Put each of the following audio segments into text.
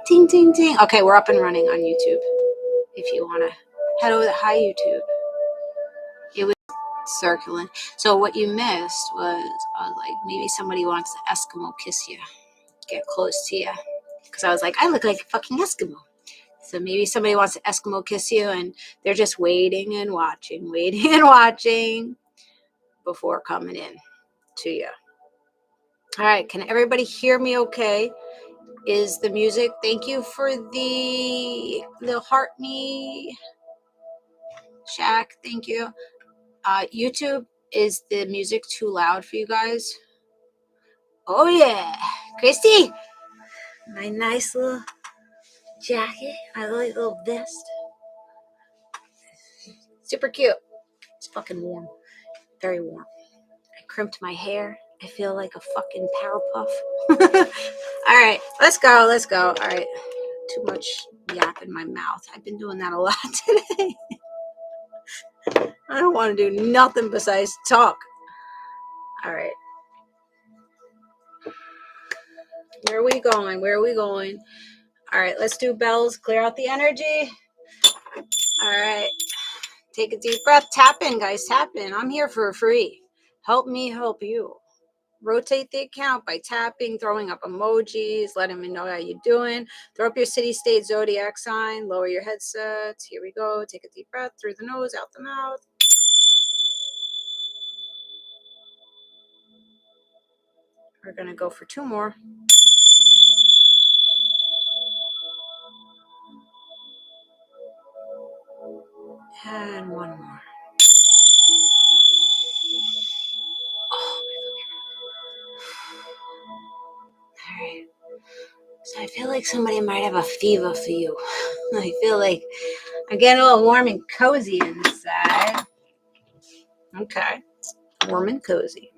Ding, ding, ding. Okay, we're up and running on YouTube. If you want to head over to Hi YouTube. It was circling. So what you missed was, I was like, maybe somebody wants to Eskimo kiss you. Get close to you. Because I was like, I look like a fucking Eskimo. So maybe somebody wants to Eskimo kiss you and they're just waiting and watching before coming in to you. All right, can everybody hear me okay? Is the music, thank you for the heart me, Shaq, thank you. YouTube, is the music too loud for you guys? Oh yeah, Christy, my nice little jacket, my little vest. Super cute. It's fucking warm. Very warm. I crimped my hair. I feel like a fucking Powerpuff. All right, let's go. All right, too much yap in my mouth. I've been doing that a lot today. I don't want to do nothing besides talk. All right. Where are we going? All right, let's do bells. Clear out the energy. All right. Take a deep breath. Tap in, guys. Tap in. I'm here for free. Help me help you. Rotate the account by tapping, throwing up emojis, letting me know how you're doing. Throw up your city, state, zodiac sign. Lower your headsets. Here we go. Take a deep breath through the nose, out the mouth. We're going to go for 2 more. And 1 more. Oh, all right. So I feel like somebody might have a fever for you. I feel like I'm getting a little warm and cozy inside. Okay. Warm and cozy.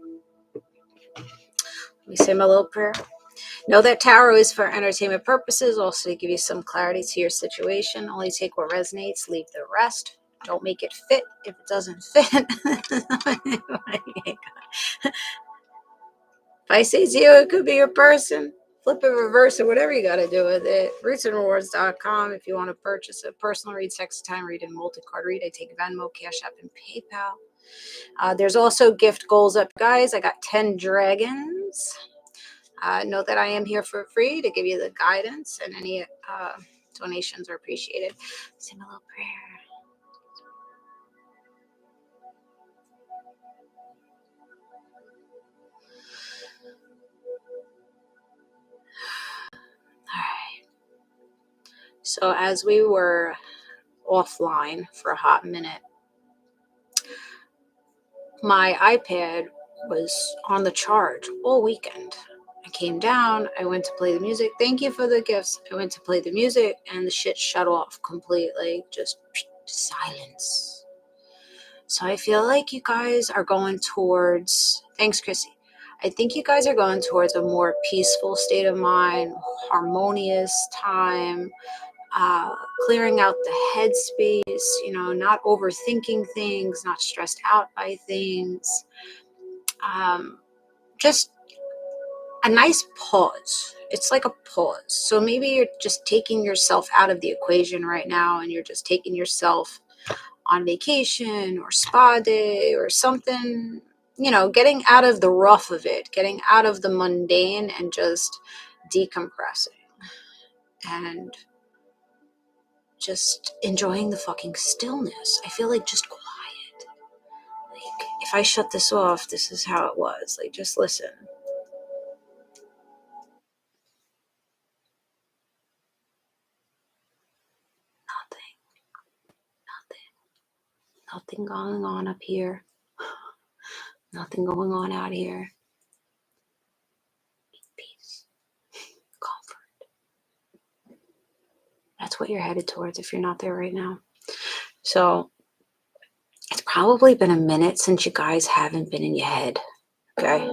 Let me say my little prayer. Know that tarot is for entertainment purposes, also to give you some clarity to your situation. Only take what resonates, leave the rest. Don't make it fit if it doesn't fit. If I say to you, it could be your person. Flip it, reverse it, whatever you got to do with it. RootsandRewards.com if you want to purchase a personal read, sex time read, and multi-card read. I take Venmo, Cashapp, and PayPal. There's also gift goals up, guys. I got 10 dragons. Know that I am here for free to give you the guidance, and any donations are appreciated. Say my little prayer. All right. So as we were offline for a hot minute, my iPad was on the charge all weekend. I came down, I went to play the music. Thank you for the gifts. I went to play the music and the shit shut off completely. Just silence. So I feel like you guys are going towards, thanks Chrissy. I think you guys are going towards a more peaceful state of mind, harmonious time, clearing out the headspace, not overthinking things, not stressed out by things. Just a nice pause. It's like a pause. So maybe you're just taking yourself out of the equation right now and you're just taking yourself on vacation or spa day or something, getting out of the rough of it, getting out of the mundane and just decompressing and just enjoying the fucking stillness. I feel like just quiet. Like if I shut this off, this is how it was. Like just listen. Nothing going on up here. Nothing going on out here. Peace. Comfort. That's what you're headed towards if you're not there right now. So it's probably been a minute since you guys haven't been in your head. Okay?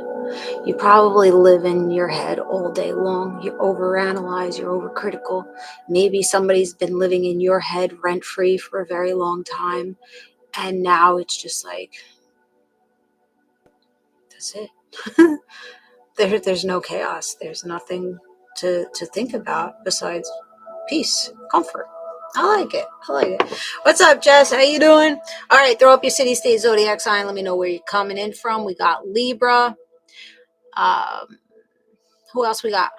You probably live in your head all day long. You overanalyze, you're overcritical. Maybe somebody's been living in your head rent-free for a very long time. And now it's just like, that's it. There's no chaos. There's nothing to think about besides peace, comfort. I like it. What's up, Jess? How you doing? All right, throw up your city, state, zodiac sign. Let me know where you're coming in from. We got Libra. Who else we got?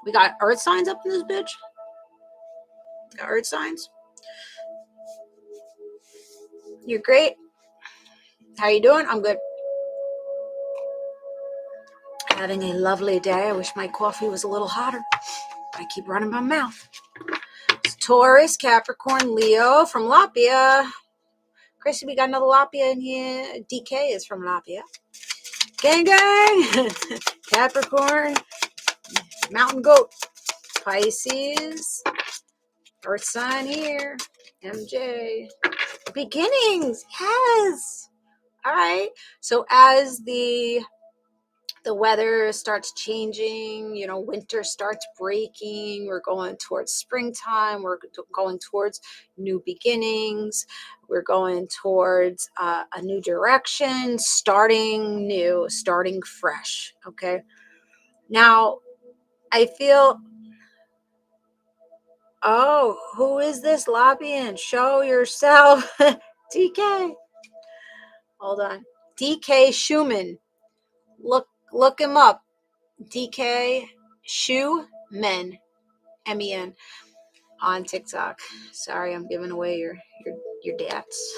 We got earth signs up in this bitch. Got earth signs. You're great. How you doing? I'm good. Having a lovely day. I wish my coffee was a little hotter. I keep running my mouth. It's Taurus, Capricorn, Leo from Latvia. Chrissy, we got another Latvia in here. DK is from Latvia. Gang, gang. Capricorn, Mountain Goat, Pisces, Earth sign here. MJ. Beginnings. Yes. All right. So as the weather starts changing, winter starts breaking, we're going towards springtime, we're going towards new beginnings, we're going towards a new direction, starting new, starting fresh. Okay. Now, I feel, oh, who is this Labian? Show yourself. DK. Hold on. DK Schumann. Look him up. DK Schumann, MEN, on TikTok. Sorry, I'm giving away your dads.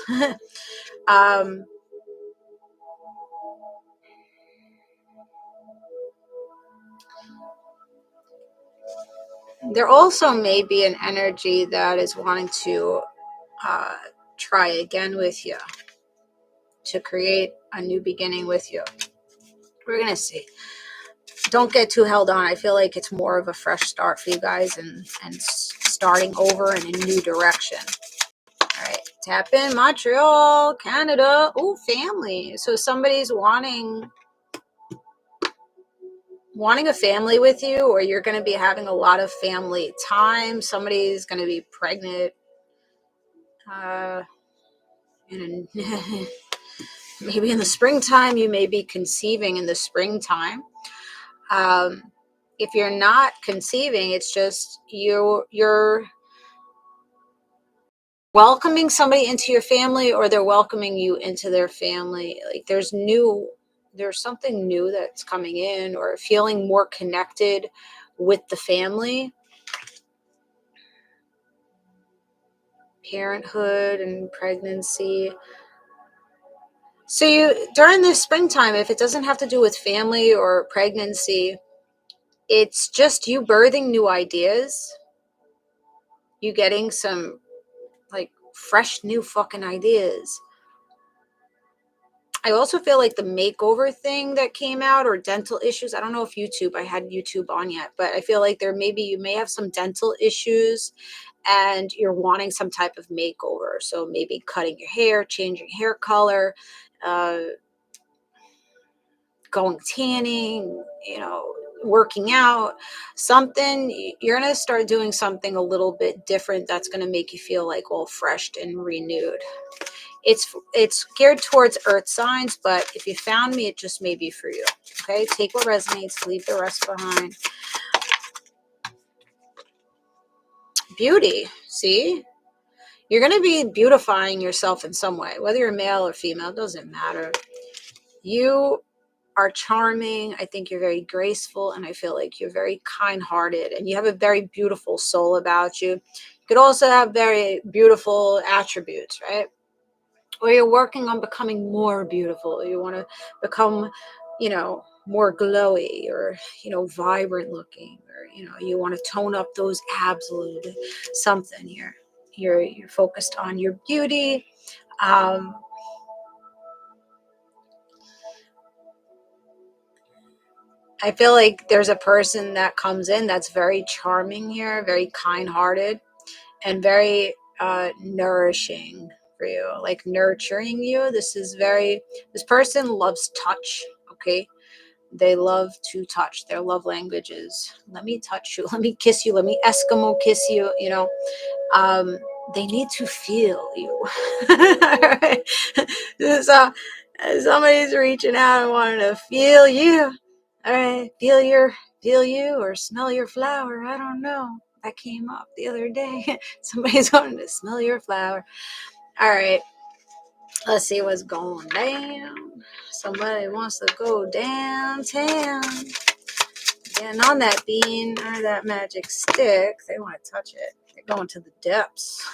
There also may be an energy that is wanting to try again with you, to create a new beginning with you. We're going to see. Don't get too held on. I feel like it's more of a fresh start for you guys and starting over in a new direction. All right. Tap in Montreal, Canada. Oh, family. So somebody's wanting a family with you, or you're going to be having a lot of family time. Somebody's going to be pregnant. Maybe in the springtime, you may be conceiving in the springtime. If you're not conceiving, it's just you're welcoming somebody into your family, or they're welcoming you into their family. Like there's something new that's coming in, or feeling more connected with the family. Parenthood and pregnancy. So during the springtime, if it doesn't have to do with family or pregnancy, it's just you birthing new ideas. You getting some like fresh new fucking ideas. I also feel like the makeover thing that came out, or dental issues. I don't know if I had YouTube on yet, but I feel like you may have some dental issues and you're wanting some type of makeover. So maybe cutting your hair, changing hair color, going tanning, working out, something. You're going to start doing something a little bit different that's going to make you feel like all fresh and renewed. It's geared towards earth signs, but if you found me, it just may be for you. Okay, take what resonates, leave the rest behind. Beauty. See, you're going to be beautifying yourself in some way, whether you're male or female, it doesn't matter. You are charming. I think you're very graceful, and I feel like you're very kind-hearted, and you have a very beautiful soul about you. You could also have very beautiful attributes, right? Or you're working on becoming more beautiful. You want to become, more glowy, or, vibrant looking, or, you want to tone up those abs a little bit, something here. You're focused on your beauty. I feel like there's a person that comes in that's very charming here, very kind-hearted, and very nourishing for you, like nurturing you. This person loves touch, okay? They love to touch. Their love languages. Let me touch you. Let me kiss you. Let me Eskimo kiss you, they need to feel you. So somebody's reaching out and wanting to feel you. All right, feel your feel you or smell your flower. I don't know. That came up the other day. Somebody's wanting to smell your flower. All right. Let's see what's going down. Somebody wants to go downtown. Getting on that bean or that magic stick. They want to touch it. They're going to the depths.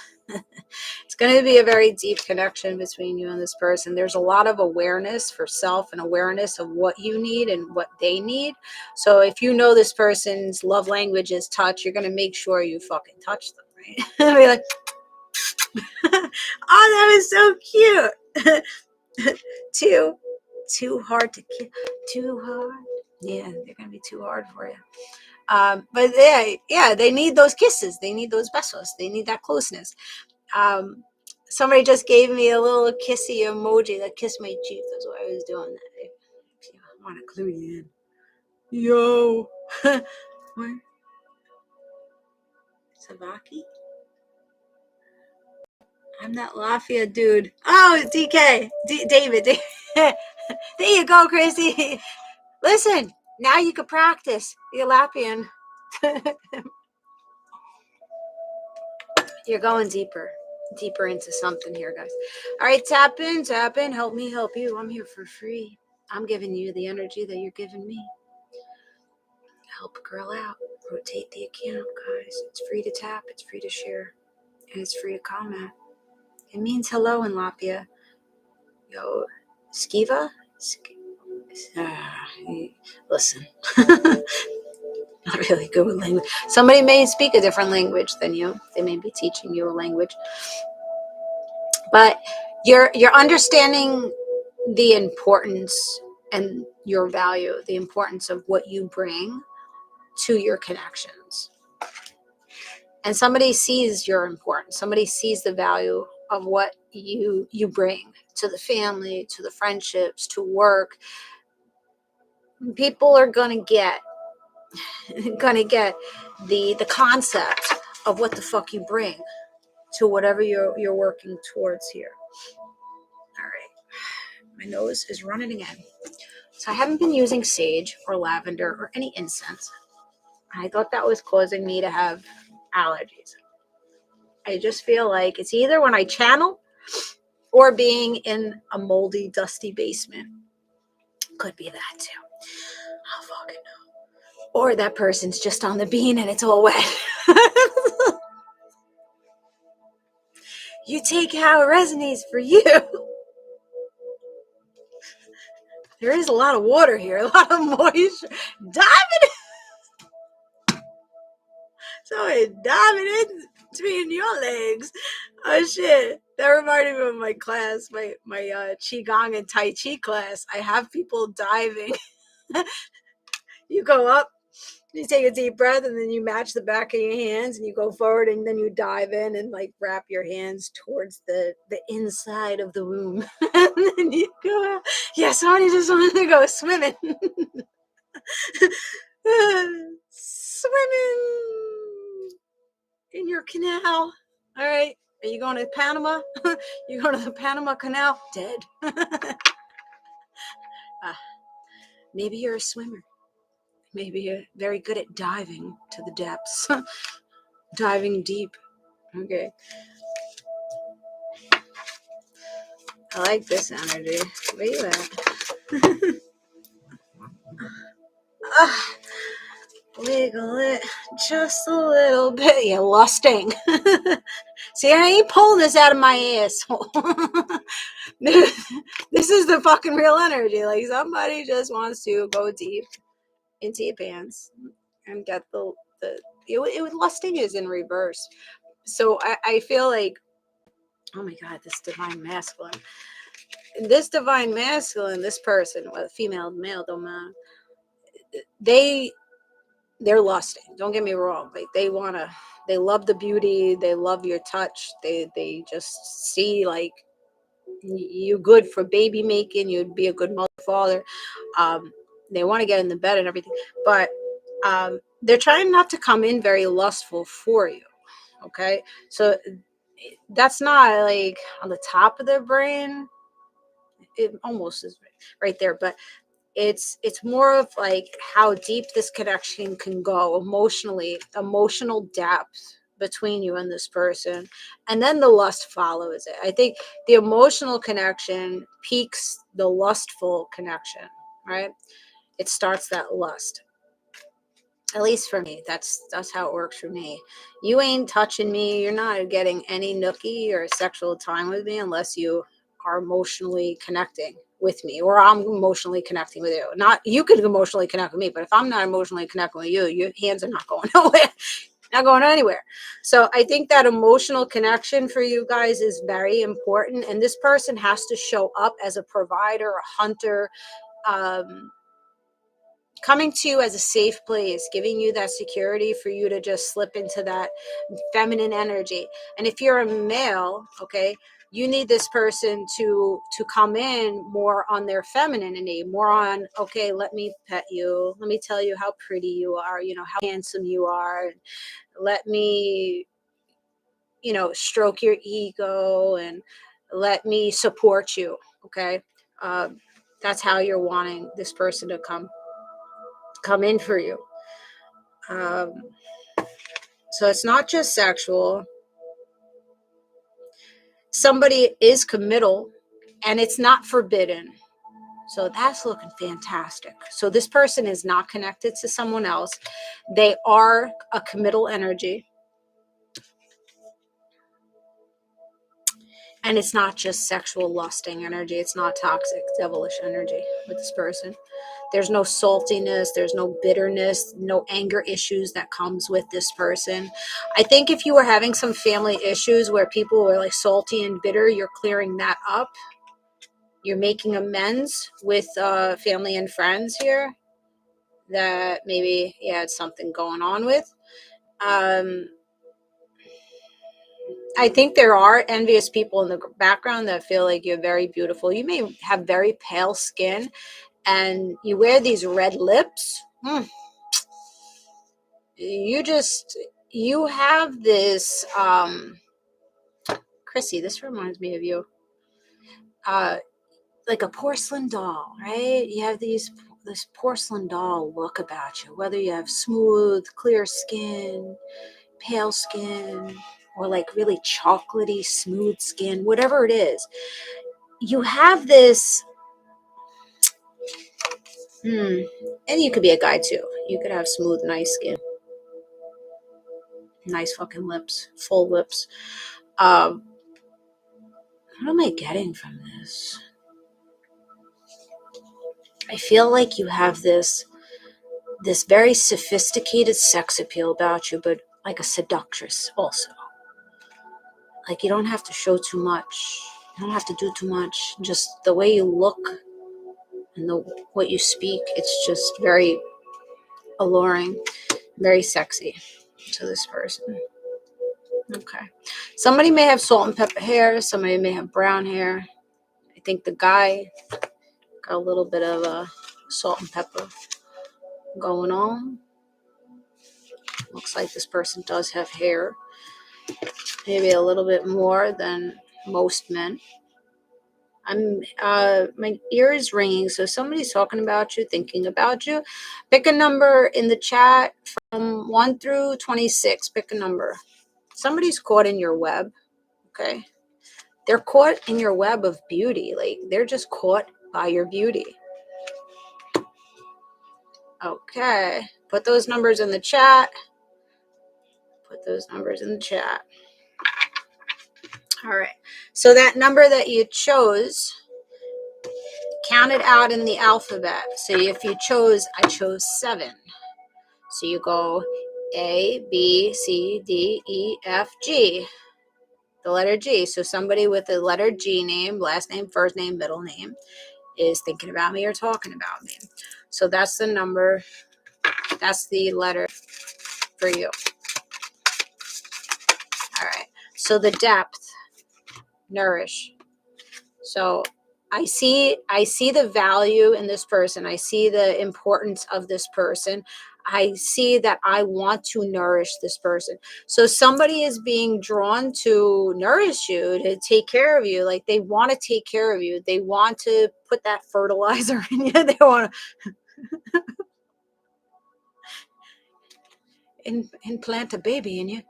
It's going to be a very deep connection between you and this person. There's a lot of awareness for self and awareness of what you need and what they need. So if you know this person's love language is touch, you're going to make sure you fucking touch them, right? Be like, oh, that was so cute. Too hard to kill. Too hard. Yeah, they're going to be too hard for you. But yeah, they need those kisses. They need those besos. They need that closeness. Somebody just gave me a little kissy emoji that kissed my cheek. That's why I was doing that. If you want to clue you in. Yo. What? Savaki? I'm that Lafayette dude. Oh, DK. David. There you go, Chrissy. Listen, now you can practice the Lapian. You're going deeper into something here, guys. All right, tap in, help me help you. I'm here for free. I'm giving you the energy that you're giving me. Help a girl out. Rotate the account, guys. It's free to tap, it's free to share, and it's free to comment. It means hello in Lapia. Yo, Skiva? Listen. Not really good with language. Somebody may speak a different language than you. They may be teaching you a language. But you're understanding the importance and your value, the importance of what you bring to your connections. And somebody sees your importance. Somebody sees the value of what you bring to the family, to the friendships, to work. People are going to get the concept of what the fuck you bring to whatever you're working towards here. All right. My nose is running again. So I haven't been using sage or lavender or any incense. I thought that was causing me to have allergies. I just feel like it's either when I channel or being in a moldy, dusty basement. Could be that too. I'll fucking know. Or that person's just on the bean and it's all wet. You take how it resonates for you. There is a lot of water here, a lot of moisture. Diving in between your legs. Oh shit. That reminded me of my class, my Qigong and Tai Chi class. I have people diving. You go up, you take a deep breath, and then you match the back of your hands, and you go forward, and then you dive in and like wrap your hands towards the inside of the womb. And then you go out. Yeah, somebody just wanted to go swimming. Swimming in your canal. All right. Are you going to Panama? You going to the Panama Canal? Dead. Maybe you're a swimmer. Maybe you're very good at diving to the depths. Diving deep. Okay. I like this energy. Where you at? Wiggle it just a little bit. Yeah, lusting. See, I ain't pulling this out of my asshole. This is the fucking real energy. Like somebody just wants to go deep into your pants and get lusting is in reverse. So I feel like, oh my God, this divine masculine. This divine masculine, this person, whether female, male, don't matter. They're lusting. Don't get me wrong. Like they love the beauty. They love your touch. They just see like you good for baby making. You'd be a good mother, father. They want to get in the bed and everything, but they're trying not to come in very lustful for you. Okay, so that's not like on the top of their brain. It almost is right there, but It's more of like how deep this connection can go emotionally, emotional depth between you and this person, and then the lust follows it. I think the emotional connection peaks the lustful connection, right? It starts that lust. At least for me, that's how it works for me. You ain't touching me. You're not getting any nookie or sexual time with me unless you are emotionally connecting with me, or I'm emotionally connecting with you. Not you could emotionally connect with me, but if I'm not emotionally connecting with you, your hands are not going nowhere, not going anywhere. So I think that emotional connection for you guys is very important, and this person has to show up as a provider, a hunter, coming to you as a safe place, giving you that security for you to just slip into that feminine energy. And if you're a male, okay, you need this person to come in more on their femininity, more on, okay, let me pet you, let me tell you how pretty you are, you know, how handsome you are, let me, you know, stroke your ego and let me support you. Okay, that's how you're wanting this person to come in for you. So it's not just sexual. Somebody is committal and it's not forbidden. So that's looking fantastic. So this person is not connected to someone else. They are a committal energy. And it's not just sexual lusting energy. It's not toxic, devilish energy with this person. There's no saltiness. There's no bitterness, no anger issues that comes with this person. I think if you were having some family issues where people were like salty and bitter, you're clearing that up. You're making amends with family and friends here that maybe you had something going on with. I think there are envious people in the background that feel like you're very beautiful. You may have very pale skin and you wear these red lips. You have this, Chrissy, this reminds me of you. Like a porcelain doll, right? You have this porcelain doll look about you, whether you have smooth, clear skin, pale skin, or like really chocolatey, smooth skin, whatever it is. You have this, and you could be a guy too. You could have smooth, nice skin, nice fucking lips, full lips. What am I getting from this? I feel like you have this very sophisticated sex appeal about you, but like a seductress also. Like you don't have to show too much. You don't have to do too much. Just the way you look and what you speak, it's just very alluring, very sexy to this person. Okay. Somebody may have salt and pepper hair. Somebody may have brown hair. I think the guy got a little bit of a salt and pepper going on. Looks like this person does have hair. Maybe a little bit more than most men. My ear is ringing, so somebody's talking about you, thinking about you. Pick a number in the chat from 1 through 26. Pick a number. Somebody's caught in your web. Okay, they're caught in your web of beauty. Like they're just caught by your beauty. Okay, put those numbers in the chat. Put those numbers in the chat. All right, so that number that you chose, count it out in the alphabet. So if you chose, I chose 7. So you go A, B, C, D, E, F, G. The letter G. So somebody with the letter G name, last name, first name, middle name, is thinking about me or talking about me. So that's the number. That's the letter for you. All right. So the depth, nourish. So I see the value in this person. I see the importance of this person. I see that I want to nourish this person. So somebody is being drawn to nourish you, to take care of you. Like they want to take care of you. They want to put that fertilizer in you. They want to implant a baby in you.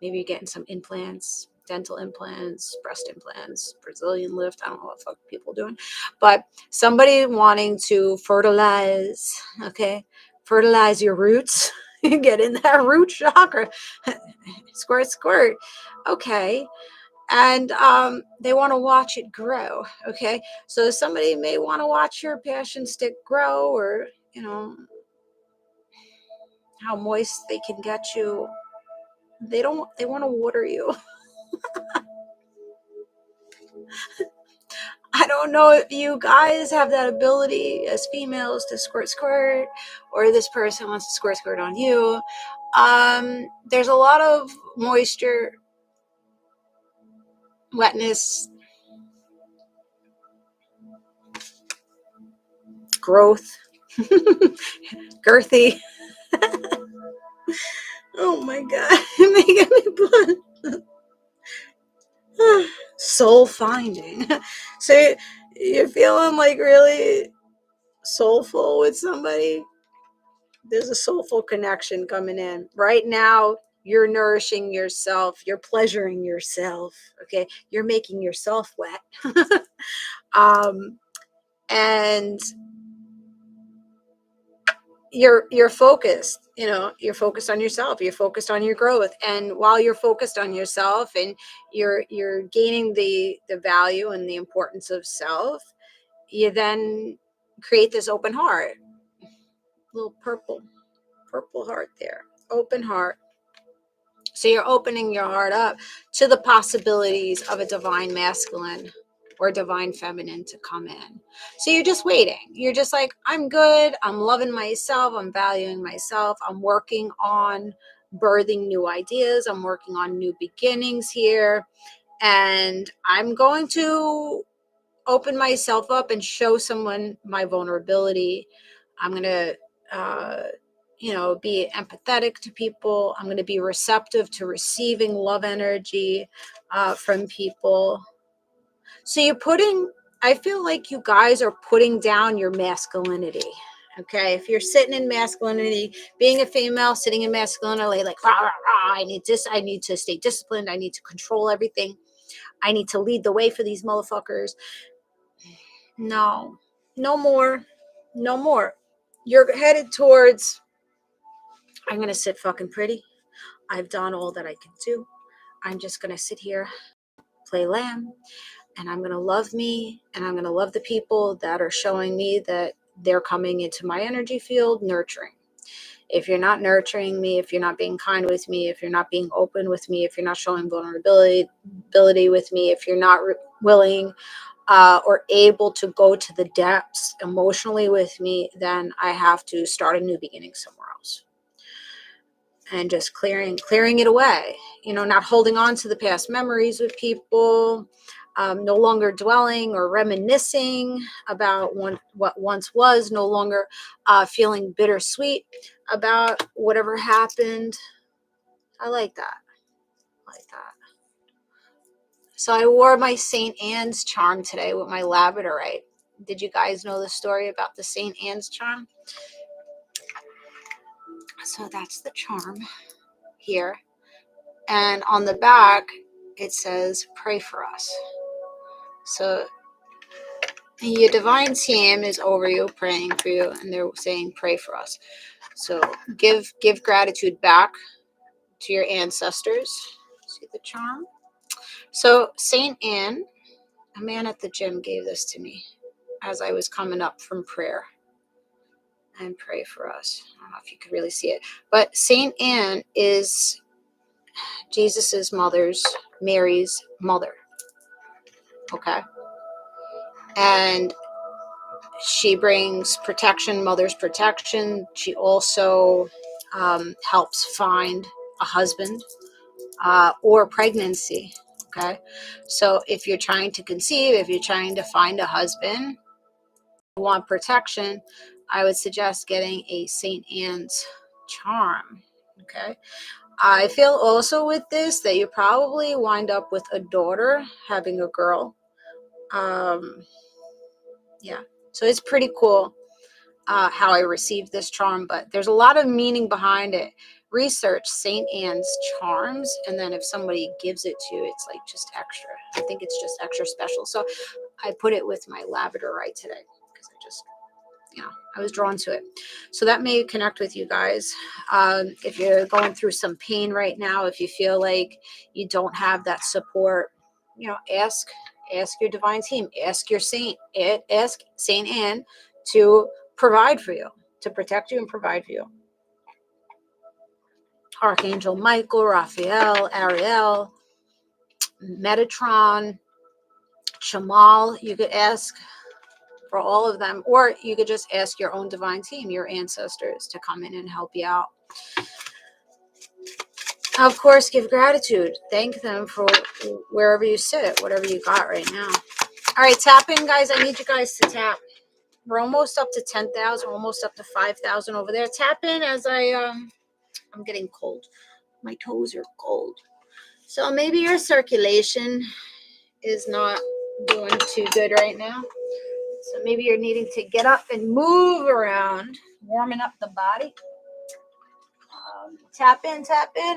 Maybe you're getting some implants, dental implants, breast implants, Brazilian lift. I don't know what the fuck people are doing. But somebody wanting to fertilize, okay? Fertilize your roots. Get in that root chakra. Squirt, squirt. Okay. And they want to watch it grow. Okay. So somebody may want to watch your passion stick grow, or, you know, how moist they can get you. They want to water you. I don't know if you guys have that ability as females to squirt squirt, or this person wants to squirt squirt on you. There's a lot of moisture, wetness, growth, girthy. Oh my god, making me blood. Soul finding. So you're feeling like really soulful with somebody. There's a soulful connection coming in right now. You're nourishing yourself, you're pleasuring yourself, okay, you're making yourself wet. And you're focused, you know, you're focused on yourself, you're focused on your growth. And while you're focused on yourself and you're gaining the value and the importance of self, you then create this open heart, little purple heart there, open heart. So you're opening your heart up to the possibilities of a divine masculine or divine feminine to come in. So you're just waiting. You're just like, I'm good. I'm loving myself. I'm valuing myself. I'm working on birthing new ideas. I'm working on new beginnings here. And I'm going to open myself up and show someone my vulnerability. I'm going to, be empathetic to people. I'm going to be receptive to receiving love energy from people. So I feel like you guys are putting down your masculinity. Okay, if you're sitting in masculinity, being a female, sitting in masculinity, like, rah, rah, rah, I need to stay disciplined. I need to control everything. I need to lead the way for these motherfuckers. No more. You're headed towards, I'm going to sit fucking pretty. I've done all that I can do. I'm just going to sit here, play lamb, and I'm going to love me, and I'm going to love the people that are showing me that they're coming into my energy field, nurturing. If you're not nurturing me, if you're not being kind with me, if you're not being open with me, if you're not showing vulnerability with me, if you're not willing or able to go to the depths emotionally with me, then I have to start a new beginning somewhere else. And just clearing it away, not holding on to the past memories with people, no longer dwelling or reminiscing about what once was, no longer feeling bittersweet about whatever happened. I like that. So I wore my St. Anne's charm today with my labradorite. Did you guys know the story about the St. Anne's charm? So that's the charm here. And on the back, it says, pray for us. So your divine team is over you, praying for you, and they're saying, pray for us. So give gratitude back to your ancestors. See the charm? So St. Anne, a man at the gym gave this to me as I was coming up from prayer. And pray for us. I don't know if you could really see it. But St. Anne is Jesus's mother's, Mary's mother. Okay? And she brings protection, mother's protection. She also helps find a husband or pregnancy. Okay. So if you're trying to conceive, if you're trying to find a husband, you want protection, I would suggest getting a St. Anne's charm. Okay. I feel also with this that you probably wind up with a daughter having a girl. Yeah. So it's pretty cool how I received this charm, but there's a lot of meaning behind it. Research St. Anne's charms, and then if somebody gives it to you, it's like just extra. I think it's just extra special. So I put it with my labradorite today because I was drawn to it. So that may connect with you guys. If you're going through some pain right now, if you feel like you don't have that support, ask your divine team, ask your saint, ask Saint Anne to provide for you, to protect you and provide for you. Archangel Michael, Raphael, Ariel, Metatron, Shamal, you could ask for all of them, or you could just ask your own divine team, your ancestors, to come in and help you out. Of course, give gratitude. Thank them for wherever you sit, whatever you got right now. All right, tap in, guys. I need you guys to tap. We're almost up to 10,000, almost up to 5,000 over there. Tap in as I'm getting cold. My toes are cold. So maybe your circulation is not doing too good right now. So maybe you're needing to get up and move around, warming up the body. Tap in,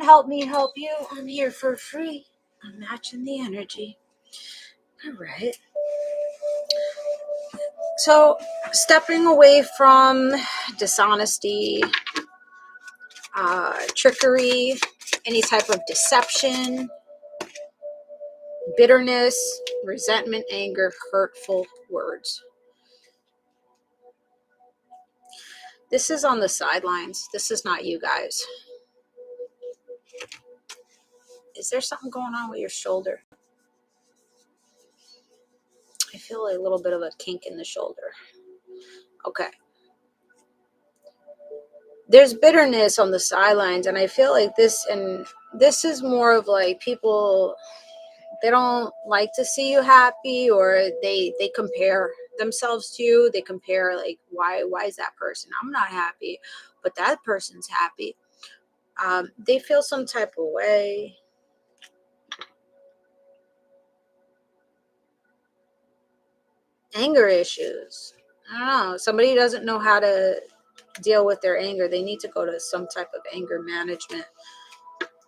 help me help you. I'm here for free. I'm matching the energy. All right. So stepping away from dishonesty, trickery, any type of deception, bitterness, resentment, anger, hurtful words. This is on the sidelines. This is not you guys. Is there something going on with your shoulder? I feel a little bit of a kink in the shoulder. Okay. There's bitterness on the sidelines, and I feel like this is more of like people, they don't like to see you happy, or they compare themselves to you. They compare like, why is that person? I'm not happy, but that person's happy. They feel some type of way. Anger issues. I don't know. Somebody doesn't know how to deal with their anger. They need to go to some type of anger management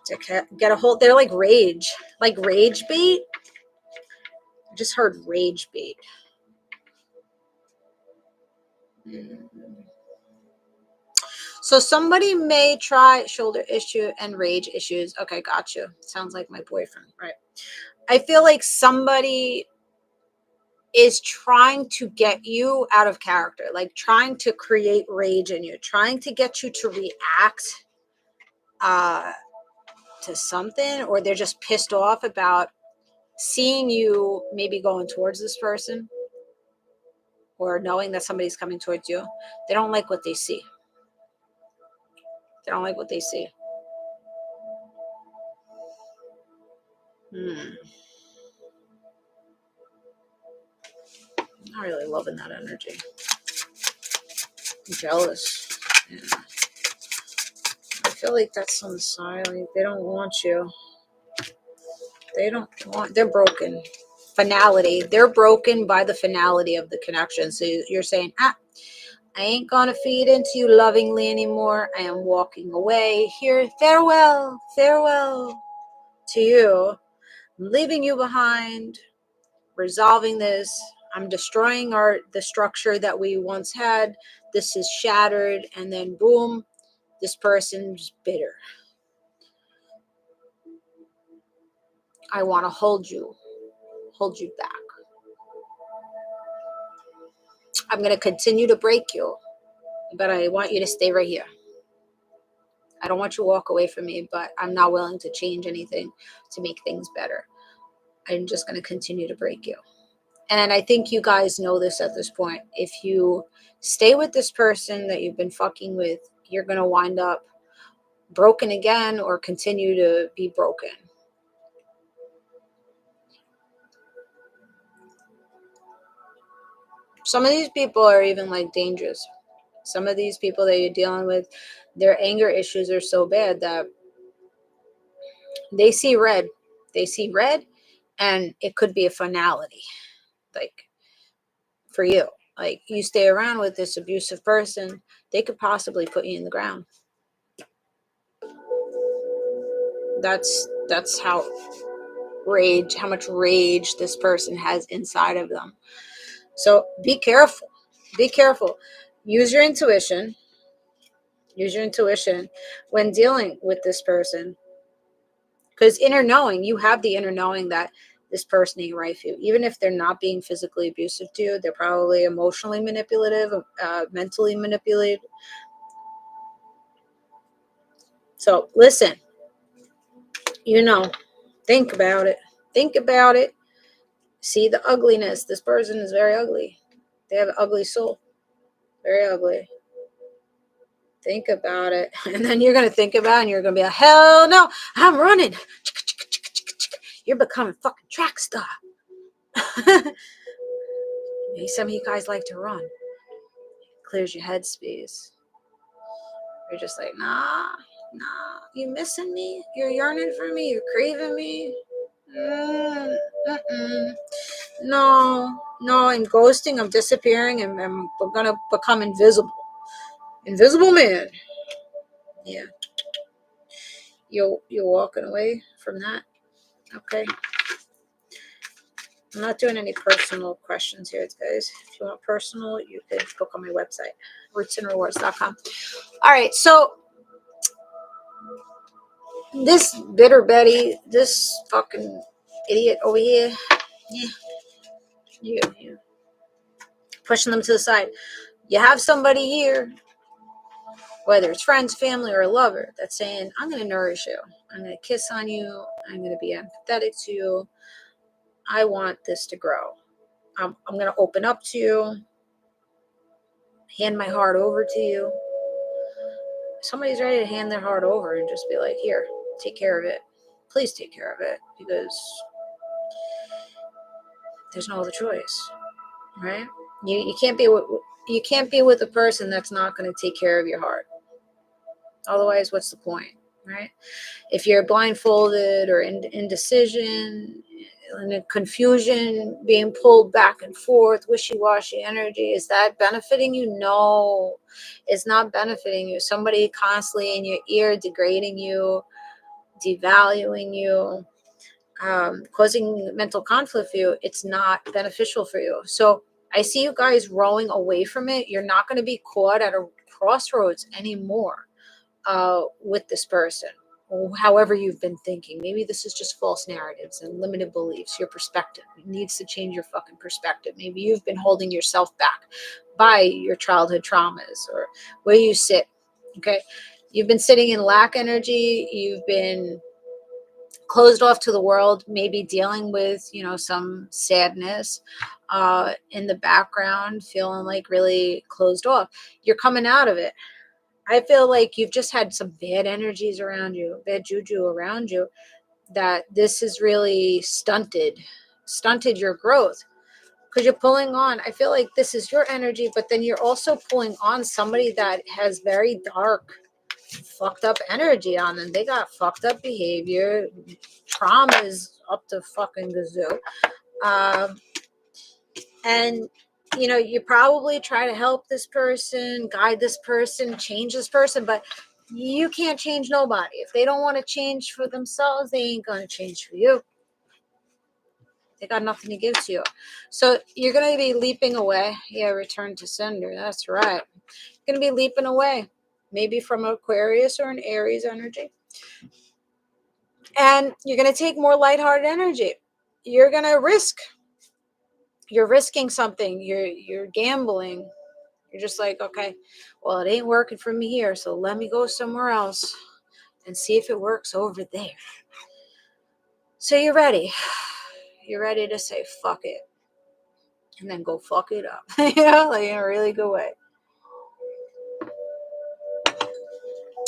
to get a hold. They're like rage bait. I just heard rage bait. So somebody may try shoulder issue and rage issues. Okay, got you. Sounds like my boyfriend, right? I feel like somebody is trying to get you out of character, like trying to create rage in you, trying to get you to react to something, or they're just pissed off about seeing you maybe going towards this person, or knowing that somebody's coming towards you. They don't like what they see. They don't like what they see. Not really loving that energy. I'm jealous. Yeah. I feel like that's on the side. Like they don't want you. They're broken. Finality. They're broken by the finality of the connection. So you're saying, I ain't gonna feed into you lovingly anymore. I am walking away. Here, farewell to you. I'm leaving you behind. Resolving this. I'm destroying the structure that we once had. This is shattered, and then boom, this person's bitter. I want to hold you back. I'm going to continue to break you, but I want you to stay right here. I don't want you to walk away from me, but I'm not willing to change anything to make things better. I'm just going to continue to break you. And I think you guys know this at this point. If you stay with this person that you've been fucking with, you're going to wind up broken again or continue to be broken. Some of these people are even like dangerous. Some of these people that you're dealing with, their anger issues are so bad that they see red. They see red, and it could be a finality. Like, for you, like, you stay around with this abusive person, they could possibly put you in the ground. That's how much rage this person has inside of them. So be careful. Be careful. Use your intuition. Use your intuition when dealing with this person. Because inner knowing, you have the inner knowing that this person ain't right for you. Even if they're not being physically abusive to you, they're probably emotionally manipulative, mentally manipulative. So listen, think about it. Think about it. See the ugliness. This person is very ugly. They have an ugly soul. Very ugly. Think about it. And then you're going to think about it and you're going to be like, hell no, I'm running. You're becoming fucking track star. Maybe some of you guys like to run. Clears your head space. You're just like, nah, you missing me? You're yearning for me? You're craving me? No, I'm ghosting, I'm disappearing, and I'm gonna become invisible. Invisible man. Yeah. You're walking away from that? Okay. I'm not doing any personal questions here, guys. If you want personal, you can book on my website, rootsandrewards.com. All right, so this bitter Betty, this fucking idiot over here, yeah, you pushing them to the side. You have somebody here, whether it's friends, family, or a lover, that's saying, I'm going to nourish you. I'm going to kiss on you. I'm going to be empathetic to you. I want this to grow. I'm going to open up to you, hand my heart over to you. Somebody's ready to hand their heart over and just be like, here, take care of it. Please take care of it, because there's no other choice, right? You can't be with a person that's not going to take care of your heart. Otherwise, what's the point, right? If you're blindfolded or in indecision, in a confusion, being pulled back and forth, wishy-washy energy, is that benefiting you? No, it's not benefiting you. Somebody constantly in your ear degrading you, devaluing you, causing mental conflict for you, it's not beneficial for you. So I see you guys rolling away from it. You're not going to be caught at a crossroads anymore with this person. However you've been thinking. Maybe this is just false narratives and limited beliefs. Your perspective needs to change. Your fucking perspective. Maybe you've been holding yourself back by your childhood traumas or where you sit. Okay. You've been sitting in lack energy. You've been closed off to the world, maybe dealing with, some sadness in the background, feeling like really closed off. You're coming out of it. I feel like you've just had some bad energies around you, bad juju around you, that this has really stunted your growth, because you're pulling on, I feel like this is your energy, but then you're also pulling on somebody that has very dark, fucked up energy on them. They got fucked up behavior, traumas up to fucking gazoo. And you probably try to help this person, guide this person, change this person, but you can't change nobody. If they don't want to change for themselves, they ain't going to change for you. They got nothing to give to you. So you're going to be leaping away. Yeah, return to sender. That's right. You're going to be leaping away, maybe from Aquarius or an Aries energy. And you're going to take more lighthearted energy. You're going to risk. You're risking something. You're gambling. You're just like, okay, well, it ain't working for me here, so let me go somewhere else and see if it works over there. So you're ready. You're ready to say, fuck it. And then go fuck it up. Like in a really good way.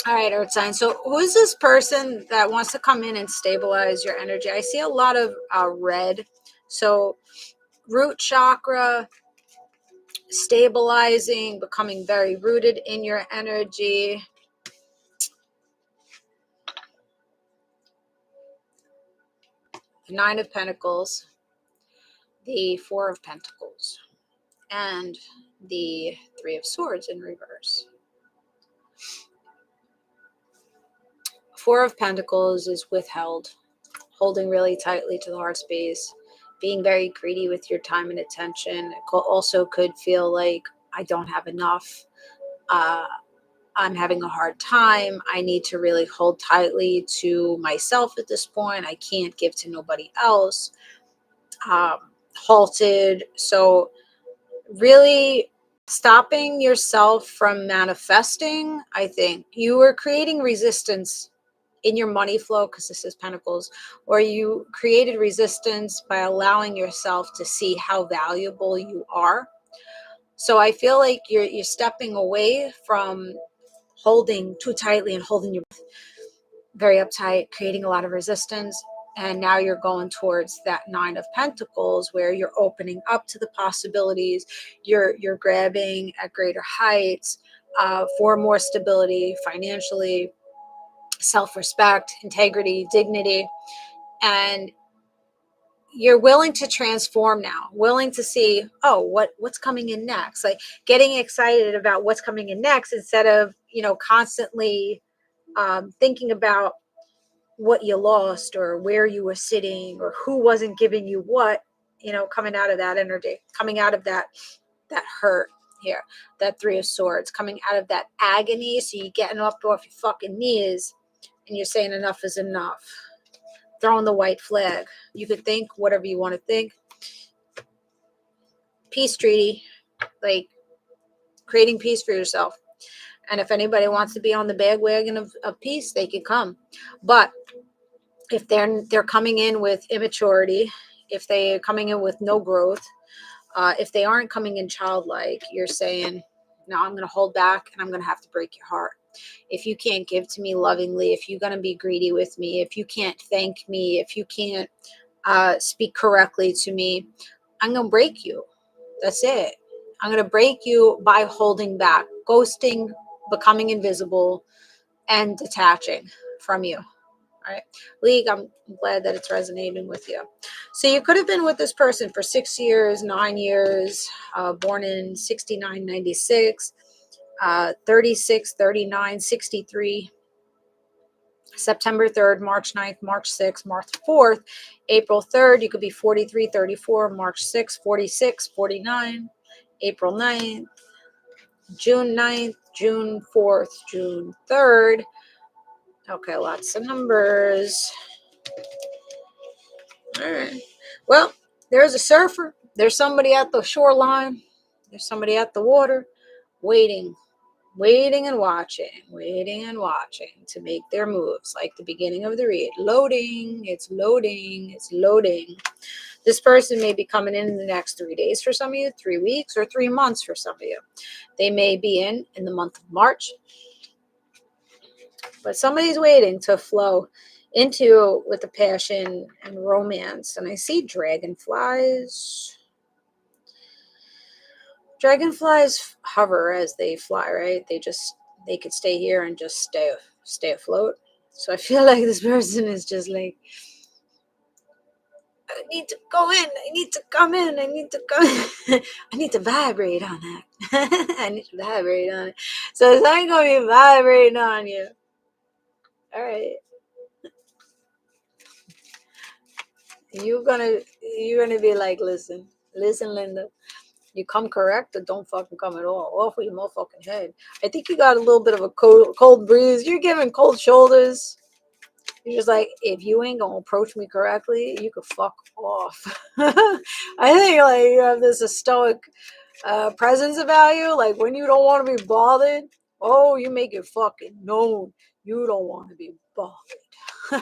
All right, Earth sign. So who is this person that wants to come in and stabilize your energy? I see a lot of red. So root chakra, stabilizing, becoming very rooted in your energy. The Nine of Pentacles, the Four of Pentacles, and the Three of Swords in reverse. Four of Pentacles is withheld, holding really tightly to the heart space, being very greedy with your time and attention. It also could feel like I don't have enough. I'm having a hard time. I need to really hold tightly to myself at this point. I can't give to nobody else. Halted. So really stopping yourself from manifesting. I think you were creating resistance in your money flow, because this is Pentacles, or you created resistance by allowing yourself to see how valuable you are. So I feel like you're stepping away from holding too tightly and holding your very uptight, creating a lot of resistance. And now you're going towards that Nine of Pentacles, where you're opening up to the possibilities. You're grabbing at greater heights for more stability financially, self-respect, integrity, dignity. And you're willing to transform now, willing to see, oh, what's coming in next, like getting excited about what's coming in next, instead of, constantly thinking about what you lost or where you were sitting or who wasn't giving you what, coming out of that energy, coming out of that hurt here, that Three of Swords, coming out of that agony. So you're getting up off your fucking knees and you're saying enough is enough, throwing the white flag. You could think whatever you want to think. Peace treaty, like creating peace for yourself. And if anybody wants to be on the bandwagon of peace, they can come. But if they're coming in with immaturity, if they're coming in with no growth, if they aren't coming in childlike, you're saying, no, I'm going to hold back and I'm going to have to break your heart. If you can't give to me lovingly, if you're going to be greedy with me, if you can't thank me, if you can't speak correctly to me, I'm going to break you. That's it. I'm going to break you by holding back, ghosting, becoming invisible, and detaching from you. All right, League, I'm glad that it's resonating with you. So you could have been with this person for 6 years, 9 years, born in 69, 96, 36, 39, 63, September 3rd, March 9th, March 6th, March 4th, April 3rd. You could be 43, 34, March 6th, 46, 49, April 9th, June 9th, June 4th, June 3rd. Okay, lots of numbers. All right. Well, there's a surfer. There's somebody at the shoreline. There's somebody at the water waiting and watching to make their moves, like the beginning of the read. Loading, it's loading, it's loading. This person may be coming in the next 3 days for some of you, 3 weeks, or 3 months for some of you. They may be in the month of March. But somebody's waiting to flow into with the passion and romance. And I see dragonflies. Dragonflies hover as they fly, right? They could stay here and just stay afloat. So I feel like this person is just like, I need to go in. I need to come in. I need to come in. I need to vibrate on that. I need to vibrate on it. So it's not going to be vibrating on you. All right. You're gonna be like, listen, Linda. You come correct or don't fucking come at all. Off with your motherfucking head. I think you got a little bit of a cold breeze. You're giving cold shoulders. You're just like, if you ain't gonna approach me correctly, you could fuck off. I think like you have this stoic presence about you. Like when you don't want to be bothered, oh, you make it fucking known. You don't want to be bothered.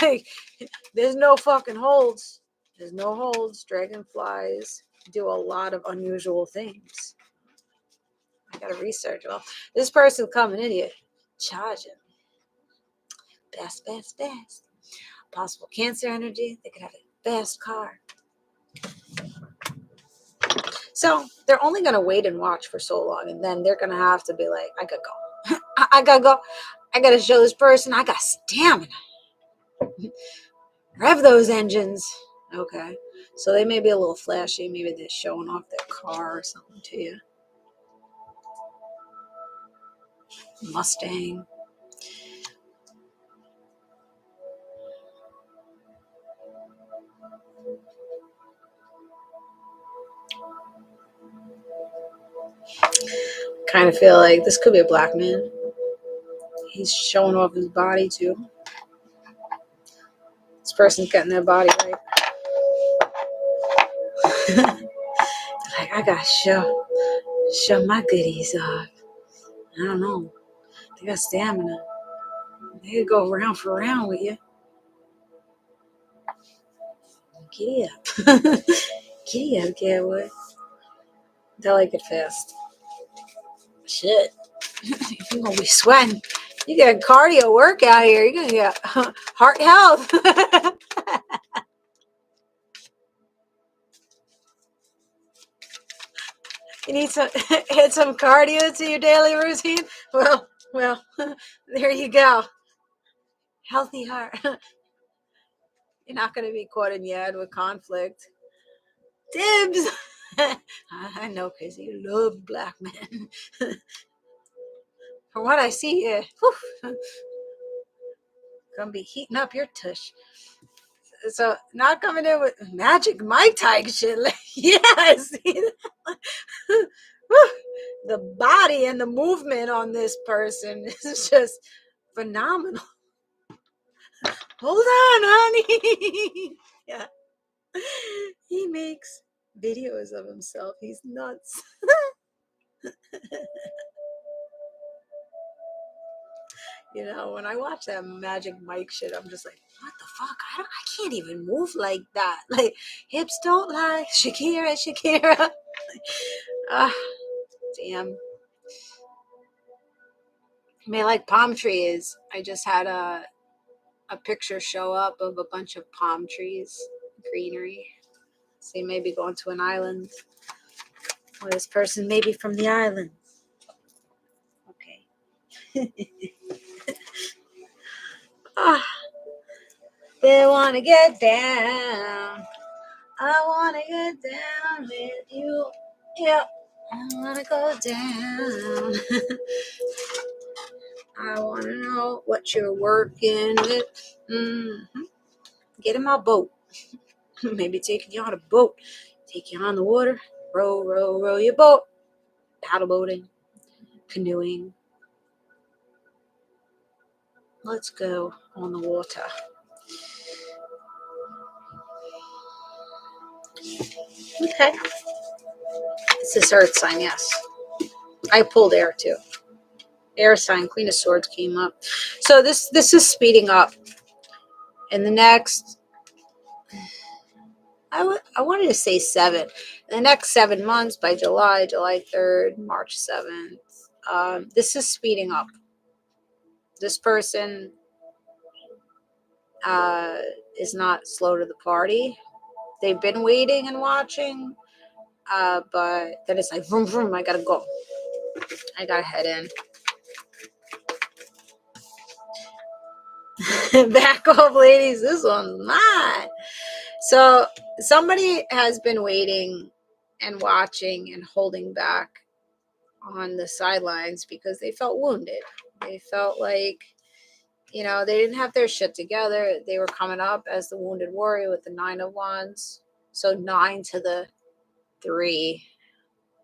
Like there's no fucking holds. There's no holds. Dragonflies do a lot of unusual things. I gotta research. Well, this person coming in here, charging. Fast. Possible Cancer energy. They could have a fast car. So they're only going to wait and watch for so long. And then they're going to have to be like, I got to go. I got to go. I got to show this person I got stamina. Rev those engines. Okay. So they may be a little flashy. Maybe they're showing off their car or something to you. Mustang. Kind of feel like this could be a black man. He's showing off his body too. This person's getting their body right. Like, I gotta show my goodies off. I don't know. They got stamina. They could go round for round with you. Giddy up. Giddy up, cowboy. They'll like it fast. Shit. You're gonna be sweating. You get a cardio workout here. You're gonna get heart health. You need some add some cardio to your daily routine. Well, there you go. Healthy heart. You're not gonna be caught in the head with conflict. Dibs. I know, because you love black men. From what I see here, gonna be heating up your tush. So not coming in with Magic Mike type shit. Like, yes, the body and the movement on this person is just phenomenal. Hold on, honey. Yeah, he makes videos of himself. He's nuts. You know, when I watch that Magic Mike shit, I'm just like, what the fuck? I can't even move like that. Like, hips don't lie. Shakira. Damn. I mean, like palm trees. I just had a picture show up of a bunch of palm trees, greenery. So you may be going to an island. Or this person may be from the island. Okay. They want to get down. I want to get down with you. Yep. I want to go down. I want to know what you're working with. Mm-hmm. Get in my boat. Maybe taking you on a boat. Take you on the water. Row your boat. Paddle boating. Canoeing. Let's go on the water. Okay. It's this earth sign, yes. I pulled air too. Air sign, Queen of Swords came up. So this is speeding up. In the next, I wanted to say 7. In the next 7 months, by July 3rd, March 7th, this is speeding up. This person is not slow to the party. They've been waiting and watching, but then it's like, vroom, vroom, I gotta go. I gotta head in. Back off, ladies. This one's mine. So somebody has been waiting and watching and holding back on the sidelines because they felt wounded. They felt like, you know, they didn't have their shit together. They were coming up as the wounded warrior with the 9 of Wands. So 9 to the 3.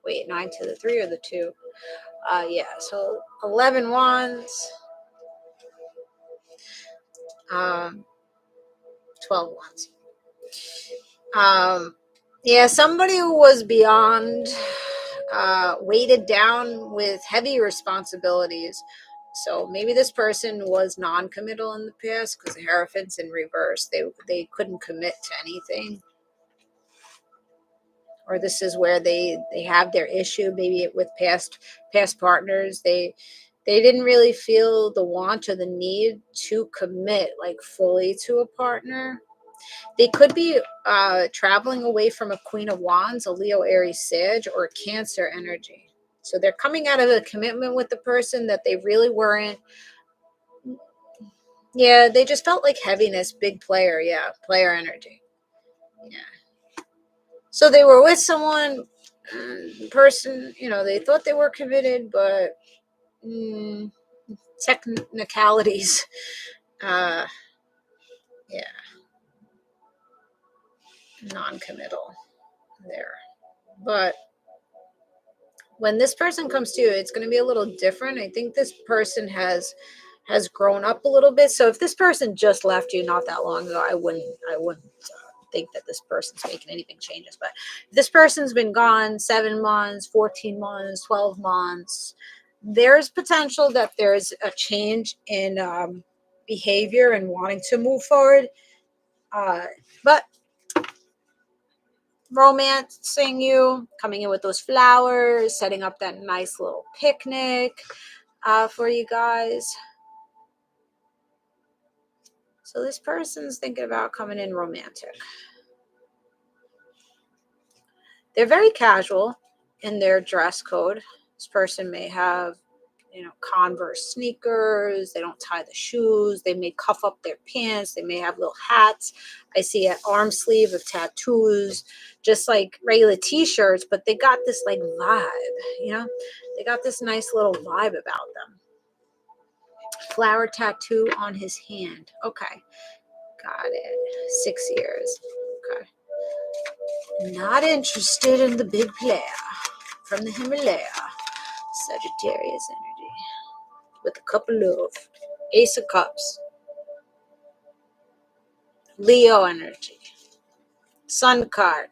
Wait, 9 to the 3 or the 2? Yeah, so 11 Wands. 12 Wands. Yeah, somebody who was beyond, weighted down with heavy responsibilities. So maybe this person was non-committal in the past because the Hierophant's in reverse. They couldn't commit to anything. Or this is where they have their issue, maybe with past partners. They didn't really feel the want or the need to commit like fully to a partner. They could be traveling away from a Queen of Wands, a Leo, Aries, Sag, or a Cancer energy. So they're coming out of a commitment with the person that they really weren't. Yeah, they just felt like heaviness, big player. Yeah, player energy. Yeah. So they were with someone, person, they thought they were committed, but technicalities. Yeah. Non-committal there. But when this person comes to you, it's going to be a little different. I think this person has grown up a little bit. So if this person just left you not that long ago, I wouldn't think that this person's making anything changes. But if this person's been gone 7 months, 14 months, 12 months, there's potential that there's a change in behavior and wanting to move forward. But romancing you, coming in with those flowers, setting up that nice little picnic for you guys. So this person's thinking about coming in romantic. They're very casual in their dress code. This person may have, Converse sneakers. They don't tie the shoes. They may cuff up their pants. They may have little hats. I see an arm sleeve of tattoos, just like regular t-shirts, but they got this like vibe, they got this nice little vibe about them. Flower tattoo on his hand. Okay. Got it. 6 years. Okay. Not interested in the big player from the Himalaya. Sagittarius energy. With a couple of Ace of Cups. Leo energy. Sun card.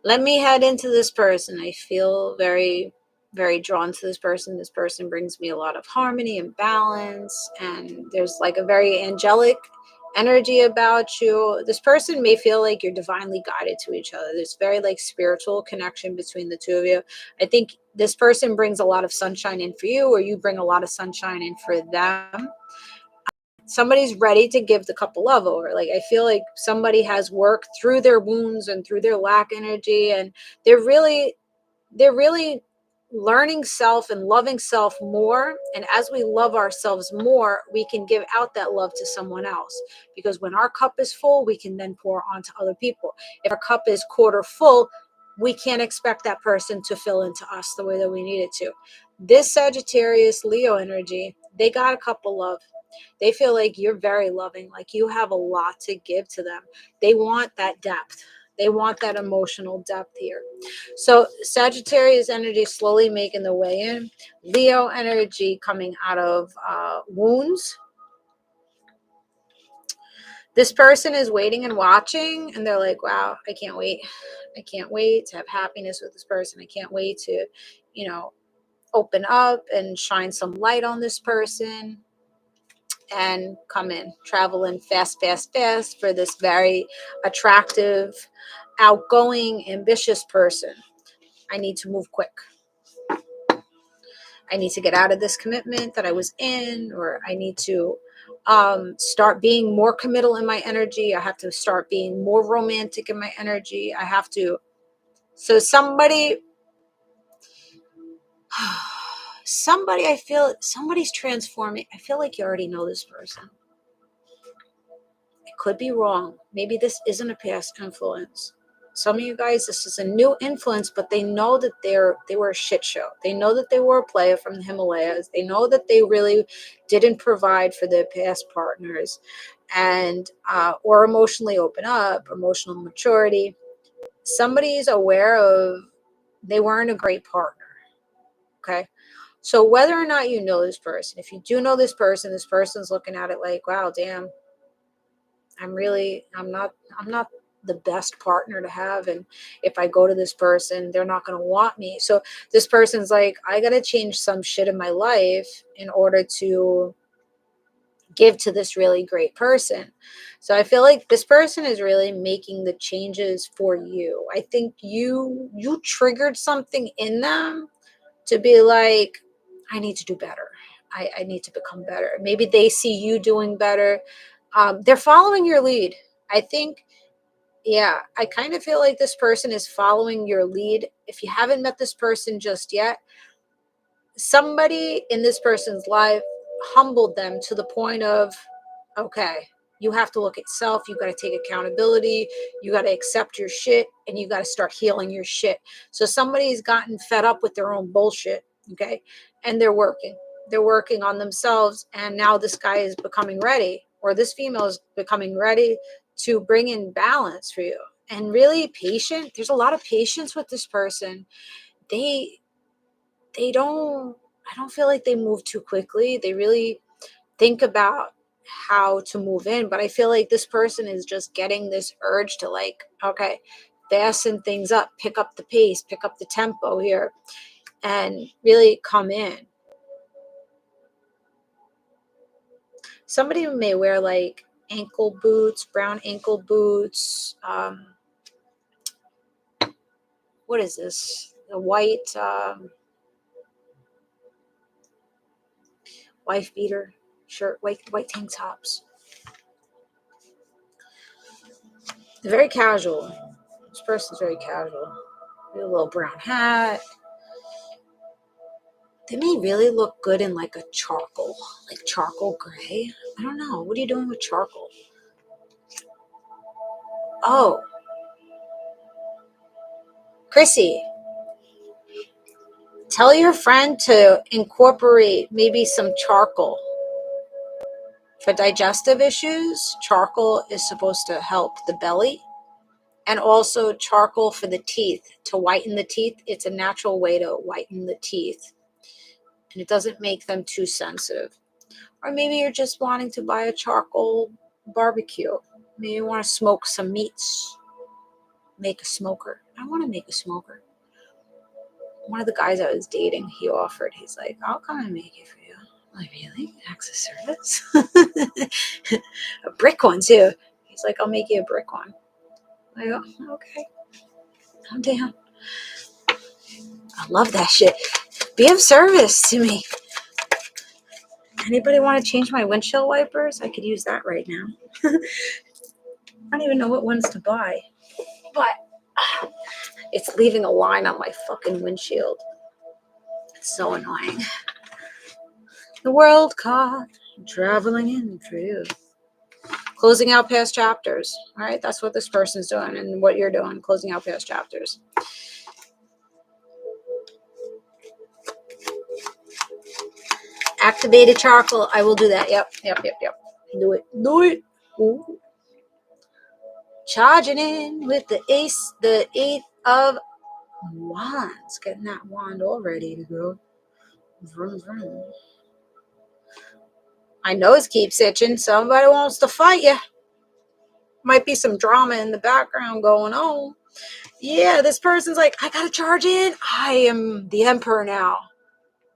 Let me head into this person. I feel very, very drawn to this person. This person brings me a lot of harmony and balance. And there's like a very angelic energy about you. This person may feel like you're divinely guided to each other. There's very like spiritual connection between the two of you. I think this person brings a lot of sunshine in for you, or you bring a lot of sunshine in for them. Somebody's ready to give the couple love over. Like, I feel like somebody has worked through their wounds and through their lack energy, and they're really learning self and loving self more. And as we love ourselves more, we can give out that love to someone else, because when our cup is full, we can then pour onto other people. If our cup is quarter full, we can't expect that person to fill into us the way that we need it to. This Sagittarius Leo energy, they got a couple love. They feel like you're very loving, like you have a lot to give to them. They want that depth. They want that emotional depth here. So Sagittarius energy slowly making the way in. Leo energy coming out of wounds. This person is waiting and watching, and they're like, wow, I can't wait. I can't wait to have happiness with this person. I can't wait to, open up and shine some light on this person. And come in, travel in fast for this very attractive, outgoing, ambitious person. I need to move quick. I need to get out of this commitment that I was in, or I need to start being more committal in my energy. I have to start being more romantic in my energy. I have to. So somebody, I feel somebody's transforming. I feel like you already know this person. Could be wrong. Maybe this isn't a past influence. Some of you guys, this is a new influence, but they know that they were a shit show. They know that they were a player from the Himalayas. They know that they really didn't provide for their past partners, and or emotionally open up, emotional maturity. Somebody's aware of they weren't a great partner. Okay. So whether or not you know this person, if you do know this person's looking at it like, wow, damn, I'm not the best partner to have. And if I go to this person, they're not going to want me. So this person's like, I got to change some shit in my life in order to give to this really great person. So I feel like this person is really making the changes for you. I think you triggered something in them to be like, I need to do better. I need to become better. Maybe they see you doing better. They're following your lead. I think, yeah, I kind of feel like this person is following your lead. If you haven't met this person just yet, somebody in this person's life humbled them to the point of, okay, you have to look at self. You got to take accountability. You got to accept your shit, and you got to start healing your shit. So somebody's gotten fed up with their own bullshit. Okay. And they're working. They're working on themselves. And now this guy is becoming ready, or this female is becoming ready to bring in balance for you. And really patient. There's a lot of patience with this person. They don't, I don't feel like they move too quickly. They really think about how to move in, but I feel like this person is just getting this urge to, like, okay, fasten things up, pick up the pace, pick up the tempo here, and really come in. Somebody may wear like ankle boots, brown ankle boots. What is this? A white wife beater shirt, white tank tops. They're very casual. This person's very casual. With a little brown hat. They may really look good in like a charcoal, like charcoal gray. I don't know. What are you doing with charcoal? Oh, Chrissy, tell your friend to incorporate maybe some charcoal. For digestive issues, charcoal is supposed to help the belly, and also charcoal for the teeth, to whiten the teeth. It's a natural way to whiten the teeth, and it doesn't make them too sensitive. Or maybe you're just wanting to buy a charcoal barbecue. Maybe you want to smoke some meats. Make a smoker. I want to make a smoker. One of the guys I was dating, he offered. He's like, I'll come and make it for you. I'm like, really? Acts of service? A brick one, too. He's like, I'll make you a brick one. I go, okay. I'm down. I love that shit. Be of service to me. Anybody want to change my windshield wipers? I could use that right now. I don't even know what ones to buy. But it's leaving a line on my fucking windshield. It's so annoying. The world caught traveling in for you. Closing out past chapters. All right, that's what this person's doing and what you're doing. Closing out past chapters. Activated charcoal. I will do that. Yep. Do it. Ooh. Charging in with the eighth of wands. Getting that wand all ready to go. Vroom, vroom. My nose keeps itching. Somebody wants to fight you. Might be some drama in the background going on. Yeah, this person's like, I gotta charge in. I am the emperor now.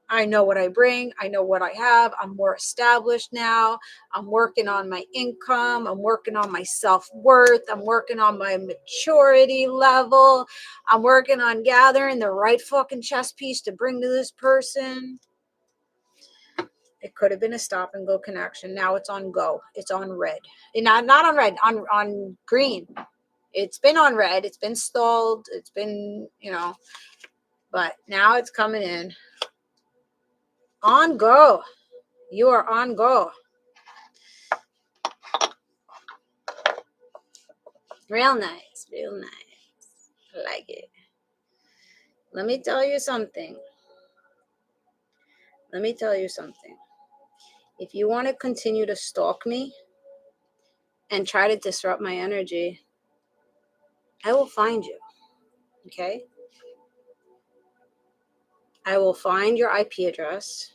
I know what I bring. I know what I have. I'm more established now. I'm working on my income. I'm working on my self-worth. I'm working on my maturity level. I'm working on gathering the right fucking chess piece to bring to this person. It could have been a stop and go connection. Now it's on go. It's on red. Not on red, on green. It's been on red. It's been stalled. It's been, but now it's coming in. On go. You are on go. Real nice. Real nice. I like it. Let me tell you something. If you want to continue to stalk me and try to disrupt my energy, I will find you. Okay? I will find your IP address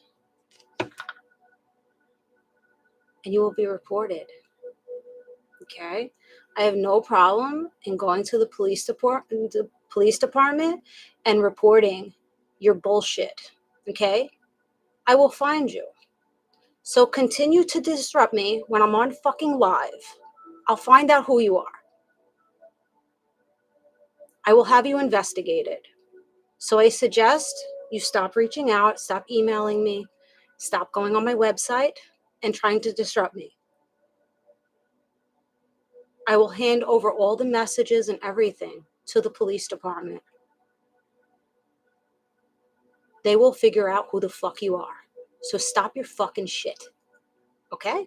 and you will be reported. Okay? I have no problem in going to the police department and reporting your bullshit. Okay? I will find you. So continue to disrupt me when I'm on fucking live. I'll find out who you are. I will have you investigated. So I suggest you stop reaching out, stop emailing me, stop going on my website and trying to disrupt me. I will hand over all the messages and everything to the police department. They will figure out who the fuck you are. So stop your fucking shit. Okay?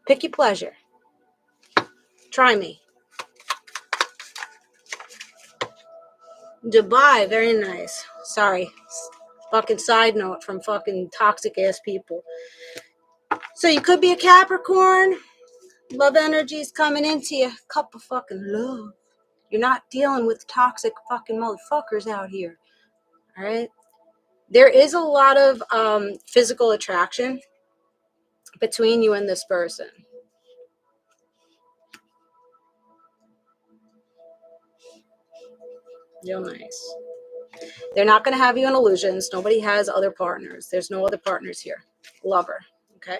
Pick your pleasure. Try me. Dubai, very nice. Sorry. Fucking side note from fucking toxic ass people. So you could be a Capricorn. Love energy is coming into you. Cup of fucking love. You're not dealing with toxic fucking motherfuckers out here. All right? There is a lot of physical attraction between you and this person. Real nice. They're not going to have you in illusions. Nobody has other partners. There's no other partners here. Lover. Okay?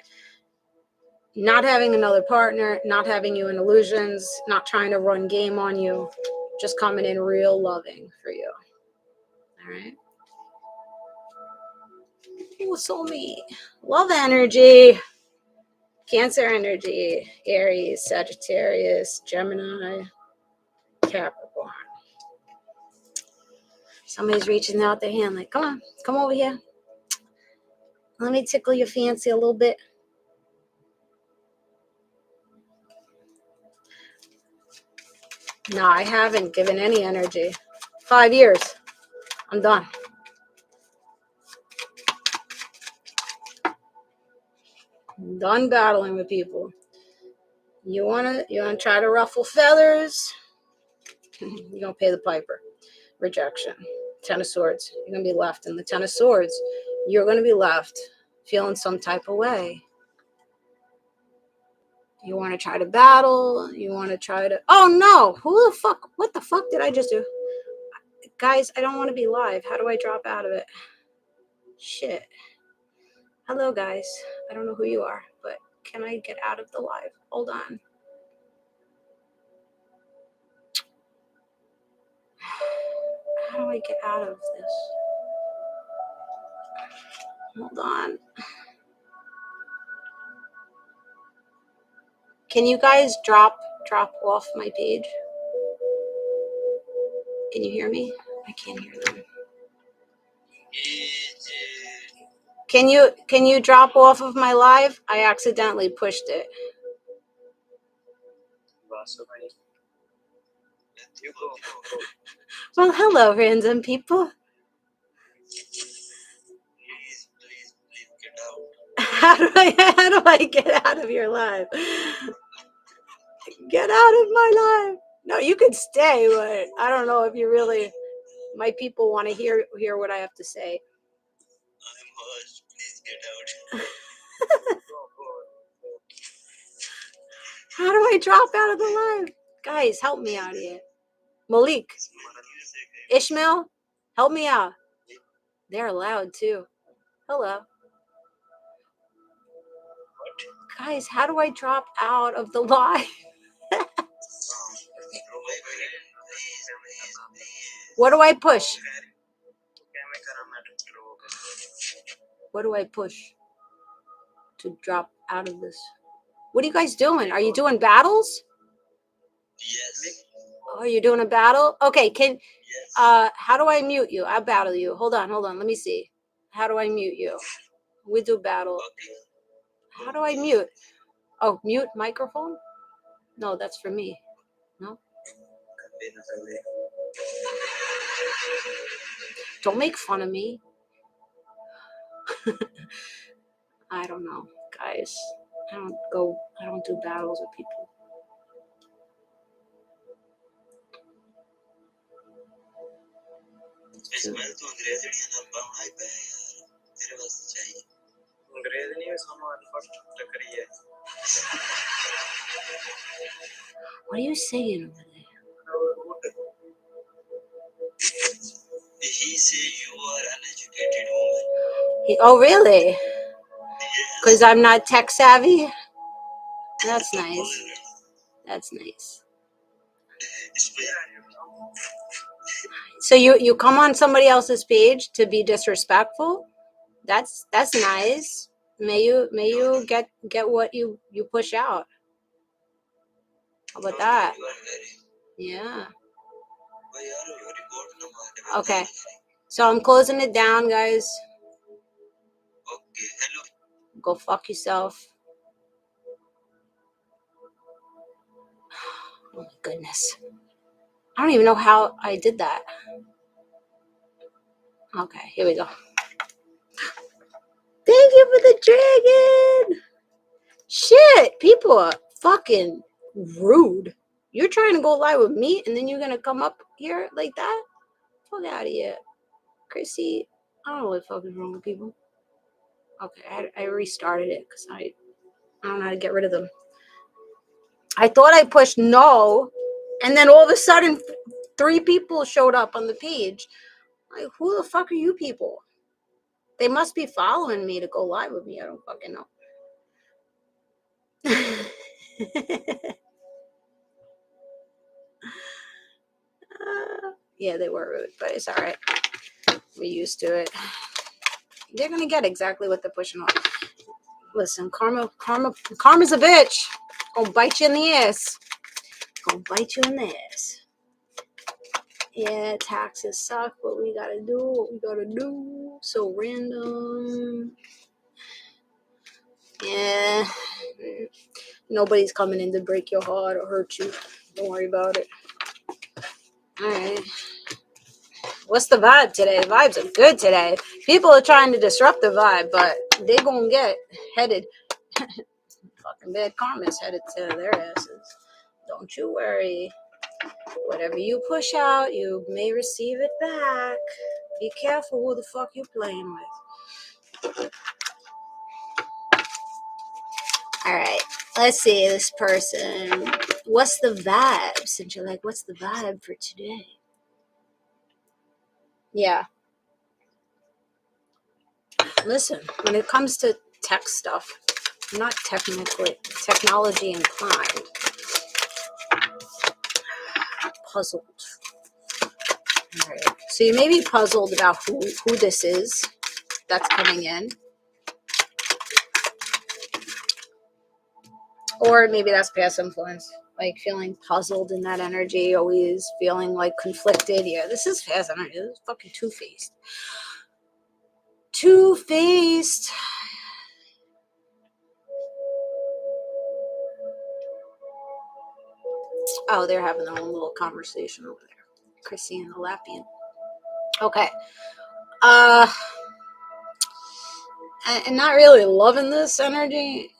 Not having another partner, not having you in illusions, not trying to run game on you, just coming in real loving for you. All right? Oh, soulmate. Love energy. Cancer energy. Aries, Sagittarius, Gemini, Capricorn. Somebody's reaching out their hand like, come on, come over here. Let me tickle your fancy a little bit. No, I haven't given any energy. 5 years. I'm done. I'm done battling with people. You wanna try to ruffle feathers? You're gonna pay the piper. Rejection. Ten of Swords. You're gonna be left in the Ten of Swords. You're gonna be left feeling some type of way. You want to try to battle. You want to try to... Oh, no. Who the fuck? What the fuck did I just do? Guys, I don't want to be live. How do I drop out of it? Shit. Hello, guys. I don't know who you are, but can I get out of the live? Hold on. How do I get out of this? Hold on. Can you guys drop off my page? Can you hear me? I can't hear them. Can you drop off of my live? I accidentally pushed it. Well, hello, random people. Please get out. How do I get out of your live? Get out of my live. No, you could stay, but I don't know if you really... My people want to hear what I have to say. I'm host. Please get out. How do I drop out of the live? Guys, help me out here. Malik. Ishmael, help me out. They're loud too. Hello. Guys, how do I drop out of the live? What do I push? What do I push to drop out of this? What are you guys doing? Are you doing battles? Yes. Oh, you're doing a battle? Okay, how do I mute you? I'll battle you. Hold on. Let me see. How do I mute you? We do battle. How do I mute? Oh, mute microphone? No, that's for me. No? Don't make fun of me. I don't know, guys. I don't do battles with people. What are you saying over there? He said you are uneducated woman. Oh, really? Because I'm not tech savvy? That's nice. That's nice. So you come on somebody else's page to be disrespectful? That's nice. May you get what you push out. How about that? Yeah. Okay. So I'm closing it down, guys. Go fuck yourself. Oh my goodness. I don't even know how I did that. Okay, here we go. Thank you for the dragon. Shit, people are fucking rude. You're trying to go live with me and then you're gonna come up here like that? Fuck out of here. Chrissy, I don't know what the fuck is wrong with people. Okay, I restarted it because I don't know how to get rid of them. I thought I pushed no, and then all of a sudden 3 people showed up on the page. Like, who the fuck are you people? They must be following me to go live with me. I don't fucking know. Yeah, they were rude, but it's all right. We're used to it. They're gonna get exactly what they're pushing on. Listen, karma's a bitch. Gonna bite you in the ass. Gonna bite you in the ass. Yeah, taxes suck, but we gotta do what we gotta do. So random. Yeah. Nobody's coming in to break your heart or hurt you. Don't worry about it. Alright. What's the vibe today? The vibes are good today. People are trying to disrupt the vibe, but they're gonna get headed. Fucking bad karma's headed to their asses. Don't you worry. Whatever you push out, you may receive it back. Be careful who the fuck you playing with. Alright, let's see this person. What's the vibe? Since you're like, what's the vibe for today? Yeah. Listen, when it comes to tech stuff, I'm not technology inclined. Puzzled. Alright, so you may be puzzled about who this is that's coming in. Or maybe that's past influence. Like feeling puzzled in that energy, always feeling like conflicted. Yeah, this is past energy. This is fucking two-faced. Two-faced. Oh, they're having their own little conversation over there. Chrissy and the Lappian. Okay. And not really loving this energy.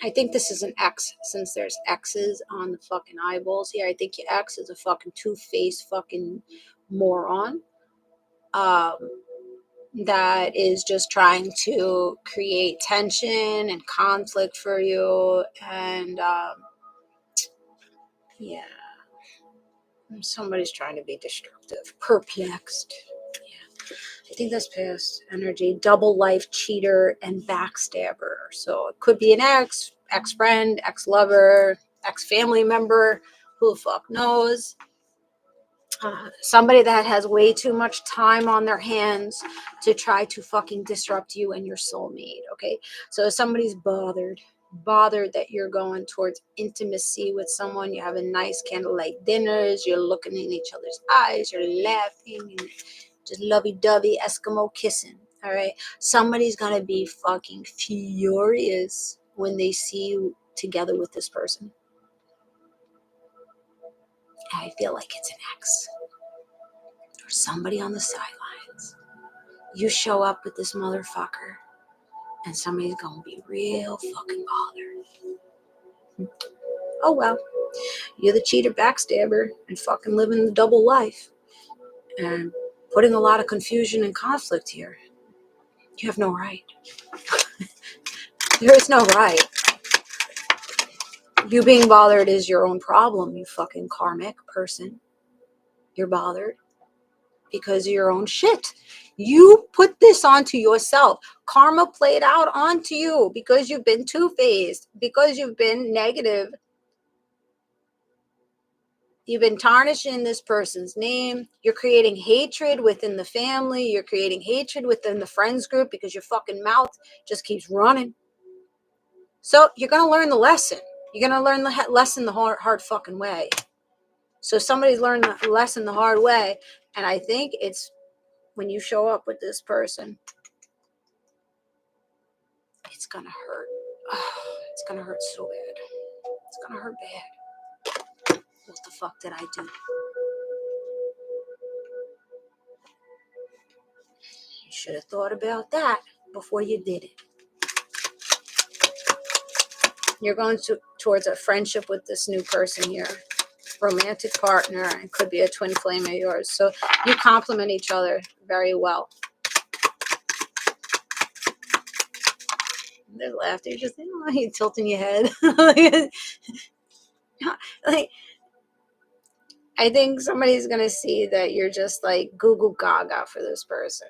I think this is an X, since there's X's on the fucking eyeballs here. I think your X is a fucking two-faced fucking moron. That is just trying to create tension and conflict for you. And, yeah. Somebody's trying to be destructive. Perplexed. Yeah. I think that's past energy. Double life cheater and backstabber. So it could be an ex-friend, ex-lover, ex-family member. Who the fuck knows? Somebody that has way too much time on their hands to try to fucking disrupt you and your soulmate. Okay. So if somebody's bothered that you're going towards intimacy with someone, you're having nice candlelight dinners, you're looking in each other's eyes, you're laughing, and just lovey-dovey Eskimo kissing. All right. Somebody's gonna be fucking furious when they see you together with this person. I feel like it's an ex or somebody on the sidelines. You show up with this motherfucker and somebody's gonna be real fucking bothered. Oh well, you're the cheater backstabber and fucking living the double life and putting a lot of confusion and conflict here. You have no right. There is no right. You being bothered is your own problem, you fucking karmic person. You're bothered because of your own shit. You put this onto yourself. Karma played out onto you because you've been two-faced, because you've been negative You've been tarnishing this person's name. You're creating hatred within the family. You're creating hatred within the friends group because your fucking mouth just keeps running. So you're going to learn the lesson. You're going to learn the lesson the hard fucking way. So somebody's learned the lesson the hard way. And I think it's when you show up with this person, it's going to hurt. Oh, it's going to hurt so bad. It's going to hurt bad. What the fuck did I do? You should have thought about that before you did it. You're going towards a friendship with this new person here. Romantic partner. It could be a twin flame of yours. So you complement each other very well. There's laughter. You're just, you're tilting your head. Like, I think somebody's going to see that you're just like goo goo gaga for this person.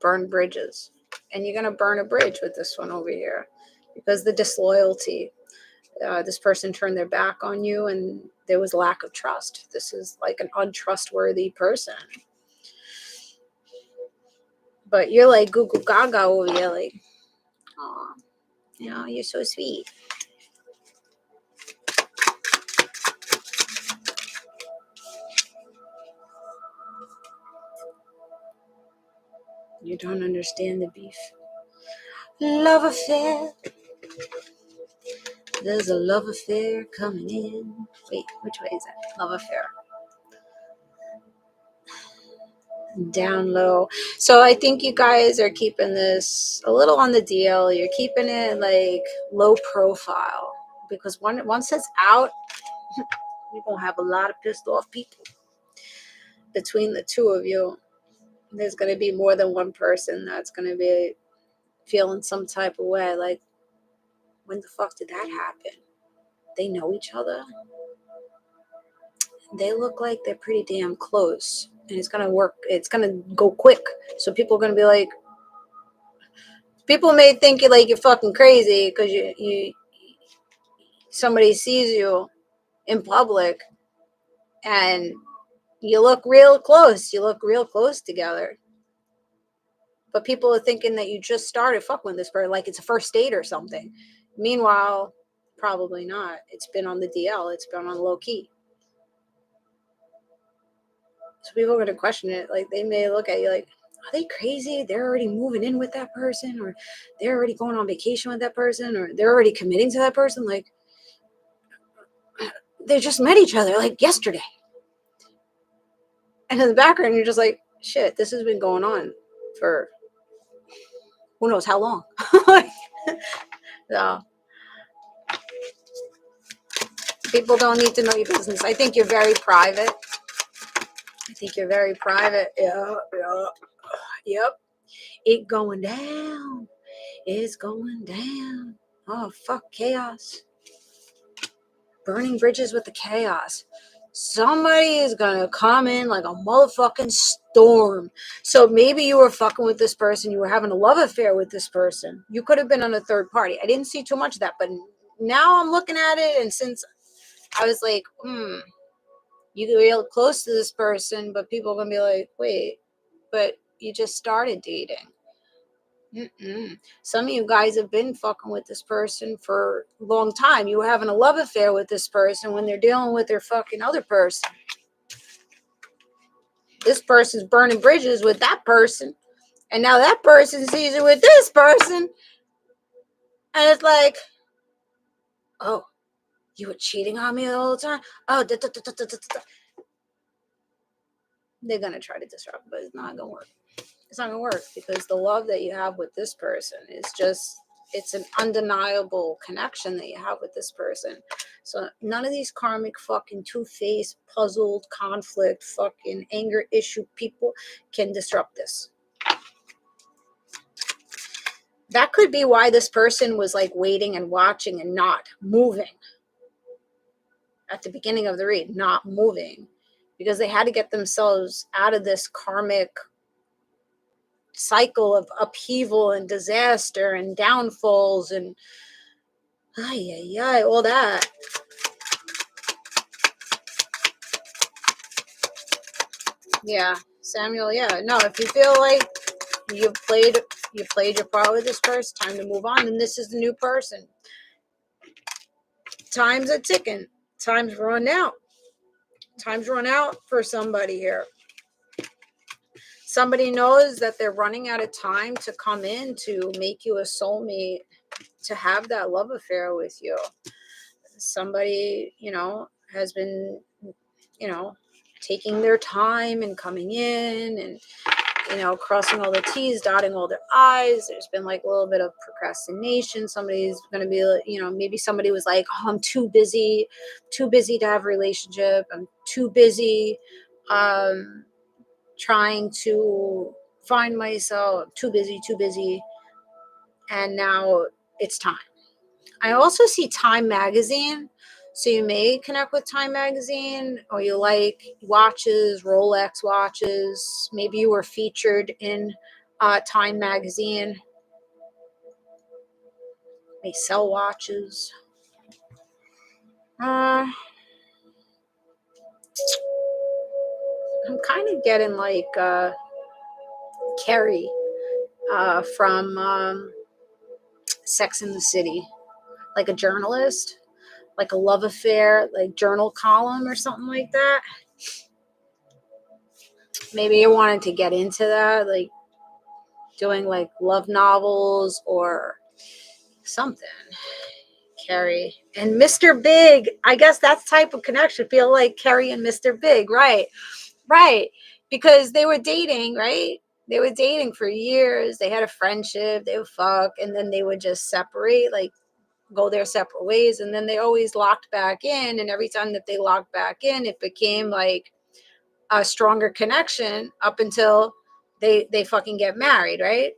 Burn bridges. And you're going to burn a bridge with this one over here. Because the disloyalty. This person turned their back on you and there was lack of trust. This is like an untrustworthy person. But you're like goo goo gaga over here. Like, oh, you're so sweet. You don't understand the beef. Love affair. There's a love affair coming in. Wait, which way is that? Love affair. Down low. So I think you guys are keeping this a little on the DL. You're keeping it like low profile. Because once it's out, you're going to have a lot of pissed off people. Between the two of you, there's going to be more than one person that's going to be feeling some type of way. Like, when the fuck did that happen? They know each other. They look like they're pretty damn close. And it's going to work. It's going to go quick. So people are going to be like, people may think you're fucking crazy because you somebody sees you in public and you look real close. You look real close together. But people are thinking that you just started fucking with this person, like it's a first date or something. Meanwhile, probably not. It's been on the DL. It's been on low key. So people are going to question it. Like, they may look at you like, are they crazy? They're already moving in with that person, or they're already going on vacation with that person, or they're already committing to that person. Like, they just met each other like yesterday. And in the background, you're just like, shit, this has been going on for who knows how long. So people don't need to know your business. I think you're very private. Yep. It going down. It's going down. Oh, fuck, chaos. Burning bridges with the chaos. Somebody is gonna come in like a motherfucking storm. So maybe you were fucking with this person. You were having a love affair with this person. You could have been on a third party. I didn't see too much of that, but now I'm looking at it, and since I was like, you get real close to this person, but people are gonna be like, wait, but you just started dating. Some of you guys have been fucking with this person for a long time. You were having a love affair with this person when they're dealing with their fucking other person. This person's burning bridges with that person. And now that person sees it with this person. And it's like, oh, you were cheating on me all the time? Oh, they're going to try to disrupt, but it's not going to work. It's not going to work because the love that you have with this person is just, it's an undeniable connection that you have with this person. So none of these karmic fucking two-faced, puzzled, conflict, fucking anger issue people can disrupt this. That could be why this person was like waiting and watching and not moving. At the beginning of the read, not moving. Because they had to get themselves out of this karmic cycle of upheaval and disaster and downfalls and all that. Yeah, Samuel, yeah. No, if you feel like you played your part with this person, time to move on, and this is the new person. Time's a ticking. Time's run out. Time's run out for somebody here. Somebody knows that they're running out of time to come in to make you a soulmate, to have that love affair with you. Somebody, has been, taking their time and coming in and, crossing all the T's, dotting all their I's. There's been like a little bit of procrastination. Somebody's going to be, maybe somebody was like, oh, I'm too busy to have a relationship. I'm too busy trying to find myself, too busy. And now it's time. I also see Time Magazine. So you may connect with Time Magazine, or you like watches, Rolex watches. Maybe you were featured in Time Magazine. They sell watches. I'm kind of getting like Carrie from Sex and the City, like a journalist, like a love affair, like journal column or something like that. Maybe you wanted to get into that, like doing like love novels or something. Carrie and Mr. Big. I guess that's type of connection. Feel like Carrie and Mr. Big, right? Because they were dating, right? They were dating for years. They had a friendship. They would fuck, and then they would just separate, like go their separate ways, and then they always locked back in. And every time that they locked back in, it became like a stronger connection up until they fucking get married, right?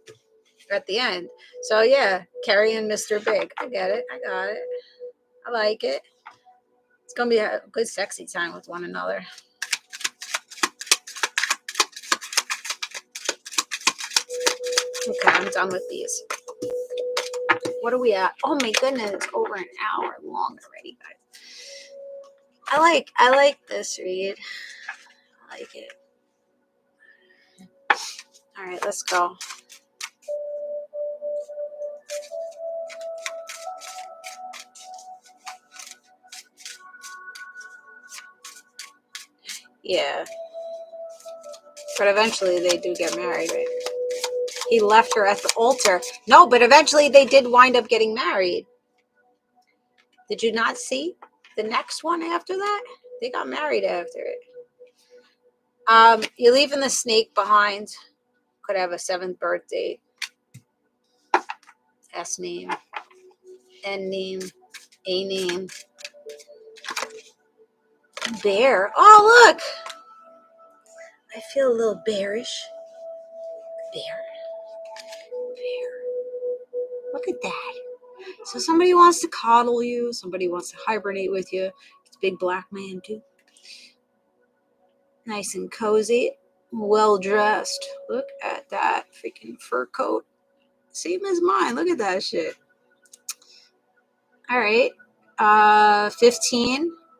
At the end. So yeah, Carrie and Mr. Big. I get it. I got it. I like it. It's gonna be a good sexy time with one another. Okay, I'm done with these. What are we at? Oh my goodness, it's over an hour long already, guys. I like this read. I like it. All right, let's go. Yeah. But eventually they do get married, right? He left her at the altar. No, but eventually they did wind up getting married. Did you not see the next one after that? They got married after it. You're leaving the snake behind. Could have a 7th birthday. S name. N name. A name. Bear. Oh, look. I feel a little bearish. Bear. Look at that. So somebody wants to coddle you. Somebody wants to hibernate with you. It's a big black man, too. Nice and cozy. Well dressed. Look at that freaking fur coat. Same as mine. Look at that shit. All right.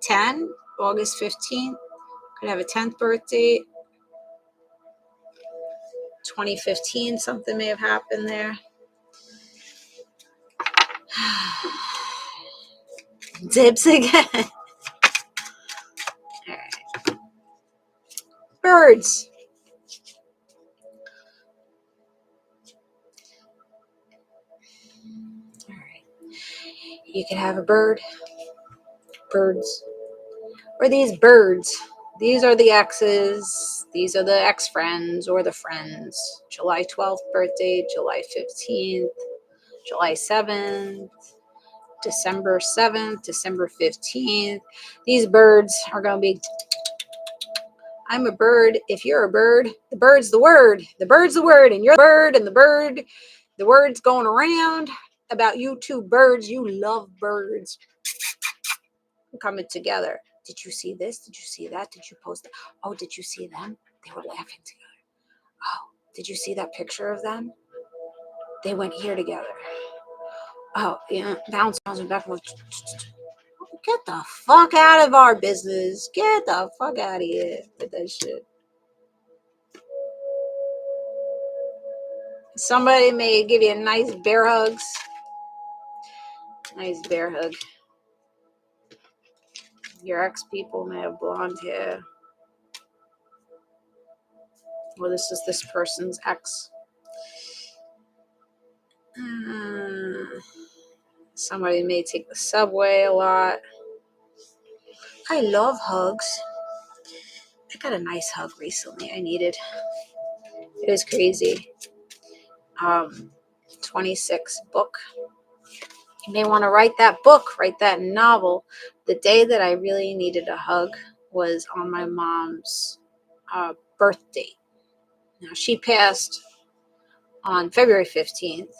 10, August 15th. Could have a 10th birthday. 2015, something may have happened there. Dips again. All right. Birds. All right. You can have a bird. Birds. Or these birds. These are the exes. These are the ex-friends or the friends. July 12th birthday, July 15th, July 7th, December 7th, December 15th. These birds are going to be, I'm a bird. If you're a bird, the bird's the word. The bird's the word, and you're the bird, and the word's going around about you two birds. You love birds. Coming together. Did you see this? Did you see that? Did you post it? Oh, did you see them? They were laughing together. Oh, did you see that picture of them? They went here together. Oh, yeah, bouncing back and forth. Get the fuck out of our business. Get the fuck out of here with that shit. Somebody may give you nice bear hugs. Nice bear hug. Your ex people may have blonde hair. Well, this is this person's ex. Somebody may take the subway a lot. I love hugs. I got a nice hug recently. I needed. It was crazy. 26 book. You may want to write that book, write that novel. The day that I really needed a hug was on my mom's birth date. Now, she passed on February 15th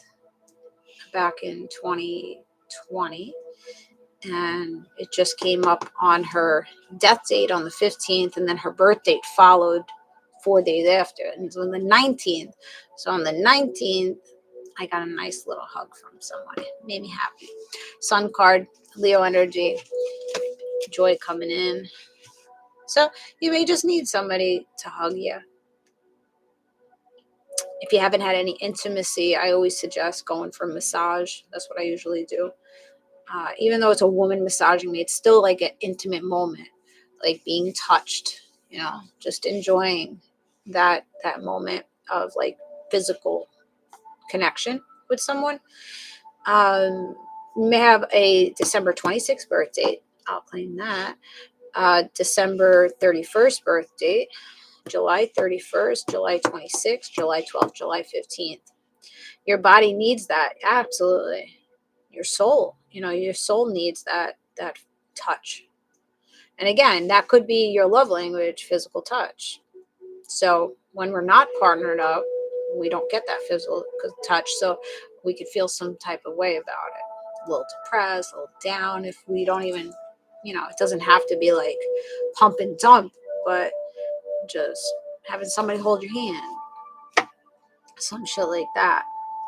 back in 2020. And it just came up on her death date on the 15th, and then her birth date followed 4 days after. And so on the 19th. So on the 19th, I got a nice little hug from someone. It made me happy. Sun card, Leo energy, joy coming in. So you may just need somebody to hug you. If you haven't had any intimacy, I always suggest going for a massage. That's what I usually do. Even though it's a woman massaging me, it's still like an intimate moment, like being touched, just enjoying that moment of like physical connection with someone. You may have a December 26th birth date. I'll claim that. December 31st birth date, July 31st, July 26th, July 12th, July 15th. Your body needs that. Absolutely. Your soul, your soul needs that touch. And again, that could be your love language, physical touch. So when we're not partnered up, we don't get that physical touch. So we could feel some type of way about it. A little depressed, a little down if we don't even, it doesn't have to be like pump and dump, but just having somebody hold your hand. Some shit like that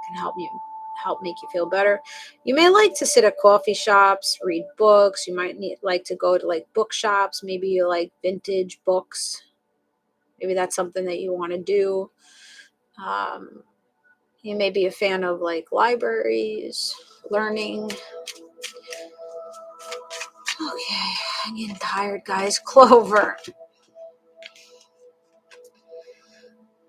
can help make you feel better. You may like to sit at coffee shops, read books. You might like to go to like bookshops. Maybe you like vintage books. Maybe that's something that you want to do. You may be a fan of like libraries, learning. Okay, I'm getting tired, guys. Clover.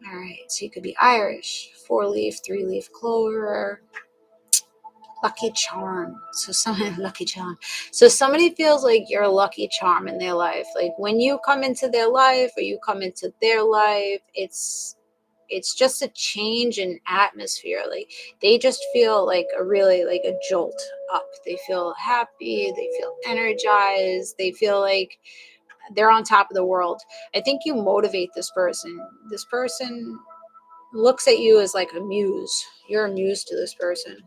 All right, so you could be Irish, 4-leaf, 3-leaf clover. Lucky charm. So somebody feels like you're a lucky charm in their life. Like when you come into their life or you come into their life, it's just a change in atmosphere. Like they just feel like a jolt up. They feel happy, they feel energized, they feel like they're on top of the world. I think you motivate this person. This person looks at you as like a muse. You're a muse to this person.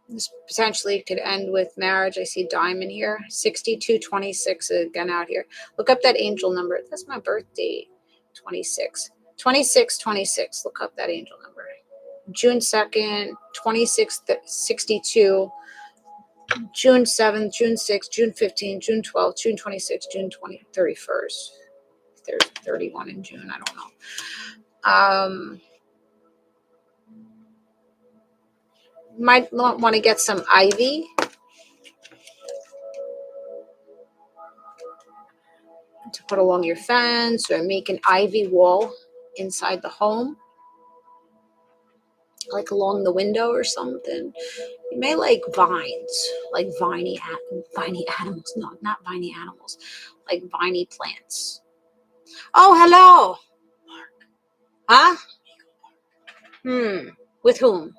This potentially could end with marriage. I see diamond here. 6226 again out here. Look up that angel number. That's my birth date. 26. 2626. Look up that angel number. June 2nd, 2662. June 7th, June 6th, June 15th, June 12th, June 26th, June 31st. There's 31 in June. I don't know. Might want to get some ivy to put along your fence or make an ivy wall inside the home, like along the window or something. You may like vines, like viney animals. No, not viney animals, like viney plants. Oh, hello. Huh? With whom?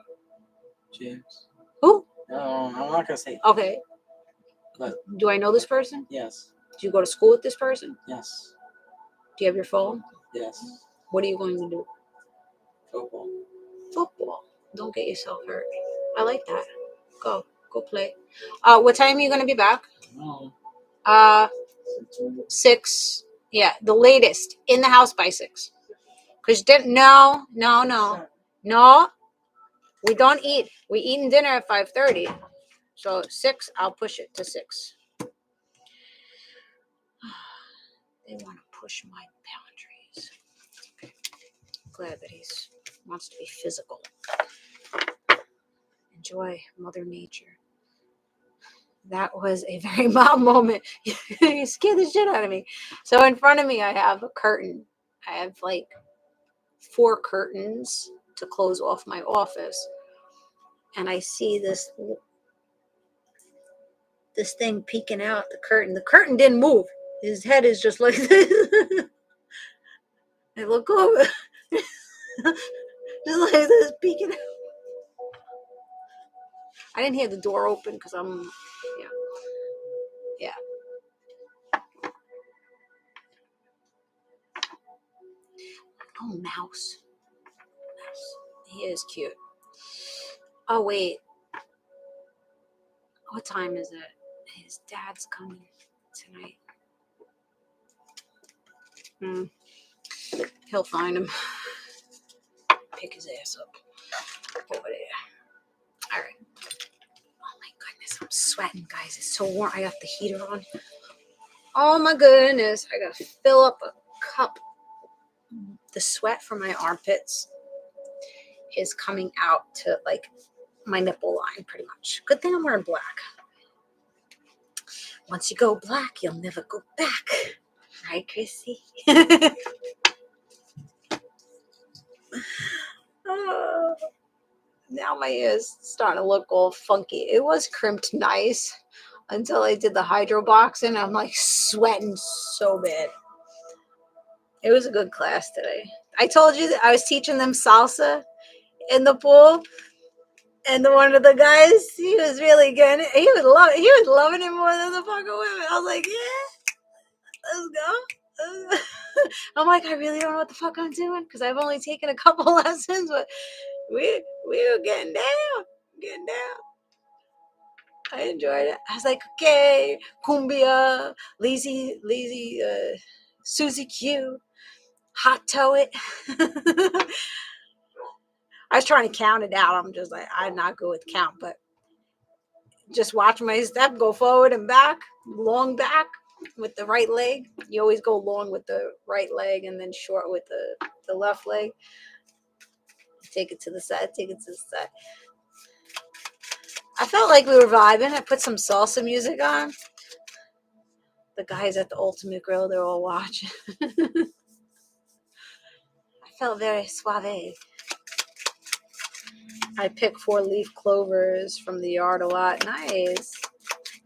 James. Who? No, I'm not gonna say. Okay. But do I know this person? Yes. Do you go to school with this person? Yes. Do you have your phone? Yes. What are you going to do? Football. Football. Don't get yourself hurt. I like that. Go play. What time are you going to be back? No. 6. Yeah, the latest. In the house by 6. Because no. We don't eat. We eat dinner at 5:30. So 6, I'll push it to 6. They want to push my boundaries. glad that he wants to be physical. Enjoy Mother Nature. That was a very mom moment. You scared the shit out of me. So in front of me, I have a curtain. I have like 4 curtains to close off my office. And I see this thing peeking out the curtain. The curtain didn't move. His head is just like this. I look over. Just like this peeking out. I didn't hear the door open because I'm, yeah. Oh, mouse. He is cute. Oh, wait. What time is it? His dad's coming tonight. He'll find him. Pick his ass up over there. All right. Oh my goodness, I'm sweating, guys. It's so warm. I got the heater on. Oh my goodness. I got to fill up a cup. The sweat from my armpits is coming out to like my nipple line pretty much. Good thing I'm wearing black. Once you go black, you'll never go back. Right, Chrissy? Oh, now my ear's starting to look all funky. It was crimped nice until I did the hydroboxing. I'm like sweating so bad. It was a good class today. I told you that I was teaching them salsa in the pool, and one of the guys, he was really good. He was loving it more than the fucking women. I was like, yeah, let's go. I'm like, I really don't know what the fuck I'm doing because I've only taken a couple lessons, but we were getting down. I enjoyed it. I was like, okay, cumbia, lazy, Susie Q, hot toe it. I was trying to count it out. I'm just like, I'm not good with count, but just watch my step, go forward and back, long back with the right leg. You always go long with the right leg and then short with the left leg. Take it to the side, I felt like we were vibing. I put some salsa music on. The guys at the Ultimate Grill, they're all watching. I felt very suave. I pick 4-leaf clovers from the yard a lot. Nice.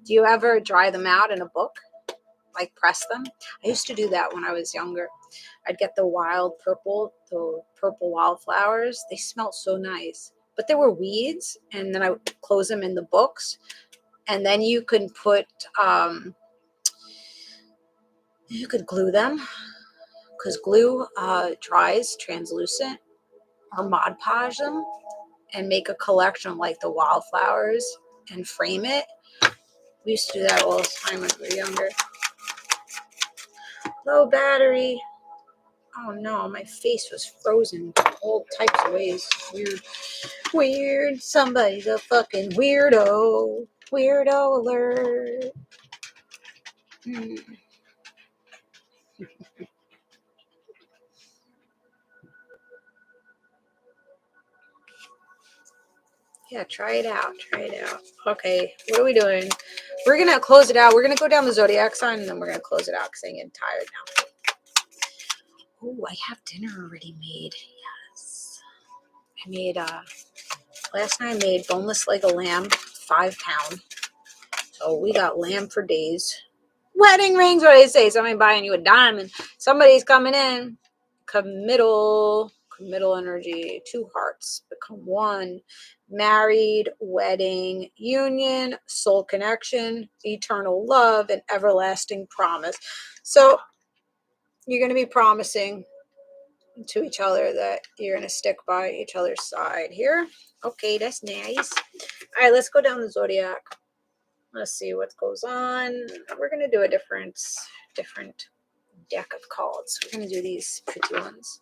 Do you ever dry them out in a book? Like press them? I used to do that when I was younger. I'd get the purple wildflowers. They smelled so nice. But they were weeds, and then I would close them in the books. And then you can put, you could glue them, because glue dries translucent, or Mod Podge them, and make a collection of like the wildflowers and frame it. We used to do that all the time when we were younger. Low battery. Oh no, my face was frozen all types of ways. Weird. Somebody's a fucking weirdo. Weirdo alert. Yeah, try it out. Okay, what are we doing? We're going to close it out. We're going to go down the Zodiac sign, and then we're going to close it out because I'm getting tired now. Oh, I have dinner already made. Yes. I made, last night I made boneless leg of lamb, 5-pound. So we got lamb for days. Wedding rings, what do they say? Somebody buying you a diamond. Somebody's coming in. Committal energy. 2 hearts become 1. Married, wedding, union, soul connection, eternal love, and everlasting promise. So you're going to be promising to each other that you're going to stick by each other's side here. Okay, that's nice. All right, let's go down the Zodiac. Let's see what goes on. We're going to do a different deck of cards. We're going to do these pretty ones.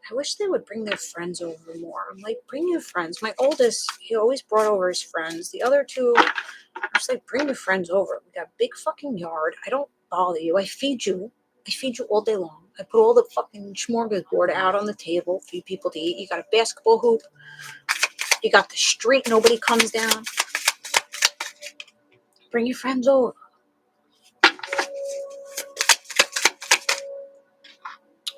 I wish they would bring their friends over more. I'm like, bring your friends. My oldest, he always brought over his friends. The other 2, I'm just like, bring your friends over. We got a big fucking yard. I don't bother you. I feed you I feed you all day long. I put all the fucking smorgasbord out on the table for you people to eat. You got a basketball hoop. You got the street. Nobody comes down. Bring your friends over.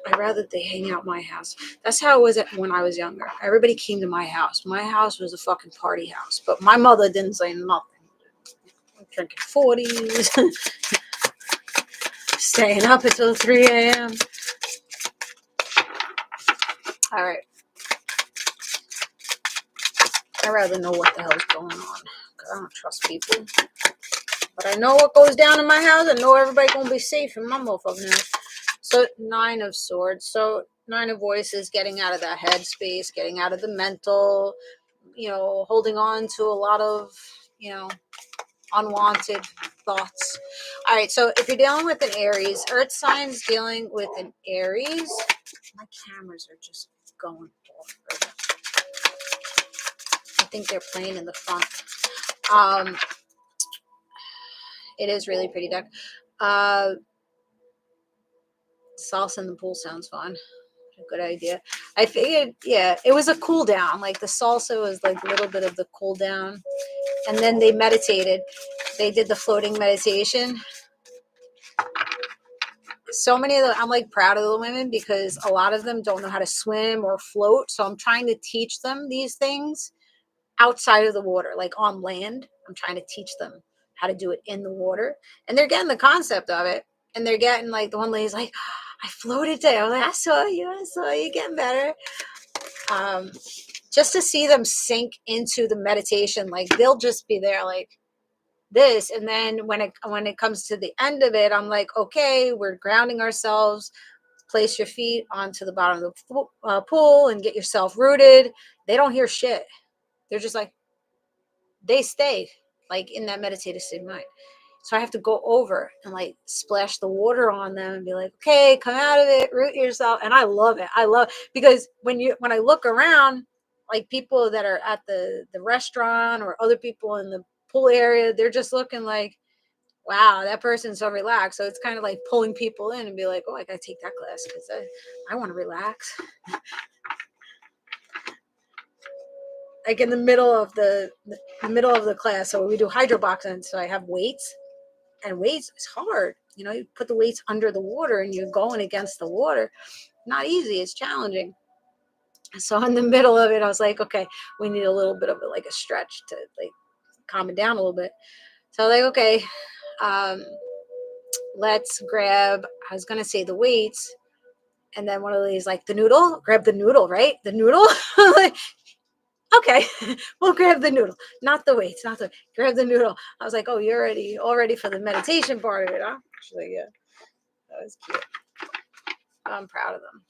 I'd rather they hang out my house. That's how it was when I was younger. Everybody came to my house. My house was a fucking party house. But my mother didn't say nothing. I'm drinking 40s. Staying up until 3 a.m. All right. I'd rather know what the hell's going on. Because I don't trust people. But I know what goes down in my house. I know everybody going to be safe in my motherfucking house. So 9 of Swords. So 9 of Voices, getting out of that headspace, getting out of the mental, holding on to a lot of, unwanted thoughts. All right, so if you're dealing with an Aries, Earth signs dealing with an Aries. My cameras are just going off right now. I think they're playing in the front. It is really pretty deck. Salsa in the pool sounds fun. A good idea. I figured, it was a cool down. Like the salsa was like a little bit of the cool down. And then they meditated. They did the floating meditation. So many of them, I'm like proud of the women because a lot of them don't know how to swim or float. So I'm trying to teach them these things outside of the water, like on land. I'm trying to teach them how to do it in the water. And they're getting the concept of it. And they're getting like, the one lady's like, I floated today. I'm like, I saw you getting better. Just to see them sink into the meditation, like they'll just be there like this. And then when it comes to the end of it, I'm like, okay, we're grounding ourselves. Place your feet onto the bottom of the pool and get yourself rooted. They don't hear shit. They're just like, they stay like in that meditative state of mind. So I have to go over and like splash the water on them and be like, okay, come out of it, root yourself. And I love it. Because when I look around, like people that are at the restaurant or other people in the pool area, they're just looking like, wow, that person's so relaxed. So it's kind of like pulling people in and be like, oh, I gotta take that class because I want to relax. Like in the middle of the class, so we do hydroboxing. So I have weights. And weights is hard. You put the weights under the water and you're going against the water. Not easy. It's challenging. So in the middle of it, I was like, okay, we need a little bit of like a stretch to like calm it down a little bit. So like, okay, let's grab, I was going to say the weights. And then one of these, like the noodle, grab the noodle, right? The noodle. Like, okay, we'll grab the noodle, not the weights, grab the noodle. I was like, oh, you're all ready for the meditation part of it, huh? Actually, yeah, that was cute. I'm proud of them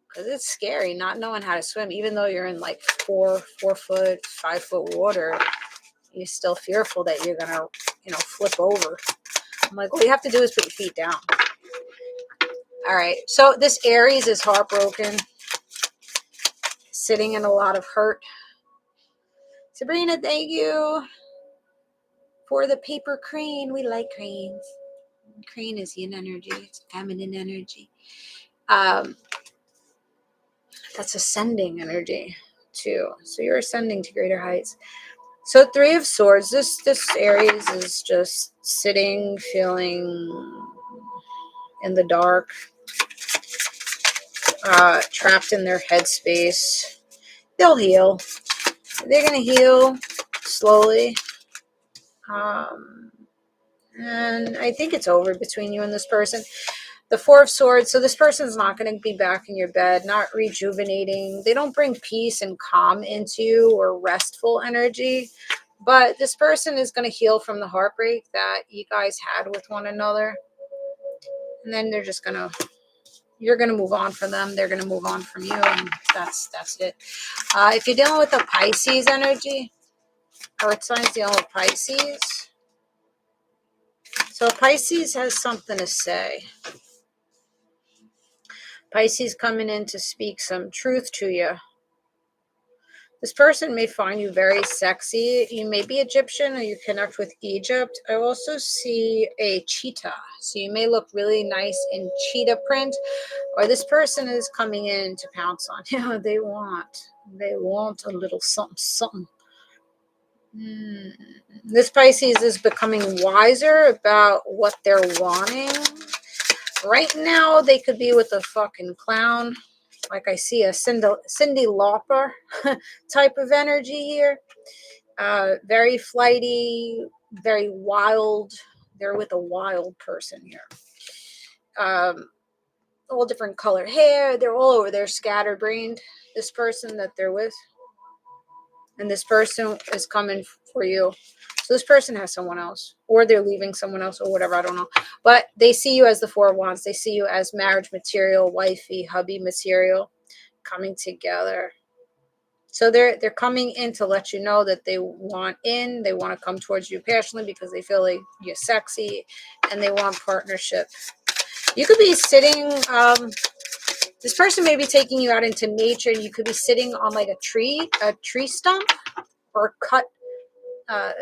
because it's scary not knowing how to swim, even though you're in like 4 foot, 5 foot water. You're still fearful that you're gonna, flip over. I'm like, all you have to do is put your feet down. All right, so this Aries is heartbroken, sitting in a lot of hurt. Sabrina, thank you for the paper crane. We like cranes. Crane is yin energy. It's feminine energy. That's ascending energy too. So you're ascending to greater heights. So 3 of Swords. This Aries is just sitting, feeling in the dark, trapped in their headspace. They'll heal. They're gonna heal slowly. And I think it's over between you and this person. The 4 of Swords. So this person's not going to be back in your bed, not rejuvenating. They don't bring peace and calm into you or restful energy. But this person is going to heal from the heartbreak that you guys had with one another. And then they're just going to, you're going to move on from them. They're going to move on from you. And that's it. If you're dealing with a Pisces energy, Earth signs dealing with Pisces. So Pisces has something to say. Pisces coming in to speak some truth to you. This person may find you very sexy. You may be Egyptian or you connect with Egypt. I also see a cheetah. So you may look really nice in cheetah print, or this person is coming in to pounce on you. They want a little something, something. This Pisces is becoming wiser about what they're wanting. Right now, they could be with a fucking clown. Like I see a Cyndi Lauper type of energy here. Very flighty, very wild. They're with a wild person here. All different color hair. They're all over. They're scatterbrained. This person that they're with. And this person is coming for you. So this person has someone else, or they're leaving someone else, or whatever, I don't know. But they see you as the Four of Wands. They see you as marriage material, wifey, hubby material, coming together. So they're coming in to let you know that they want in. They want to come towards you passionately because they feel like you're sexy, and they want partnership. You could be sitting. This person may be taking you out into nature. You could be sitting on like a tree stump, or cut.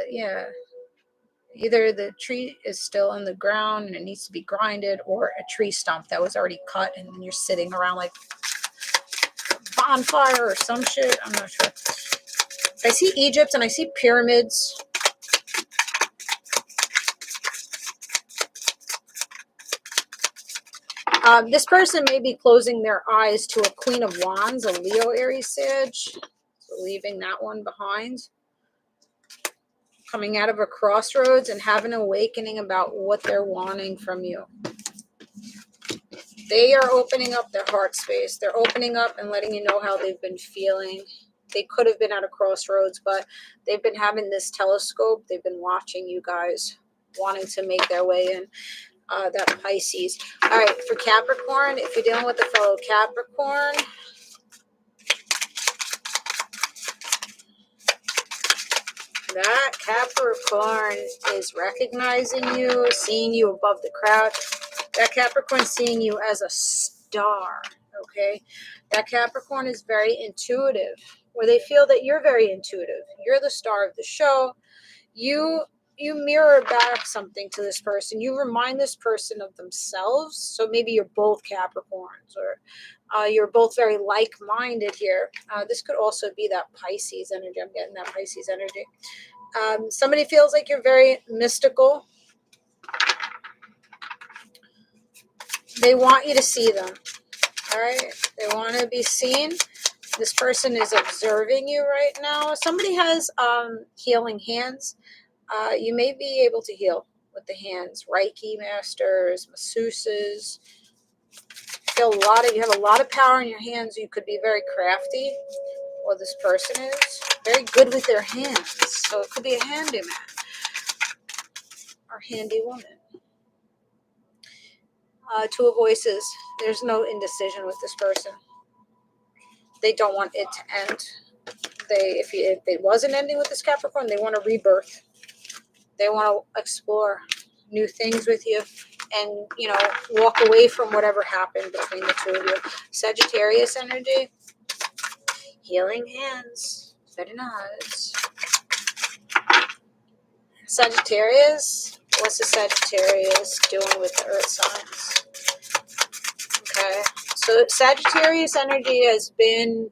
Yeah. Either the tree is still in the ground and it needs to be grinded, or a tree stump that was already cut and then you're sitting around like a bonfire or some shit. I'm not sure. I see Egypt and I see pyramids. This person may be closing their eyes to a Queen of Wands, a Leo, Aries, Sag. So leaving that one behind. Coming out of a crossroads and having an awakening about what they're wanting from you. They are opening up their heart space. They're opening up and letting you know how they've been feeling. They could have been at a crossroads, but they've been having this telescope. They've been watching you guys, wanting to make their way in. That Pisces. All right, for Capricorn, if you're dealing with a fellow Capricorn, that Capricorn is recognizing you, seeing you above the crowd. That Capricorn seeing you as a star, okay? That Capricorn is very intuitive, or they feel that you're very intuitive. You're the star of the show. You mirror back something to this person. You remind this person of themselves. So maybe you're both Capricorns, or you're both very like-minded here. This could also be that Pisces energy. I'm getting that Pisces energy. Somebody feels like you're very mystical. They want you to see them. All right? They want to be seen. This person is observing you right now. Somebody has healing hands. You may be able to heal with the hands. Reiki masters, masseuses. You have a lot of power in your hands. You could be very crafty. Or this person is very good with their hands. So it could be a handyman or handy woman. Two of Voices. There's no indecision with this person. They don't want it to end. If it wasn't ending with this Capricorn, they want a rebirth. They want to explore new things with you and, walk away from whatever happened between the two of you. Sagittarius energy. Healing hands. Very nice. Sagittarius. What's the Sagittarius doing with the earth signs? Okay. So Sagittarius energy has been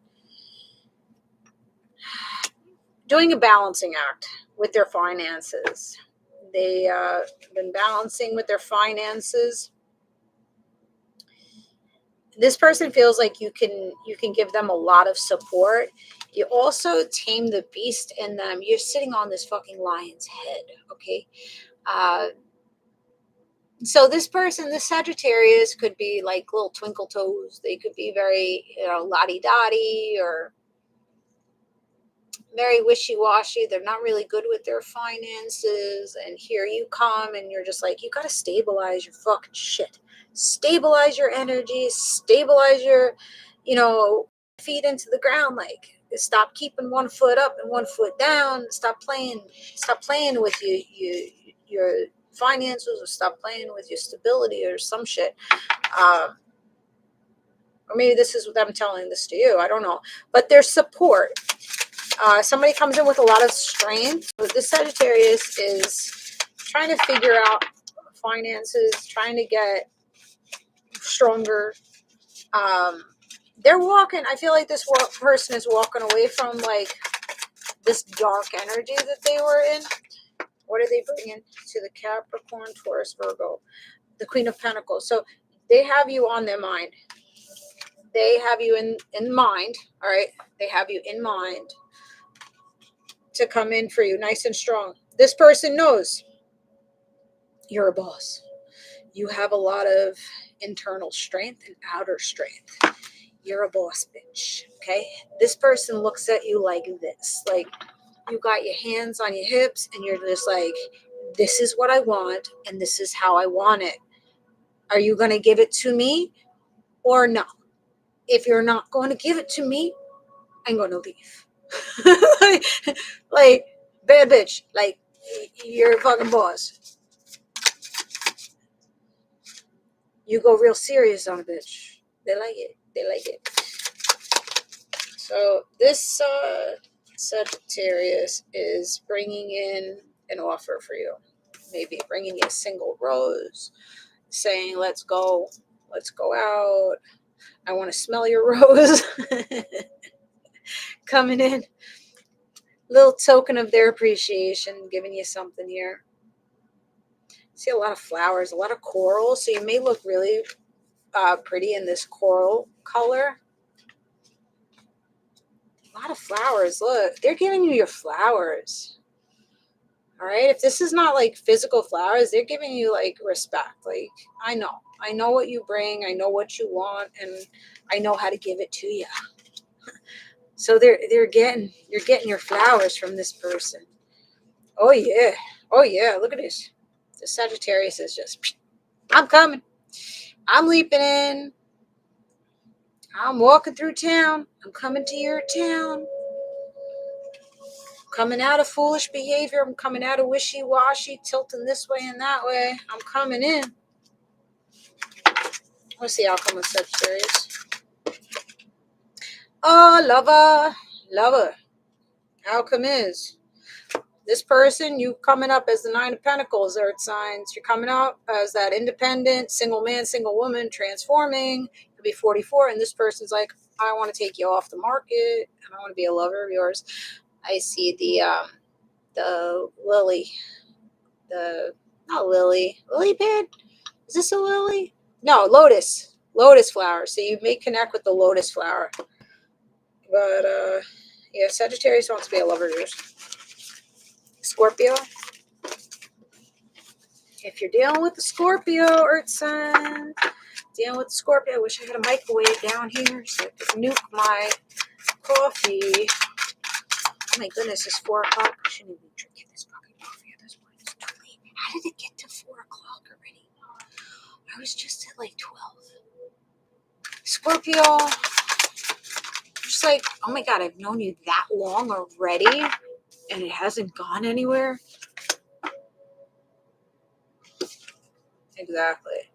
doing a balancing act with their finances. They have been balancing with their finances. This person feels like you can give them a lot of support. You also tame the beast in them. You're sitting on this fucking lion's head, okay? So this person, this Sagittarius, could be like little twinkle toes. They could be very, la-di-da-di or very wishy-washy. They're not really good with their finances. And here you come and you're just like, you got to stabilize your fucking shit. Stabilize your energy. Stabilize your, feet into the ground. Like, stop keeping one foot up and one foot down. Stop playing with your finances, or stop playing with your stability or some shit. Or maybe this is what I'm telling this to you. I don't know. But there's support. Somebody comes in with a lot of strength. But this Sagittarius is trying to figure out finances, trying to get stronger. They're walking, I feel like this person is walking away from like this dark energy that they were in. What are they bringing to the Capricorn, Taurus, Virgo? The Queen of Pentacles. So they have you on their mind. They have you in mind, all right? They have you in mind to come in for you nice and strong. This person knows you're a boss. You have a lot of internal strength and outer strength. You're a boss bitch, okay? This person looks at you like this. Like, you got your hands on your hips and you're just like, this is what I want and this is how I want it. Are you going to give it to me or no? If you're not going to give it to me, I'm going to leave. like, bad bitch. Like, you're a fucking boss. You go real serious on a bitch. They like it. They like it. So this Sagittarius is bringing in an offer for you. Maybe bringing you a single rose, saying, let's go out. I want to smell your rose. Coming in. Little token of their appreciation, giving you something here. See a lot of flowers, a lot of coral. So you may look really pretty in this coral color. A lot of flowers. Look, they're giving you your flowers. All right. If this is not like physical flowers, they're giving you like respect. Like, I know what you bring. I know what you want, and I know how to give it to you. So you're getting your flowers from this person. Oh yeah. Oh yeah. Look at this. The Sagittarius is just, I'm coming. I'm leaping in. I'm walking through town. I'm coming to your town. Coming out of foolish behavior. I'm coming out of wishy-washy, tilting this way and that way. I'm coming in. What's the outcome of Sagittarius? Oh, lover. Outcome is this person, you coming up as the Nine of Pentacles, Earth signs. You're coming out as that independent, single man, single woman, transforming. You'll be 44, and this person's like, I want to take you off the market, and I want to be a lover of yours. I see the lily, not lily pad. Is this a lily? No, lotus flower. So you may connect with the lotus flower. But yeah, Sagittarius wants to be a lover of yours. Scorpio. If you're dealing with the Scorpio, Earth sign, dealing with the Scorpio, I wish I had a microwave down here so I could nuke my coffee. Oh my goodness, it's 4 o'clock. I shouldn't even be drinking this fucking coffee at this point. It's too late. How did it get to 4 o'clock already? I was just at like 12. Scorpio, just like, oh my God, I've known you that long already and it hasn't gone anywhere. Exactly.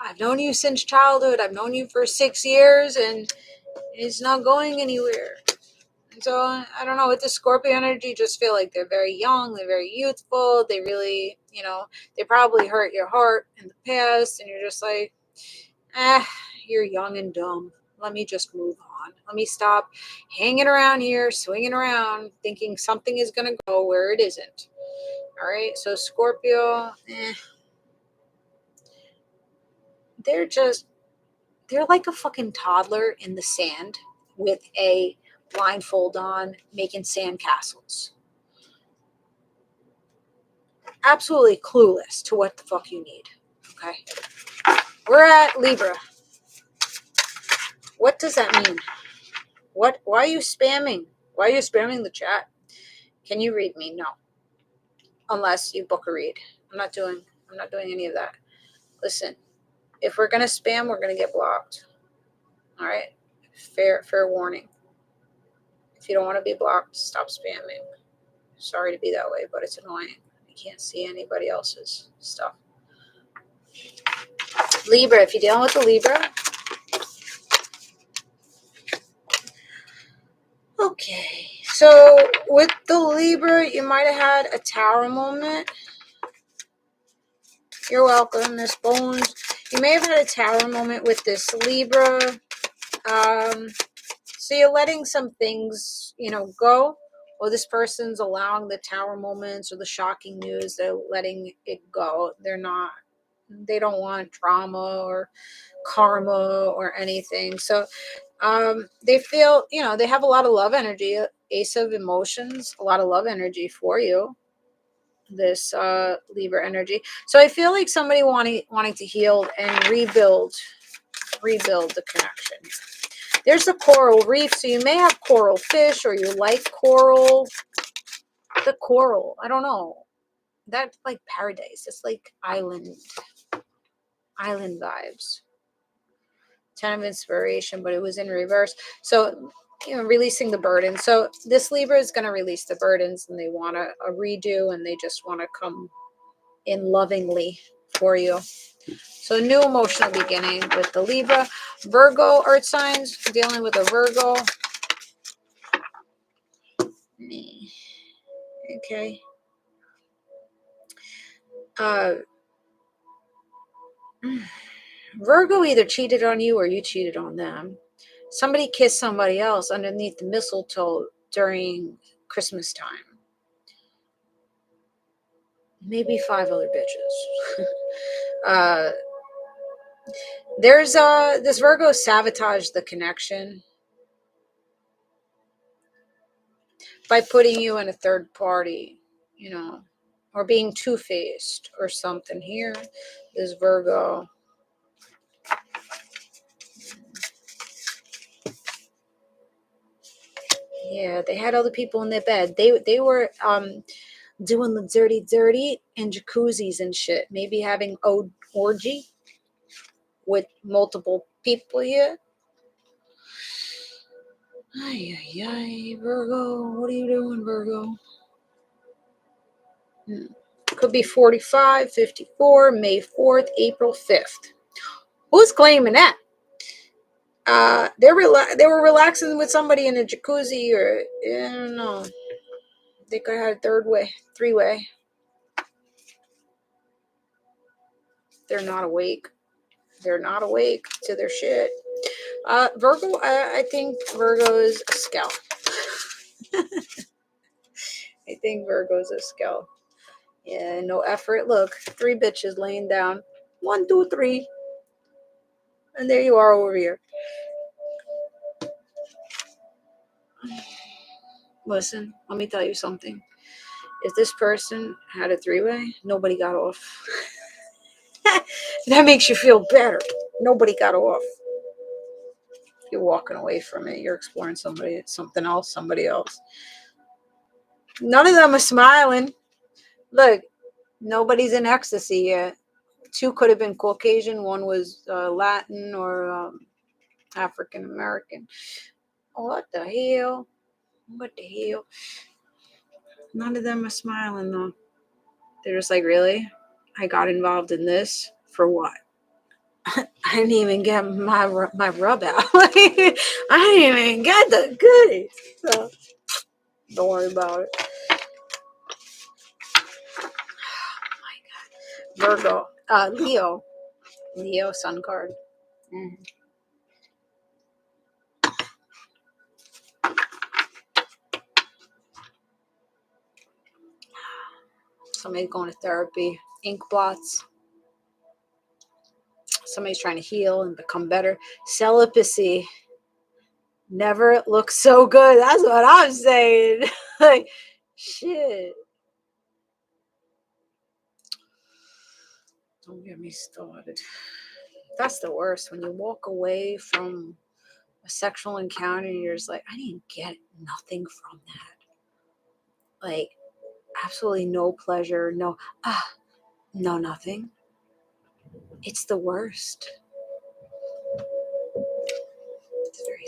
I've known you since childhood. I've known you for 6 years and it's not going anywhere. And so, I don't know, with the Scorpio energy, just feel like they're very young, they're very youthful. They really, they probably hurt your heart in the past and you're just like, you're young and dumb. Let me just move on. Let me stop hanging around here, swinging around, thinking something is going to go where it isn't. All right. So Scorpio, they're like a fucking toddler in the sand with a blindfold on, making sand castles. Absolutely clueless to what the fuck you need. Okay. We're at Libra. What does that mean? Why are you spamming? Why are you spamming the chat? Can you read me? No. Unless you book a read. I'm not doing any of that. Listen, if we're gonna spam, we're gonna get blocked. All right? Fair warning. If you don't want to be blocked, stop spamming. Sorry to be that way, but it's annoying. I can't see anybody else's stuff. Libra, if you're dealing with the Libra. Okay, So with the Libra, you might have had a tower moment. You're welcome, Miss Bones. You may have had a tower moment with this Libra. So you're letting some things, go. Or this person's allowing the tower moments or the shocking news. They're letting it go. They don't want drama or karma or anything. So they feel, they have a lot of love energy. Ace of emotions, a lot of love energy for you. This Libra energy. So I feel like somebody wanting to heal and rebuild the connection. There's a coral reef, so you may have coral fish, or you like coral. The coral, I don't know. That's like paradise. It's like island vibes. 10 of inspiration, but it was in reverse. So, releasing the burden. So this Libra is going to release the burdens, and they want a redo, and they just want to come in lovingly for you. So new emotional beginning with the Libra. Virgo earth signs, dealing with a Virgo. Okay. Virgo either cheated on you or you cheated on them. Somebody kissed somebody else underneath the mistletoe during Christmas time. Maybe 5 other bitches. There's this Virgo sabotaged the connection by putting you in a third party, or being two-faced or something. Here, this Virgo. Yeah, they had other people in their bed. They were doing the dirty in jacuzzis and shit. Maybe having orgy with multiple people here. Ay, Virgo. What are you doing, Virgo? Could be 45, 54, May 4th, April 5th. Who's claiming that? They were relaxing with somebody in a jacuzzi, or I don't know. They could have had a three-way. They're not awake. They're not awake to their shit. Virgo, I think Virgo is a scout. I think Virgo's a scout. Yeah, no effort. Look, 3 bitches laying down. 1, 2, 3. And there you are over here. Listen, let me tell you something. If this person had a 3-way, nobody got off. That makes you feel better. Nobody got off. You're walking away from it. You're exploring somebody else. None of them are smiling. Look, nobody's in ecstasy yet. 2 could have been Caucasian. 1 was Latin or African American. What the hell? What the hell? None of them are smiling though. They're just like, really? I got involved in this for what? I didn't even get my rub out. I didn't even get the goodies. So don't worry about it. Oh my God. Virgo. Leo sun card. Mm-hmm. Somebody's going to therapy. Ink blots. Somebody's trying to heal and become better. Celibacy never looks so good. That's what I'm saying. Like, shit. Don't get me started. That's the worst. When you walk away from a sexual encounter and you're just like, I didn't get nothing from that. Like, absolutely no pleasure. No, nothing. It's the worst. It's very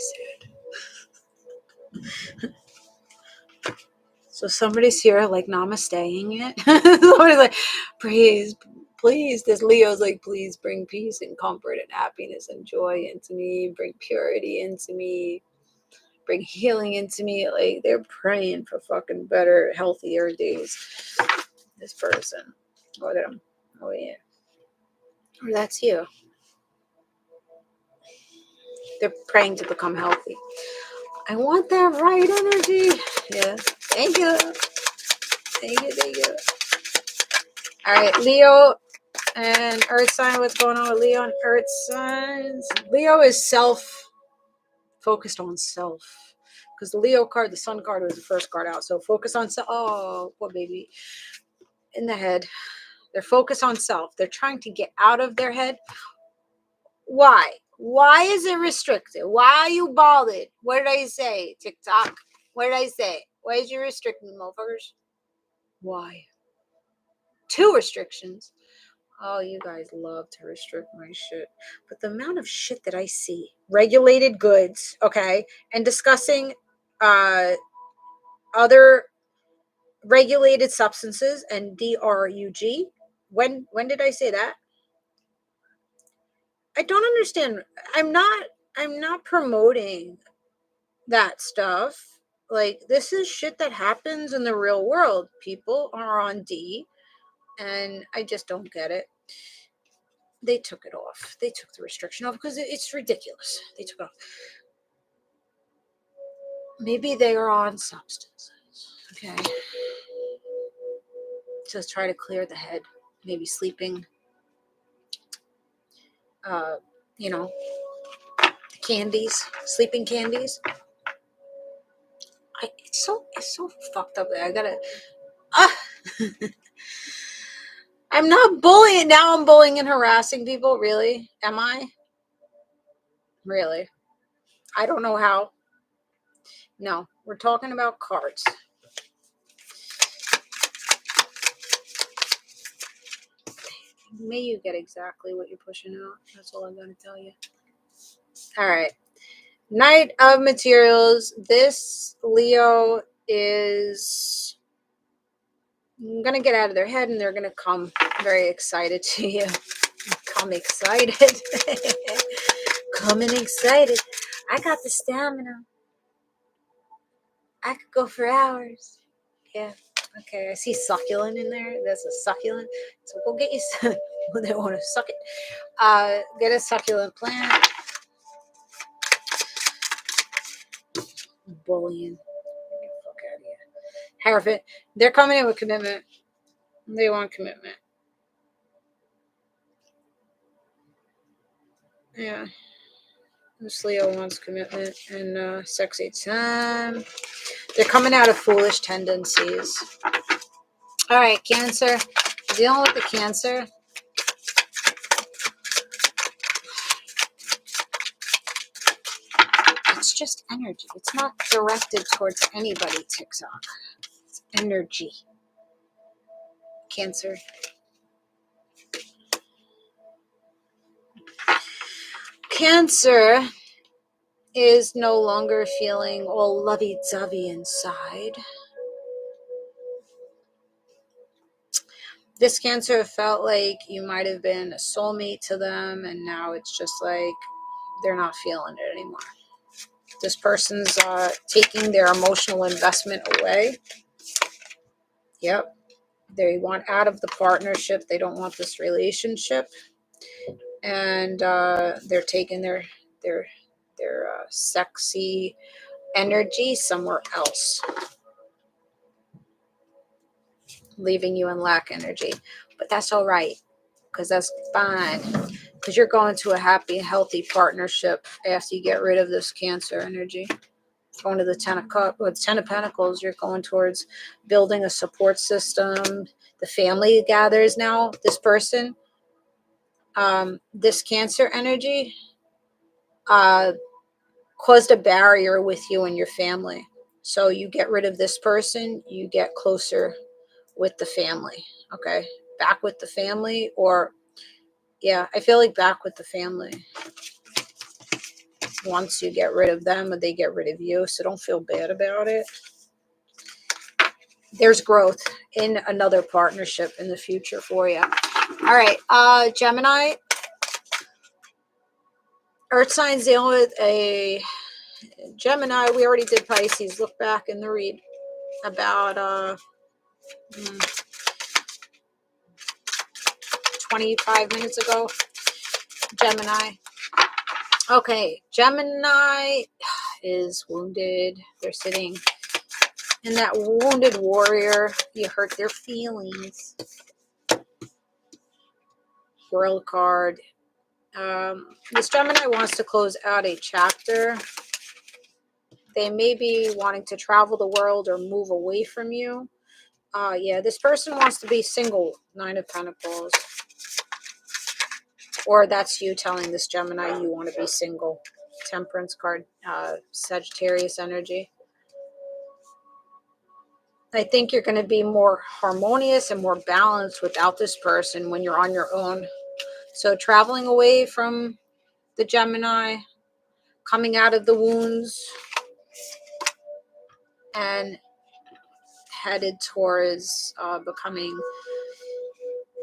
sad. So somebody's here like namaste-ing it. Somebody's like, please. This Leo's like, please bring peace and comfort and happiness and joy into me. Bring purity into me. bring healing into me. Like, they're praying for fucking better, healthier days. This person. Or them. Oh, yeah. Or that's you. They're praying to become healthy. I want that right energy. Yeah. Thank you. Thank you. Thank you. All right, Leo and Earth sign. What's going on with Leo and Earth signs? Leo is focused on self. Because the Leo card, the Sun card, was the first card out. So focus on self. Oh, poor baby. In the head. They're focused on self. They're trying to get out of their head. Why? Why is it restricted? Why are you balded? What did I say? TikTok. What did I say? Why did you restrict me, motherfuckers? Why? 2 restrictions. Oh, you guys love to restrict my shit. But the amount of shit that I see. Regulated goods, okay? And discussing other regulated substances and DRUG. When did I say that? I don't understand. I'm not promoting that stuff. Like, this is shit that happens in the real world. People are on D, and I just don't get it. They took it off. They took the restriction off because it's ridiculous. They took it off. Maybe they are on substances. Okay. Just try to clear the head. Maybe sleeping. You know, candies, sleeping candies. It's so fucked up. I gotta. I'm not bullying. Now I'm bullying and harassing people. Really? Am I? Really? I don't know how. No, we're talking about cards. May you get exactly what you're pushing out. That's all I'm going to tell you. All right. Knight of Materials. This Leo is going to get out of their head, and they're going to come very excited to you. Come excited. Coming excited. I got the stamina. I could go for hours. Yeah. Okay, I see succulent in there. That's a succulent. So go get you some. They want to suck it. Get a succulent plant. Bullying. Get the fuck out of here. Hierophant. They're coming in with commitment. They want commitment. Yeah. This Leo wants commitment and sexy time. They're coming out of foolish tendencies. All right, Cancer. Dealing with the Cancer. It's just energy. It's not directed towards anybody, TikTok. It's energy. Cancer. Cancer is no longer feeling all lovey-dovey inside. This Cancer felt like you might have been a soulmate to them, and now it's just like they're not feeling it anymore. This person's taking their emotional investment away. Yep. They want out of the partnership. They don't want this relationship. And they're taking their sexy energy somewhere else, leaving you in lack energy. But that's all right, because that's fine, because you're going to a happy, healthy partnership after you get rid of this Cancer energy. Going to the 10 of Cups, with 10 of Pentacles, you're going towards building a support system. The family gathers now. This person, this Cancer energy, caused a barrier with you and your family. So you get rid of this person, you get closer with the family. Okay, back with the family, or yeah, I feel like back with the family. Once you get rid of them, or they get rid of you, so don't feel bad about it. There's growth in another partnership in the future for you. All right, Gemini. Earth signs dealing with a Gemini, we already did Pisces. Look back in the read about 25 minutes ago. Gemini. Okay, Gemini is wounded. They're sitting in that wounded warrior. You hurt their feelings. World card. This Gemini wants to close out a chapter. They may be wanting to travel the world or move away from you. Yeah, this person wants to be single. 9 of Pentacles. Or that's you telling this Gemini you want to be single. Temperance card. Sagittarius energy. I think you're going to be more harmonious and more balanced without this person when you're on your own. So traveling away from the Gemini, coming out of the wounds, and headed towards becoming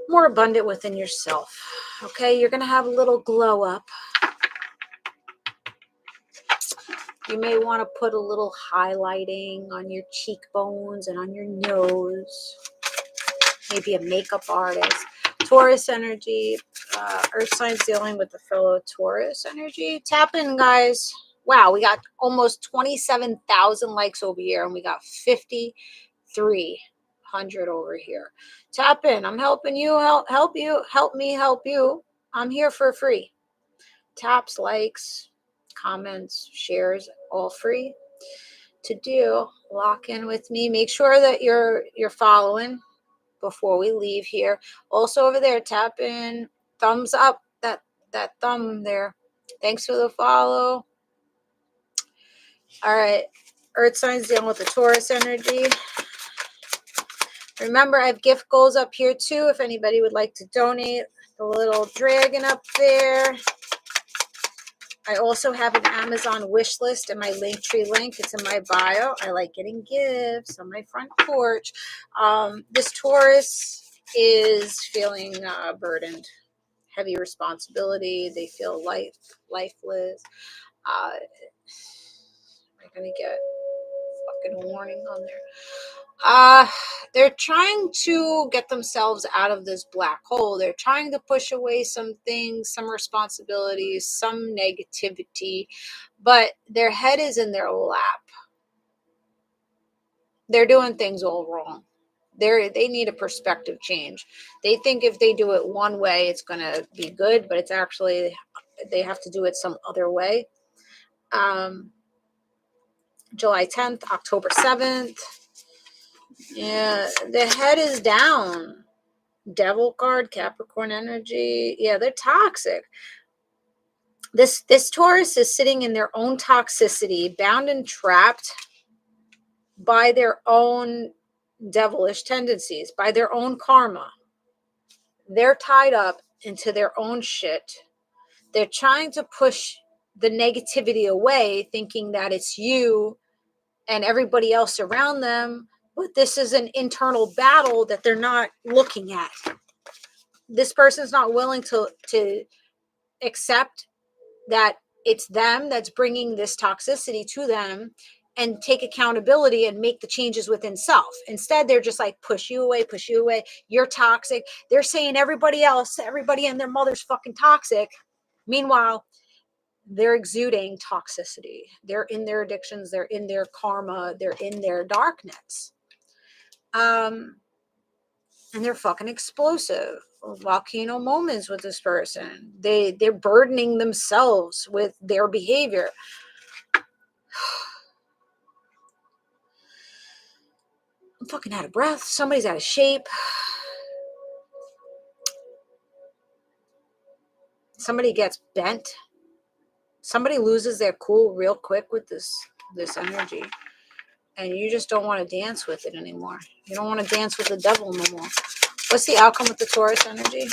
more abundant within yourself. Okay, you're going to have a little glow up. You may want to put a little highlighting on your cheekbones and on your nose. Maybe a makeup artist. Taurus energy. Earth signs dealing with the fellow Taurus energy. Tap in, guys. Wow, we got almost 27,000 likes over here, and we got 5,300 over here. Tap in. I'm helping you. Help you. Help me help you. I'm here for free. Taps, likes, comments, shares, all free to do. Lock in with me. Make sure that you're following before we leave here. Also over there, tap in, thumbs up, that thumb there. Thanks for the follow. All right, Earth signs dealing with the Taurus energy. Remember, I have gift goals up here too if anybody would like to donate. The little dragon up there. I also have an Amazon wish list in my Linktree link. It's in my bio. I like getting gifts on my front porch. This Taurus is feeling burdened, heavy responsibility. They feel lifeless. Am I going to get fucking warning on there? They're trying to get themselves out of this black hole. They're trying to push away some things, some responsibilities, some negativity, but their head is in their lap. They're doing things all wrong. They need a perspective change. They think if they do it one way, it's going to be good, but it's actually, they have to do it some other way. July 10th, October 7th. Yeah, the head is down. Devil card, Capricorn energy. Yeah, they're toxic. This Taurus is sitting in their own toxicity, bound and trapped by their own devilish tendencies, by their own karma. They're tied up into their own shit. They're trying to push the negativity away, thinking that it's you and everybody else around them. But this is an internal battle that they're not looking at. This person's not willing to accept that it's them that's bringing this toxicity to them and take accountability and make the changes within self. Instead, they're just like, push you away, you're toxic. They're saying everybody else, everybody and their mother's fucking toxic. Meanwhile, they're exuding toxicity. They're in their addictions, they're in their karma, they're in their darkness. And they're fucking explosive. Volcano moments with this person. They're burdening themselves with their behavior. I'm fucking out of breath. Somebody's out of shape. Somebody gets bent. Somebody loses their cool real quick with this energy. And you just don't want to dance with it anymore. You don't want to dance with the devil no more. What's the outcome with the Taurus energy?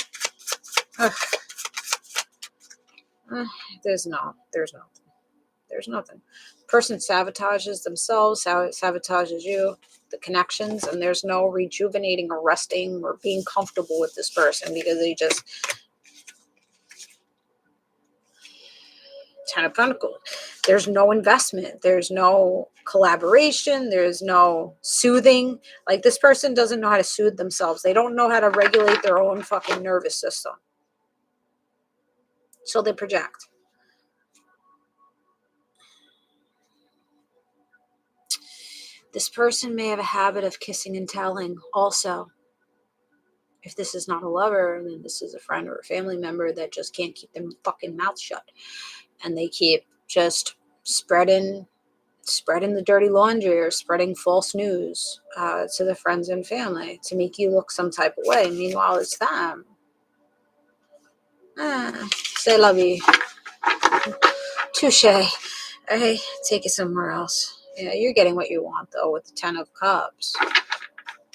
There's nothing. Person sabotages themselves, sabotages you, the connections, and there's no rejuvenating or resting or being comfortable with this person because they just Ten of Pentacles. There's no investment. There's no collaboration. There's no soothing. Like, this person doesn't know how to soothe themselves. They don't know how to regulate their own fucking nervous system. So they project. This person may have a habit of kissing and telling also. If this is not a lover, then this is a friend or a family member that just can't keep their fucking mouth shut. And they keep just spreading the dirty laundry or spreading false news to the friends and family to make you look some type of way. Meanwhile, it's them. Say la vie. Touche. Hey, take it somewhere else. Yeah, you're getting what you want, though, with the 10 of Cups.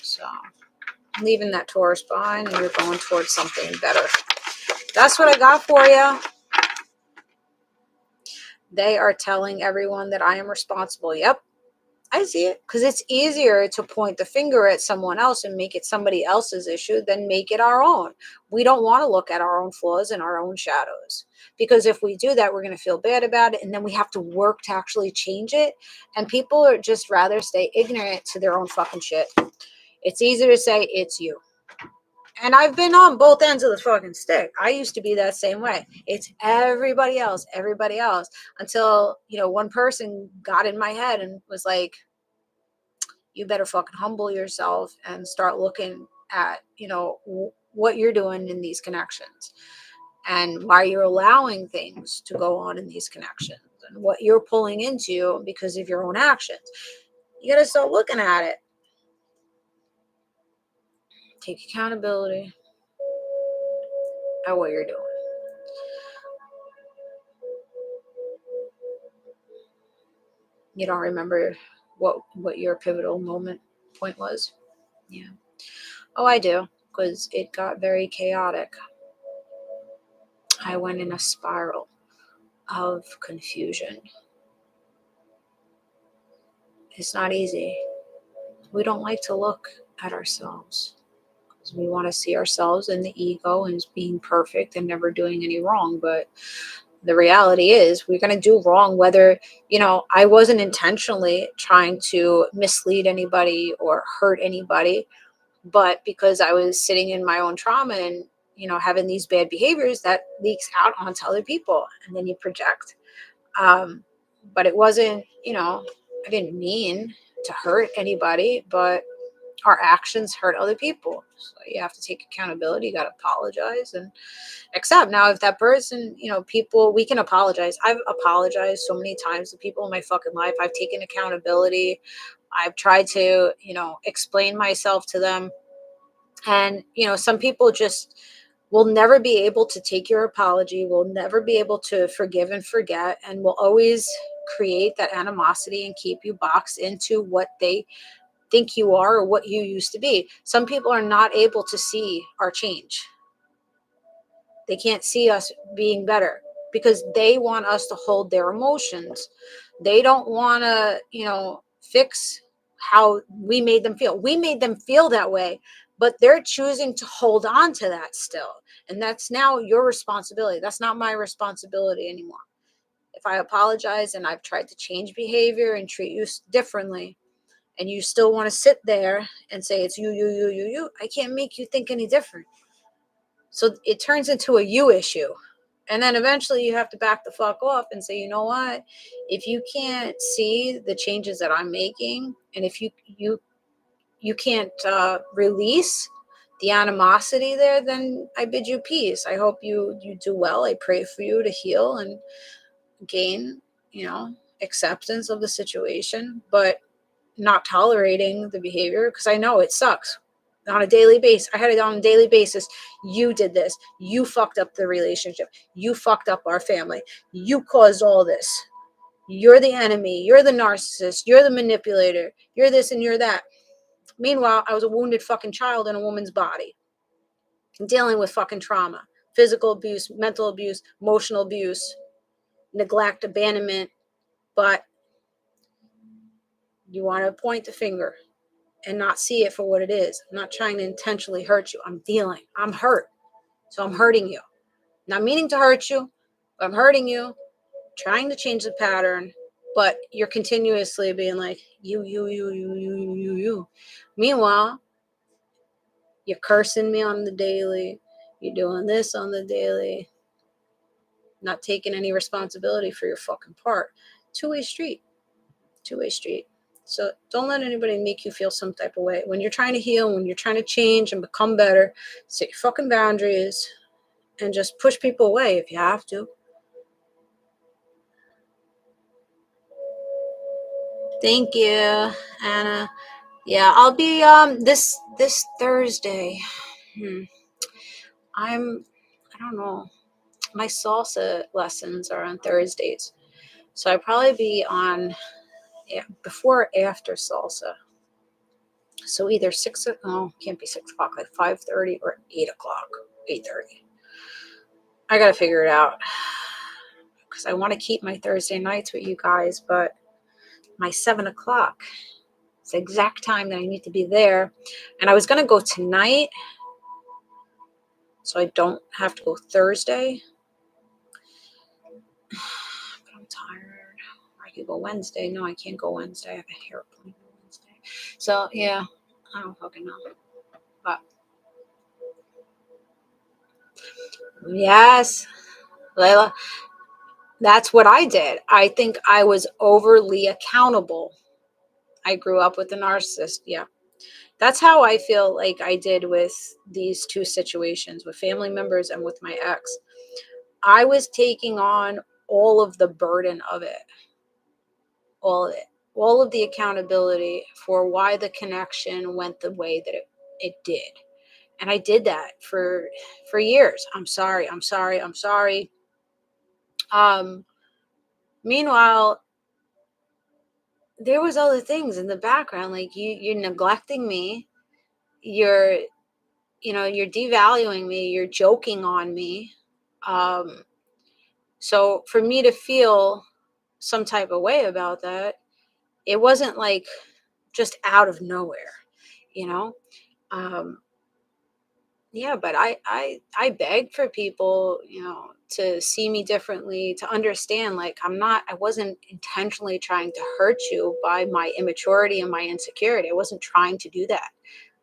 So, leaving that Taurus behind and you're going towards something better. That's what I got for you. They are telling everyone that I am responsible. Yep, I see it. Because it's easier to point the finger at someone else and make it somebody else's issue than make it our own. We don't want to look at our own flaws and our own shadows. Because if we do that, we're going to feel bad about it. And then we have to work to actually change it. And people are just rather stay ignorant to their own fucking shit. It's easier to say it's you. And I've been on both ends of the fucking stick. I used to be that same way. It's everybody else, until, one person got in my head and was like, you better fucking humble yourself and start looking at, what you're doing in these connections and why you're allowing things to go on in these connections and what you're pulling into because of your own actions. You got to start looking at it. Take accountability at what you're doing. You don't remember what your pivotal point was? Yeah. Oh, I do, because it got very chaotic. I went in a spiral of confusion. It's not easy. We don't like to look at ourselves. We want to see ourselves in the ego and being perfect and never doing any wrong. But the reality is we're going to do wrong, whether, I wasn't intentionally trying to mislead anybody or hurt anybody, but because I was sitting in my own trauma and, having these bad behaviors that leaks out onto other people and then you project. But it wasn't, I didn't mean to hurt anybody, but our actions hurt other people. So you have to take accountability. You got to apologize and accept. Now, if that person, we can apologize. I've apologized so many times to people in my fucking life. I've taken accountability. I've tried to, explain myself to them. And, some people just will never be able to take your apology, will never be able to forgive and forget, and will always create that animosity and keep you boxed into what they think you are or what you used to be. Some people are not able to see our change. They can't see us being better because they want us to hold their emotions. They don't want to, fix how we made them feel. We made them feel that way, but they're choosing to hold on to that still. And that's now your responsibility. That's not my responsibility anymore. If I apologize and I've tried to change behavior and treat you differently, and you still want to sit there and say it's you, I can't make you think any different. So it turns into a you issue. And then eventually you have to back the fuck off and say, you know what? If you can't see the changes that I'm making, and if you can't release the animosity there, then I bid you peace. I hope you do well. I pray for you to heal and gain, acceptance of the situation, but not tolerating the behavior, because I know it sucks on a daily basis. I had it on a daily basis. You did this. You fucked up the relationship. You fucked up our family. You caused all this. You're the enemy. You're the narcissist. You're the manipulator. You're this and you're that. Meanwhile, I was a wounded fucking child in a woman's body, dealing with fucking trauma, physical abuse, mental abuse, emotional abuse, neglect, abandonment. But you want to point the finger and not see it for what it is. I'm not trying to intentionally hurt you. I'm hurt. So I'm hurting you. Not meaning to hurt you, but I'm hurting you. trying to change the pattern, but you're continuously being like, you. Meanwhile, you're cursing me on the daily. You're doing this on the daily. Not taking any responsibility for your fucking part. Two-way street. So don't let anybody make you feel some type of way. When you're trying to heal, when you're trying to change and become better, set your fucking boundaries and just push people away if you have to. Thank you, Anna. Yeah, I'll be this Thursday. I don't know. My salsa lessons are on Thursdays. So I'd probably be on before or after salsa. So either can't be 6 o'clock, like 5:30 or 8 o'clock, 8:30. I got to figure it out because I want to keep my Thursday nights with you guys, but my 7 o'clock, it's the exact time that I need to be there. And I was going to go tonight, so I don't have to go Thursday. But I'm tired. I could go Wednesday. No, I can't go Wednesday. I have a hair appointment Wednesday. So, yeah, I don't fucking know. But, yes, Layla, that's what I did. I think I was overly accountable. I grew up with a narcissist. Yeah. That's how I feel like I did with these two situations, with family members and with my ex. I was taking on all of the burden of it. All of it. All of the accountability for why the connection went the way that it did. And I did that for years. I'm sorry. Meanwhile, there was other things in the background, like you're neglecting me, you're devaluing me, you're joking on me. So for me to feel some type of way about that, it wasn't like just out of nowhere, you know. Yeah, but I beg for people, to see me differently, to understand, like, I wasn't intentionally trying to hurt you by my immaturity and my insecurity. I wasn't trying to do that.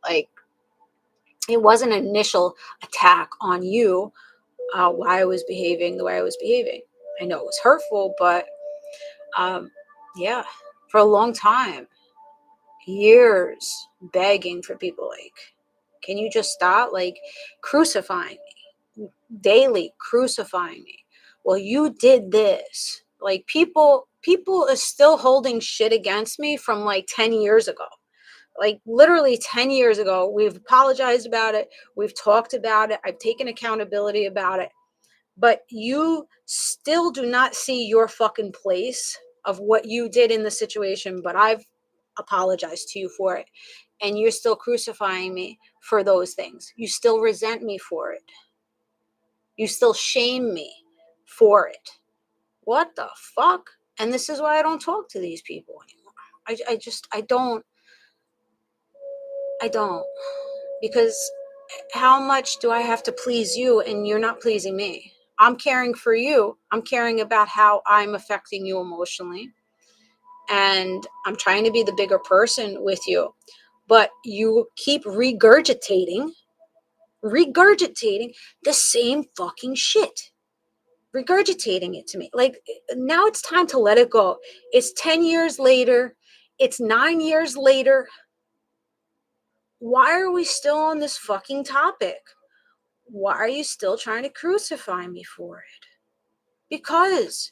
Like, it was an initial attack on you, why I was behaving the way I was behaving. I know it was hurtful, but yeah, for a long time, years begging for people, like, can you just stop, like, crucifying me daily, crucifying me? Well, you did this. Like, people are still holding shit against me from like 10 years ago. Like, literally 10 years ago. We've apologized about it. We've talked about it. I've taken accountability about it. But you still do not see your fucking place of what you did in the situation. But I've apologized to you for it. And you're still crucifying me for those things. You still resent me for it. You still shame me for it. What the fuck? And this is why I don't talk to these people anymore. I don't. Because how much do I have to please you and you're not pleasing me? I'm caring for you. I'm caring about how I'm affecting you emotionally. And I'm trying to be the bigger person with you. But you keep regurgitating the same fucking shit. Regurgitating it to me. Like, now it's time to let it go. It's 10 years later. It's 9 years later. Why are we still on this fucking topic? Why are you still trying to crucify me for it? Because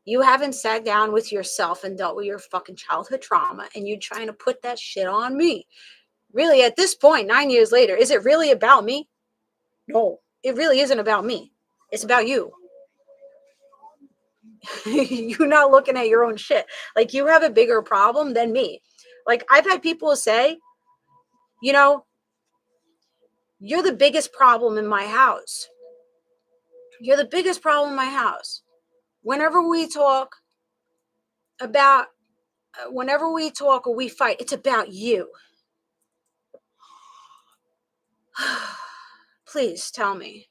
you haven't sat down with yourself and dealt with your fucking childhood trauma, and you're trying to put that shit on me. Really, at this point, 9 years later, is it really about me? No, it really isn't about me. It's about you. You're not looking at your own shit. Like, you have a bigger problem than me. Like, I've had people say, you're the biggest problem in my house. You're the biggest problem in my house. Whenever we talk or we fight, it's about you. Please tell me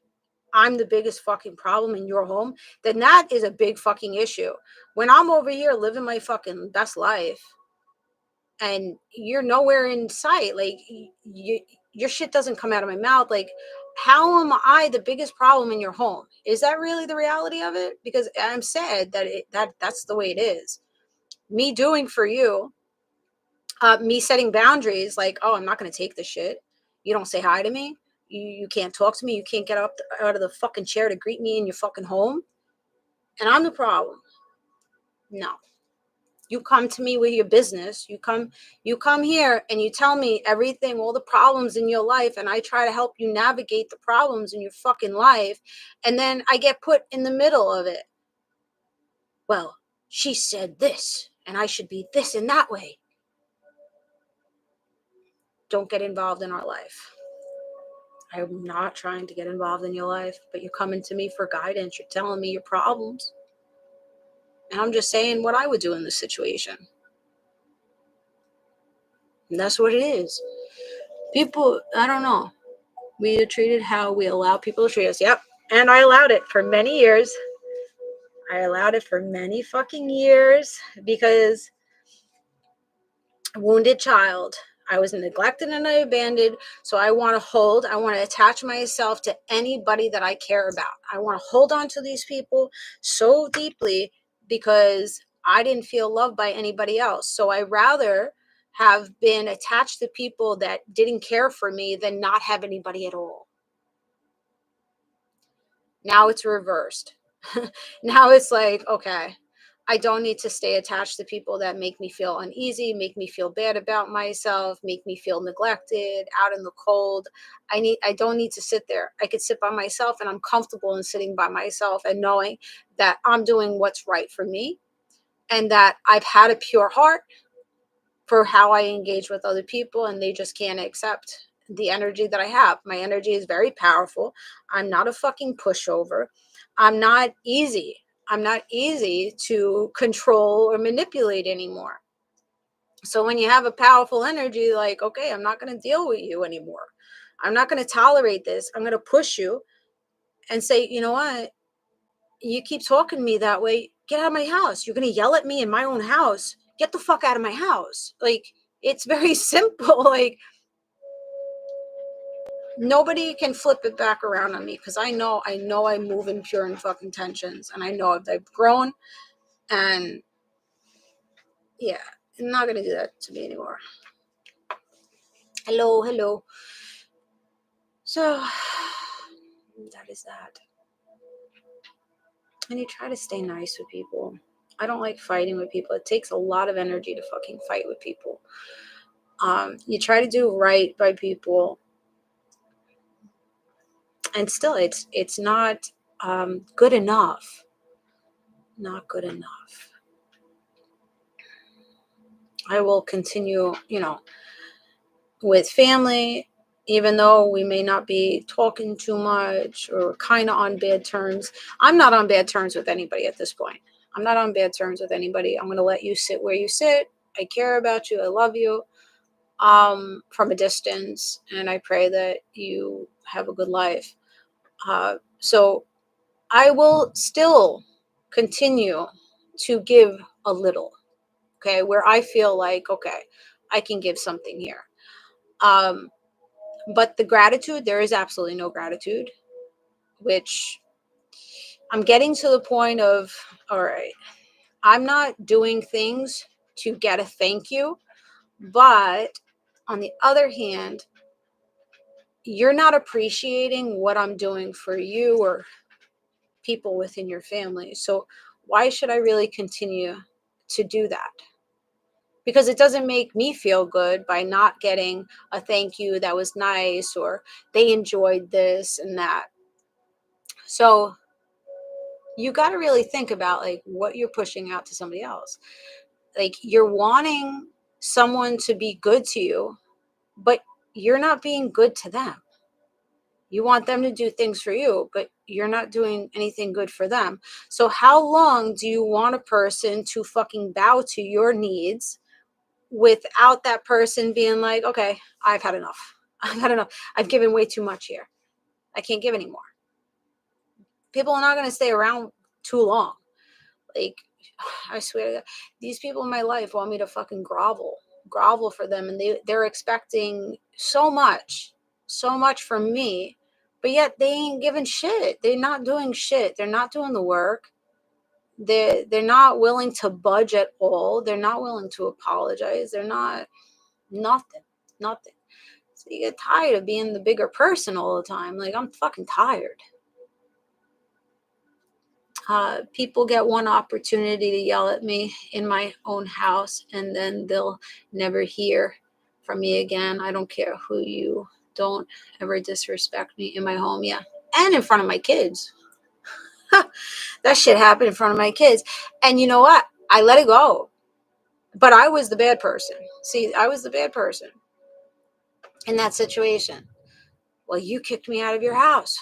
I'm the biggest fucking problem in your home, then that is a big fucking issue. When I'm over here living my fucking best life and you're nowhere in sight, like your shit doesn't come out of my mouth, like how am I the biggest problem in your home? Is that really the reality of it? Because I'm sad that that's the way it is. Me doing for you, me setting boundaries, like, oh, I'm not going to take this shit. You don't say hi to me. You can't talk to me. You can't get up out of the fucking chair to greet me in your fucking home. And I'm the problem. No. You come to me with your business. You come here and you tell me everything, all the problems in your life, and I try to help you navigate the problems in your fucking life. And then I get put in the middle of it. Well, she said this, and I should be this and that way. Don't get involved in our life. I'm not trying to get involved in your life, but you're coming to me for guidance. You're telling me your problems. And I'm just saying what I would do in this situation. And that's what it is. People, I don't know. We are treated how we allow people to treat us. Yep. And I allowed it for many years. I allowed it for many fucking years because wounded child. I was neglected and I abandoned. So I want to attach myself to anybody that I care about. I want to hold on to these people so deeply because I didn't feel loved by anybody else. So I rather have been attached to people that didn't care for me than not have anybody at all. Now it's reversed. Now it's like, okay, I don't need to stay attached to people that make me feel uneasy, make me feel bad about myself, make me feel neglected, out in the cold. I don't need to sit there. I could sit by myself and I'm comfortable in sitting by myself and knowing that I'm doing what's right for me and that I've had a pure heart for how I engage with other people and they just can't accept the energy that I have. My energy is very powerful. I'm not a fucking pushover. I'm not easy to control or manipulate anymore. So when you have a powerful energy, like, okay, I'm not going to deal with you anymore. I'm not going to tolerate this. I'm going to push you and say, you know what? You keep talking to me that way. Get out of my house. You're going to yell at me in my own house. Get the fuck out of my house. Like, it's very simple. Like, nobody can flip it back around on me because I know I move in pure and fucking tensions. And I know I've grown. And yeah, I'm not going to do that to me anymore. Hello. So that is that. And you try to stay nice with people. I don't like fighting with people. It takes a lot of energy to fucking fight with people. You try to do right by people. And still, it's not good enough. Not good enough. I will continue, with family, even though we may not be talking too much or kind of on bad terms. I'm not on bad terms with anybody at this point. I'm not on bad terms with anybody. I'm going to let you sit where you sit. I care about you. I love you from a distance. And I pray that you have a good life. So I will still continue to give a little, okay, where I feel like, okay, I can give something here. But the gratitude, there is absolutely no gratitude, which I'm getting to the point of, all right, I'm not doing things to get a thank you, but on the other hand, you're not appreciating what I'm doing for you or people within your family. So why should I really continue to do that? Because it doesn't make me feel good by not getting a thank you that was nice or they enjoyed this and that. So you got to really think about like what you're pushing out to somebody else. Like you're wanting someone to be good to you, but you're not being good to them. You want them to do things for you, but you're not doing anything good for them. So how long do you want a person to fucking bow to your needs without that person being like, okay, I've had enough. I've had enough. I've given way too much here. I can't give anymore. People are not going to stay around too long. Like, I swear to God, these people in my life want me to fucking grovel for them. And they're expecting so much from me, but yet they ain't giving shit. They're not doing shit. They're not doing the work. They're not willing to budge at all. They're not willing to apologize. They're not nothing. So you get tired of being the bigger person all the time. Like, I'm fucking tired. People get one opportunity to yell at me in my own house, and then they'll never hear from me again. I don't care who you. Don't ever disrespect me in my home. Yeah. And in front of my kids. That shit happened in front of my kids. And you know what? I let it go. But I was the bad person. See, I was the bad person in that situation. Well, you kicked me out of your house.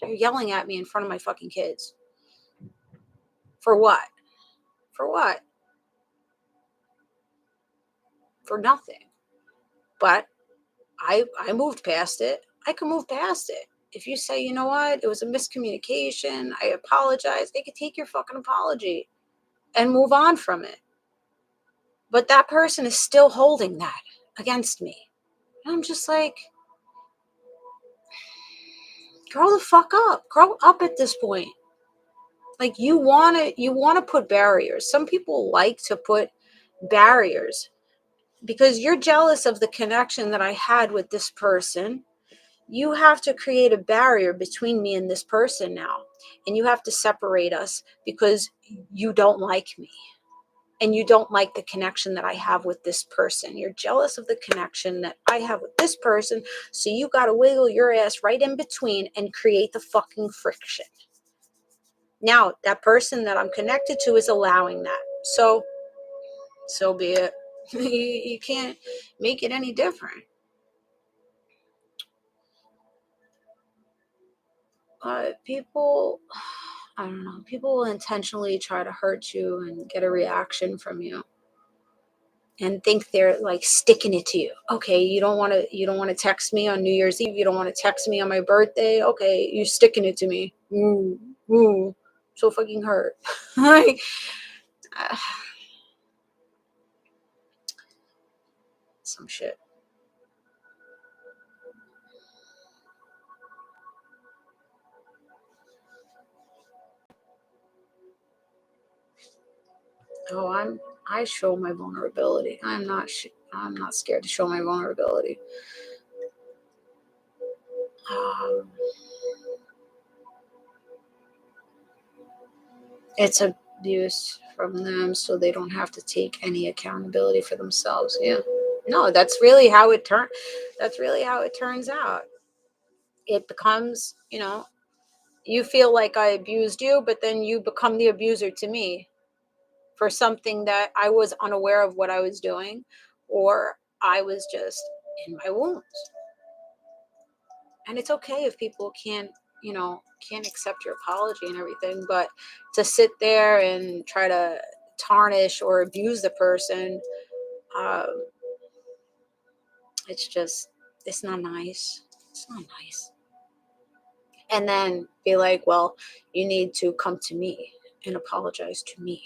You're yelling at me in front of my fucking kids. For what? For what? For nothing. But I moved past it. I can move past it. If you say, you know what, it was a miscommunication, I apologize, they could take your fucking apology and move on from it. But that person is still holding that against me. And I'm just like, grow the fuck up. Grow up at this point. Like, you want to put barriers. Some people like to put barriers because you're jealous of the connection that I had with this person. You have to create a barrier between me and this person now. And you have to separate us because you don't like me. And you don't like the connection that I have with this person. You're jealous of the connection that I have with this person. So you got to wiggle your ass right in between and create the fucking friction. Now, that person that I'm connected to is allowing that. So be it. You can't make it any different. People, I don't know, people will intentionally try to hurt you and get a reaction from you and think they're like sticking it to you. Okay, you don't want to text me on New Year's Eve. You don't want to text me on my birthday. Okay, you're sticking it to me. Ooh, so fucking hurt. Like, some shit. Oh, I show my vulnerability. I'm not scared to show my vulnerability. It's abuse from them, so they don't have to take any accountability for themselves. Yeah. No, that's really how it turns out. It becomes, you feel like I abused you, but then you become the abuser to me for something that I was unaware of what I was doing, or I was just in my wounds. And it's okay if people can't accept your apology and everything, but to sit there and try to tarnish or abuse the person, it's not nice. It's not nice. And then be like, well, you need to come to me and apologize to me.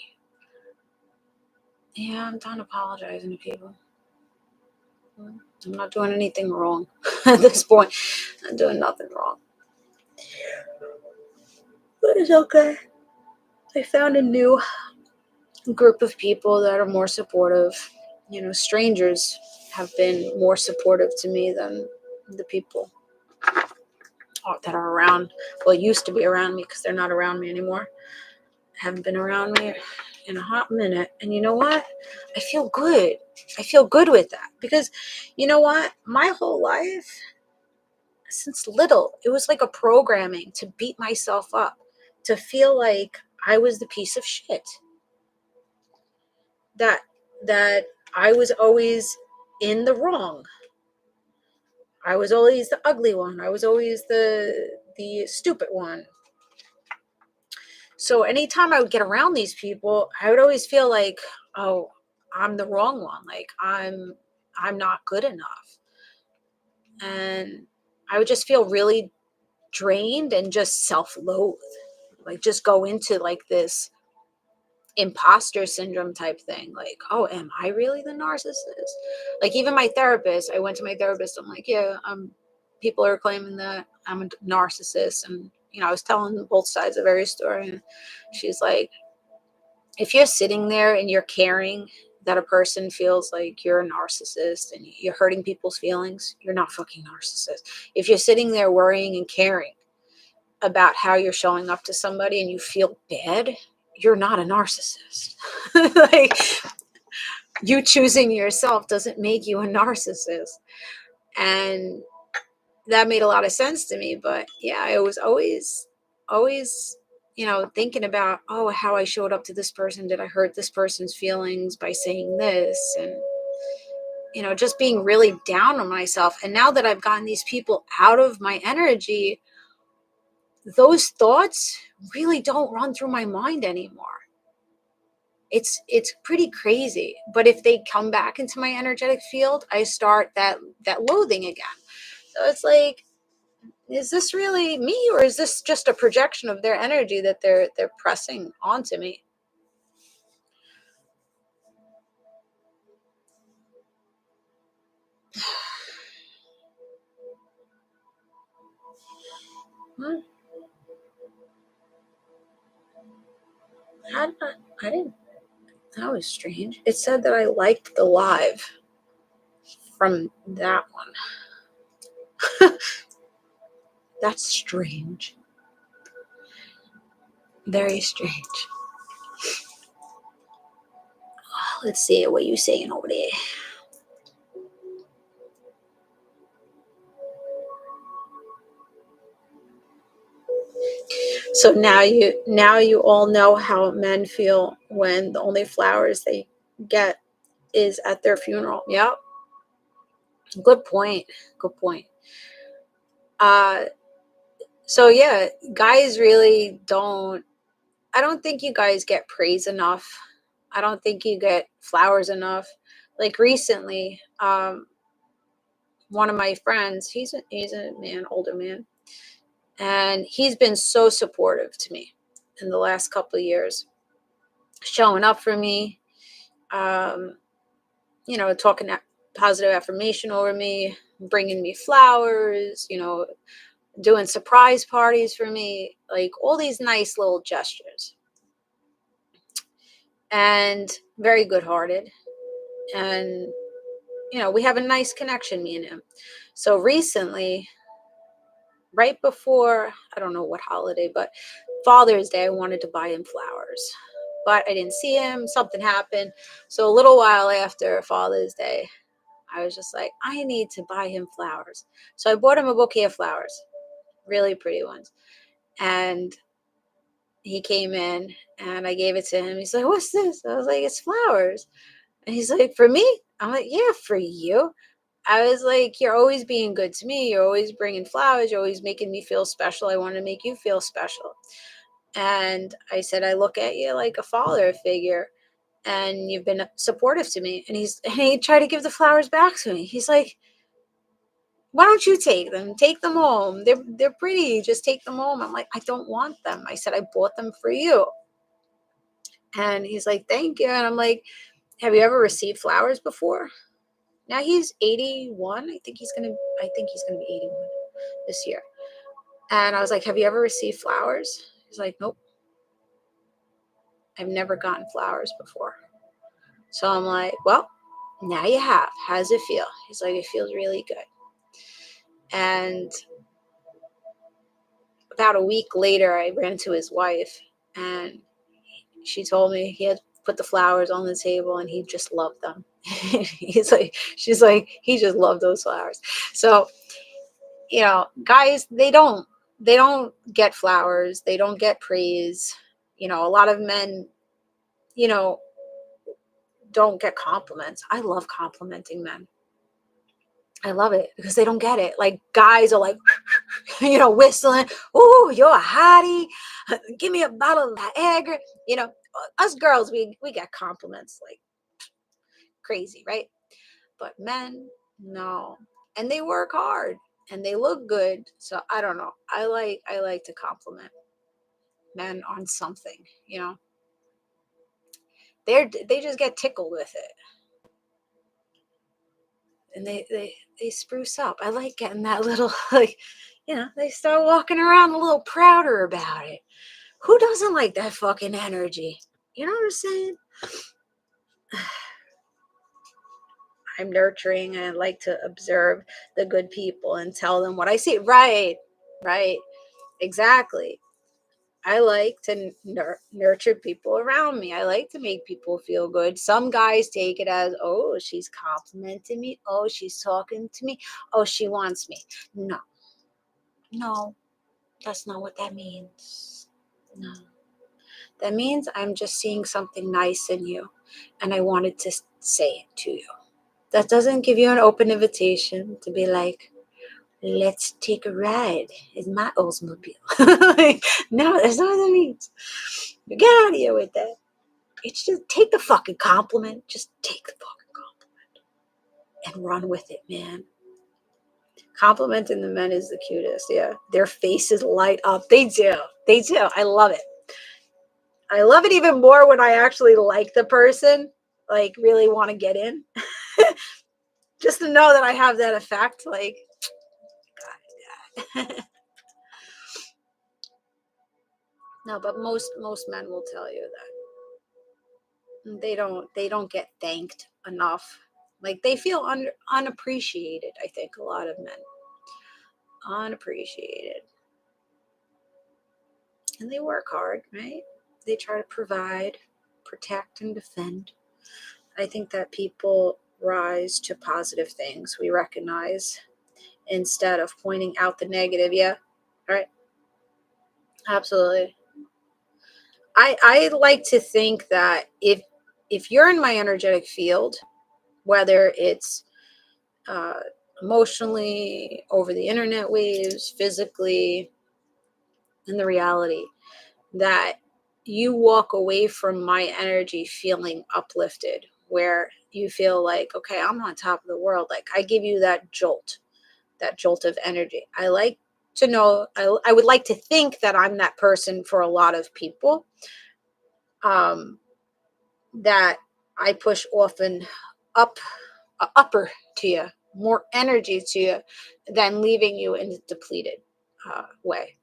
Yeah, I'm done apologizing to people. I'm not doing anything wrong at this point. I'm doing nothing wrong. But it's okay. I found a new group of people that are more supportive. Strangers have been more supportive to me than the people that are around. Well, used to be around me, because they're not around me anymore. Haven't been around me in a hot minute. And you know what? I feel good. I feel good with that, because you know what? My whole life, since little, it was like a programming to beat myself up, to feel like I was the piece of shit. That I was always in the wrong. I was always the ugly one. I was always the stupid one. So anytime I would get around these people, I would always feel like, oh, I'm the wrong one. Like, I'm not good enough. And I would just feel really drained and just self-loathe. like just go into like this imposter syndrome type thing. Like, oh, am I really the narcissist? Like even my therapist, I went to my therapist. I'm like, yeah, people are claiming that I'm a narcissist. And, I was telling both sides of every story. And she's like, if you're sitting there and you're caring that a person feels like you're a narcissist and you're hurting people's feelings, you're not fucking narcissist. If you're sitting there worrying and caring about how you're showing up to somebody and you feel bad, you're not a narcissist. Like, you choosing yourself doesn't make you a narcissist. And that made a lot of sense to me. But yeah, I was always thinking about, oh, how I showed up to this person. Did I hurt this person's feelings by saying this? And just being really down on myself. And now that I've gotten these people out of my energy, those thoughts really don't run through my mind anymore. It's pretty crazy. But if they come back into my energetic field, I start that loathing again. So it's like, is this really me, or is this just a projection of their energy that they're pressing onto me? Huh? I didn't. That was strange. It said that I liked the live from that one. That's strange. Very strange. Let's see what you saying over there. So now you all know how men feel when the only flowers they get is at their funeral. Yep. Good point. Good point. So yeah, guys really don't. I don't think you guys get praise enough. I don't think you get flowers enough. Like recently, one of my friends, he's a man, older man, and he's been so supportive to me in the last couple of years, showing up for me, talking positive affirmation over me, bringing me flowers, doing surprise parties for me, like all these nice little gestures. And very good hearted. And, we have a nice connection, me and him. So recently, right before, I don't know what holiday, but Father's Day, I wanted to buy him flowers. But I didn't see him. Something happened. So a little while after Father's Day, I was just like, I need to buy him flowers. So I bought him a bouquet of flowers, really pretty ones. And he came in and I gave it to him. He's like, what's this? I was like, it's flowers. And he's like, for me? I'm like, yeah, for you. I was like, you're always being good to me. You're always bringing flowers. You're always making me feel special. I want to make you feel special. And I said, I look at you like a father figure and you've been supportive to me. And he tried to give the flowers back to me. He's like, why don't you take them? Take them home. They're pretty. Just take them home. I'm like, I don't want them. I said, I bought them for you. And he's like, thank you. And I'm like, have you ever received flowers before? Now he's 81. I think he's gonna be 81 this year. And I was like, have you ever received flowers? He's like, nope. I've never gotten flowers before. So I'm like, well, now you have. How does it feel? He's like, it feels really good. And about a week later, I ran to his wife and she told me he had put the flowers on the table and he just loved them. She's like, he just loved those flowers. So, guys, they don't get flowers. They don't get praise. A lot of men, don't get compliments. I love complimenting men. I love it because they don't get it. Like guys are like, whistling. Ooh, you're a hottie. Give me a bottle of Viagra. Us girls, we get compliments like crazy, right? But men, no. And they work hard and they look good. So I don't know. I like to compliment. men on something, you know. They just get tickled with it. And they spruce up. I like getting that little, like, you know, they start walking around a little prouder about it. Who doesn't like that fucking energy? You know what I'm saying? I'm nurturing and I like to observe the good people and tell them what I see. Right, exactly. I like to nurture people around me. I like to make people feel good. Some guys take it as, oh, she's complimenting me. Oh, she's talking to me. Oh, she wants me. No, that's not what that means. No. That means I'm just seeing something nice in you and I wanted to say it to you. That doesn't give you an open invitation to be like, let's take a ride in my Oldsmobile. Like, no, that's not what that means. Get out of here with that. It's just take the fucking compliment. Just take the fucking compliment and run with it, man. Complimenting the men is the cutest. Yeah. Their faces light up. They do. I love it. I love it even more when I actually like the person, like really want to get in. Just to know that I have that effect. Like, God. No, but most men will tell you that they don't get thanked enough. Like they feel unappreciated. I think a lot of men unappreciated, and they work hard, right? They try to provide, protect, and defend. I think that people rise to positive things. We recognize instead of pointing out the negative. Yeah, right. Absolutely. I like to think that if you're in my energetic field, whether it's emotionally, over the internet waves, physically, in the reality, that you walk away from my energy feeling uplifted, where you feel like, okay, I'm on top of the world. Like I give you that jolt of energy. I like to know, I would like to think that I'm that person for a lot of people. That I push often upper to you, more energy to you than leaving you in a depleted way.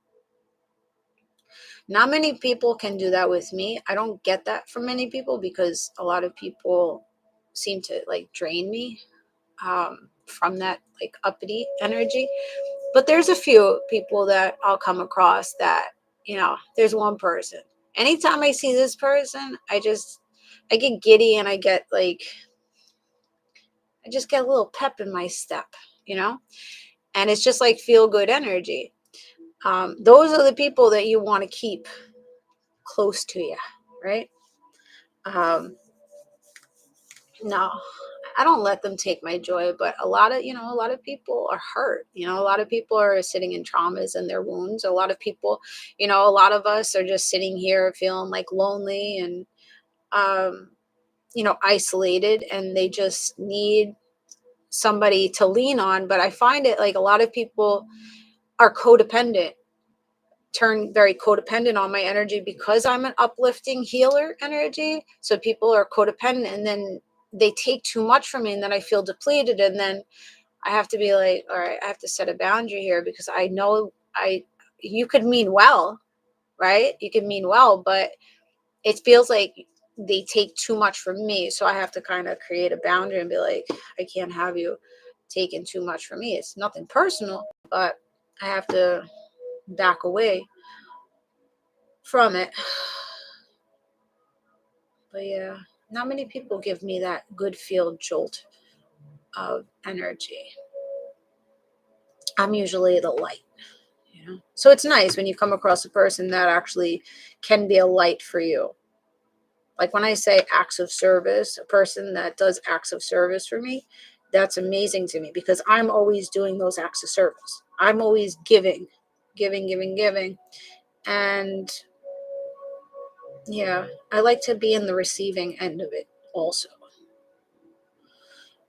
Not many people can do that with me. I don't get that from many people because a lot of people seem to like drain me from that like uppity energy. But there's a few people that I'll come across that, you know, there's one person. Anytime I see this person, I get giddy and I just get a little pep in my step, you know? And it's just like feel good energy. Those are the people that you want to keep close to you, right? No, I don't let them take my joy, but a lot of people are hurt. A lot of people are sitting in traumas and their wounds. A lot of people, a lot of us are just sitting here feeling like lonely and, isolated, and they just need somebody to lean on. But I find it like a lot of people are codependent, turn very codependent on my energy because I'm an uplifting healer energy. So people are codependent and then they take too much from me and then I feel depleted. And then I have to be like, all right, I have to set a boundary here because I know you could mean well, right? You could mean well, but it feels like they take too much from me. So I have to kind of create a boundary and be like, I can't have you taking too much from me. It's nothing personal, but I have to back away from it. But yeah, not many people give me that good feel jolt of energy. I'm usually the light, So it's nice when you come across a person that actually can be a light for you. Like when I say acts of service, a person that does acts of service for me, that's amazing to me because I'm always doing those acts of service. I'm always giving. And yeah, I like to be in the receiving end of it also.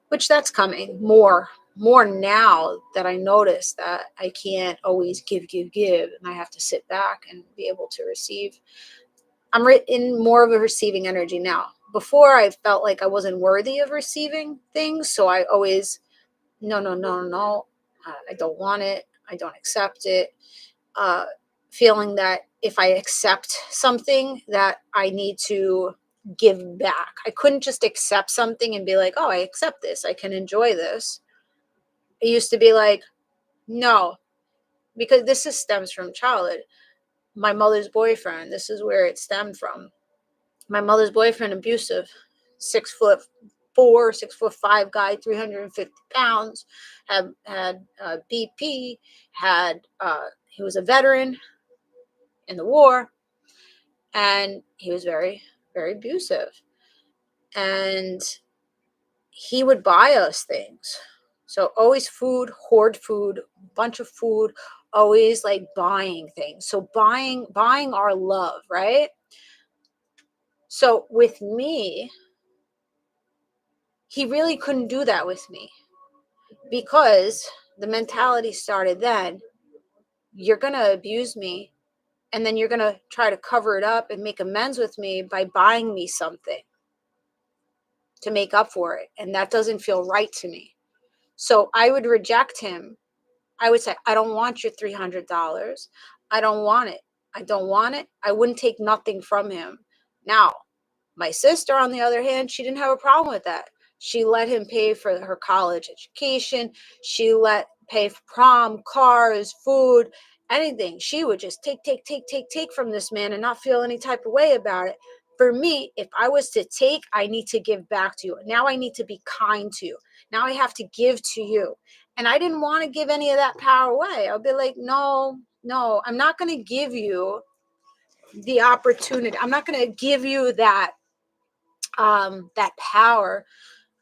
Which that's coming more more now that I notice that I can't always give, and I have to sit back and be able to receive. I'm in more of a receiving energy now. Before, I felt like I wasn't worthy of receiving things, so I always, no, I don't want it, I don't accept it. Feeling that if I accept something, that I need to give back. I couldn't just accept something and be like, oh, I accept this, I can enjoy this. It used to be like, no, because this stems from childhood. My mother's boyfriend, this is where it stemmed from. My mother's boyfriend, abusive, 6'4", 6'5" guy, 350 pounds, had BP, he was a veteran in the war, and he was very, very abusive. And he would buy us things. So always food, hoard food, bunch of food, always like buying things. So buying our love, right? So with me, he really couldn't do that with me, because the mentality started then. You're going to abuse me, and then you're going to try to cover it up and make amends with me by buying me something to make up for it. And that doesn't feel right to me. So I would reject him. I would say, I don't want your $300. I don't want it. I don't want it. I wouldn't take nothing from him. Now, my sister, on the other hand, she didn't have a problem with that. She let him pay for her college education. She let pay for prom, cars, food, anything. She would just take from this man and not feel any type of way about it. For me, if I was to take, I need to give back to you. Now I need to be kind to you. Now I have to give to you. And I didn't want to give any of that power away. I'll be like, no, I'm not going to give you the opportunity. I'm not going to give you that power.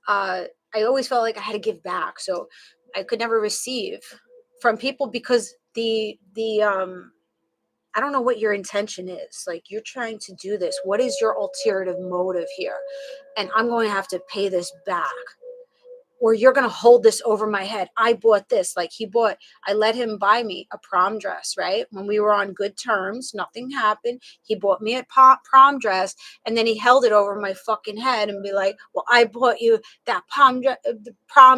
I always felt like I had to give back. So I could never receive from people, because the I don't know what your intention is. Like, you're trying to do this. What is your ulterior motive here? And I'm going to have to pay this back. Or you're going to hold this over my head. I bought this. Like, I let him buy me a prom dress, right? When we were on good terms, nothing happened. He bought me a prom dress, and then he held it over my fucking head and be like, well, I bought you that prom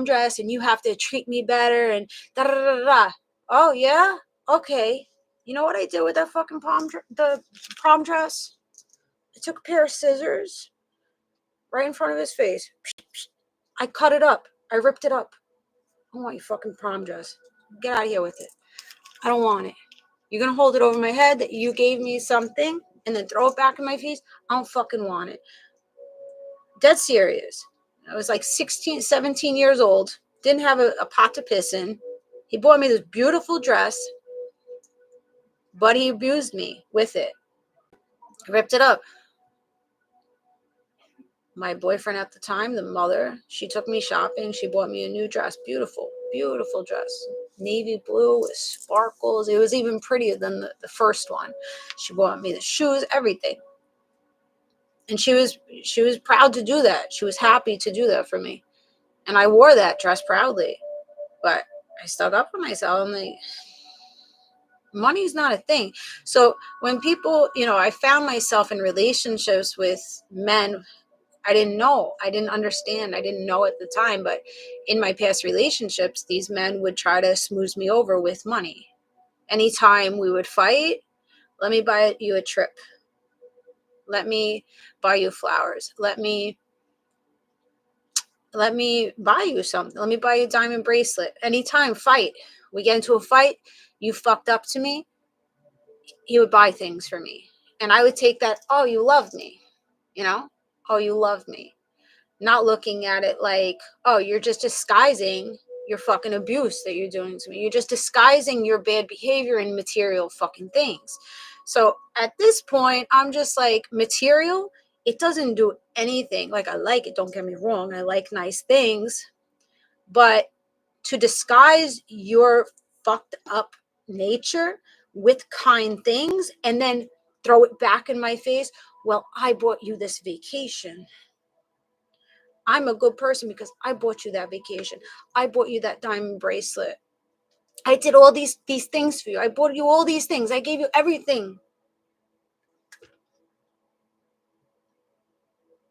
dress, and you have to treat me better, and da da da da. Oh, yeah? Okay. You know what I did with that fucking the prom dress? I took a pair of scissors right in front of his face. I cut it up. I ripped it up. I don't want your fucking prom dress. Get out of here with it. I don't want it. You're going to hold it over my head that you gave me something and then throw it back in my face? I don't fucking want it. Dead serious. I was like 16, 17 years old. Didn't have a pot to piss in. He bought me this beautiful dress, but he abused me with it. I ripped it up. My boyfriend at the time, the mother, she took me shopping. She bought me a new dress. Beautiful, beautiful dress. Navy blue with sparkles. It was even prettier than the first one. She bought me the shoes, everything. And she was proud to do that. She was happy to do that for me. And I wore that dress proudly. But I stuck up for myself. I'm like, money's not a thing. So when people, I found myself in relationships with men I didn't know. I didn't understand. I didn't know at the time. But in my past relationships, these men would try to smooth me over with money. Anytime we would fight, let me buy you a trip. Let me buy you flowers. Let me buy you something. Let me buy you a diamond bracelet. Anytime, fight. We get into a fight, you fucked up to me. He would buy things for me. And I would take that, oh, you love me. Oh, you love me. Not looking at it like, oh, you're just disguising your fucking abuse that you're doing to me. You're just disguising your bad behavior in material fucking things. So at this point, I'm just like, material, it doesn't do anything. Like, I like it, don't get me wrong. I like nice things. But to disguise your fucked up nature with kind things and then throw it back in my face, well, I bought you this vacation. I'm a good person because I bought you that vacation. I bought you that diamond bracelet. I did all these things for you. I bought you all these things. I gave you everything.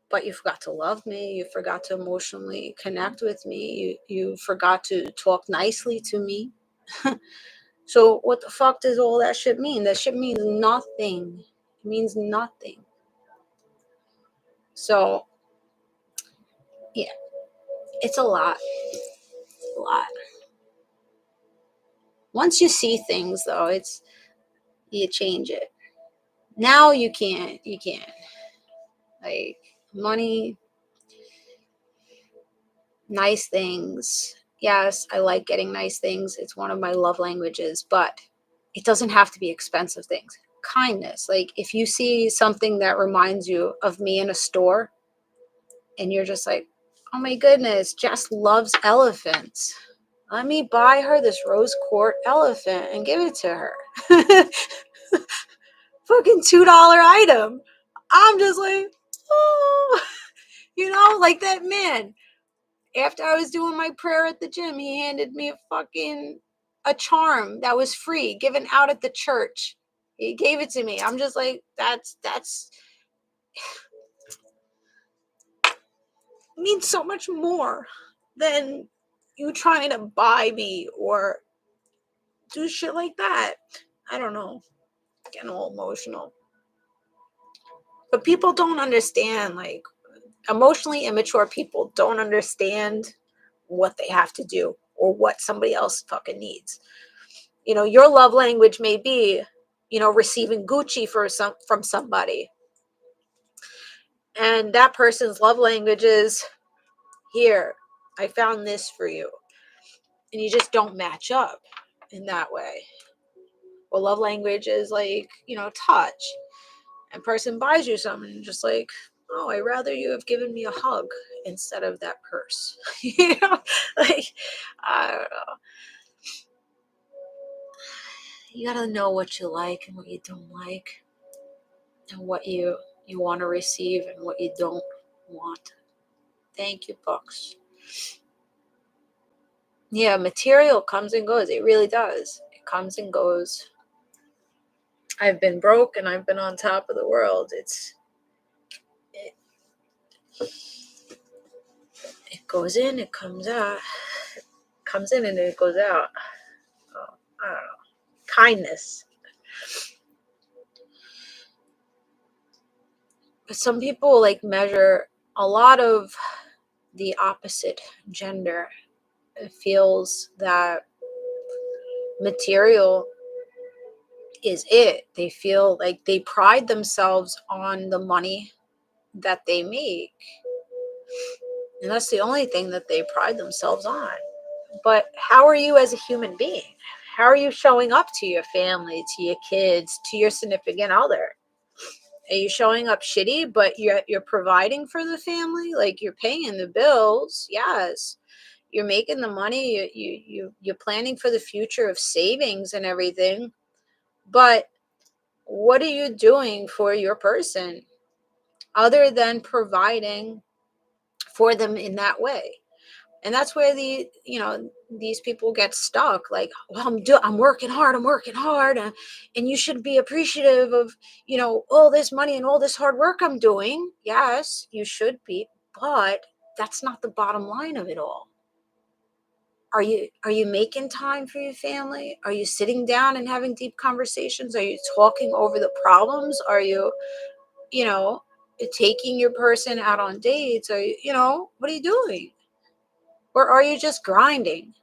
But you forgot to love me. You forgot to emotionally connect with me. You forgot to talk nicely to me. So what the fuck does all that shit mean? That shit means nothing. It means nothing. So, yeah, it's a lot. A lot. Once you see things, though, you change it. Now you can't. Like, money, nice things. Yes, I like getting nice things. It's one of my love languages, but it doesn't have to be expensive things. Kindness. Like, if you see something that reminds you of me in a store and you're just like, oh my goodness, Jess loves elephants. Let me buy her this rose quartz elephant and give it to her. Fucking $2 item. I'm just like, oh, like that man. After I was doing my prayer at the gym, he handed me a charm that was free, given out at the church. He gave it to me. I'm just like, that's means so much more than you trying to buy me or do shit like that. I don't know. Getting all emotional. But people don't understand, like, emotionally immature people don't understand what they have to do or what somebody else fucking needs. Your love language may be, receiving Gucci from somebody. And that person's love language is, here, I found this for you. And you just don't match up in that way. Well, love language is like, touch. And person buys you something and just like, oh, I'd rather you have given me a hug instead of that purse. Like, I don't know. You gotta know what you like and what you don't like, and what you want to receive and what you don't want. Thank you, books. Yeah, material comes and goes. It really does. It comes and goes. I've been broke and I've been on top of the world. It goes in, it comes out. It comes in and it goes out. Oh, I don't know. Kindness. But some people measure a lot of the opposite gender. It feels that material is it. They feel like they pride themselves on the money that they make. And that's the only thing that they pride themselves on. But how are you as a human being? How are you showing up to your family, to your kids, to your significant other? Are you showing up shitty, but you're providing for the family? Like, you're paying the bills, yes. You're making the money. You're planning for the future of savings and everything. But what are you doing for your person other than providing for them in that way? And that's where these people get stuck. Like, well, I'm working hard, and you should be appreciative of, all this money and all this hard work I'm doing. Yes, you should be, but that's not the bottom line of it all. Are you making time for your family? Are you sitting down and having deep conversations? Are you talking over the problems? Are you, taking your person out on dates? Are you, what are you doing? Or are you just grinding?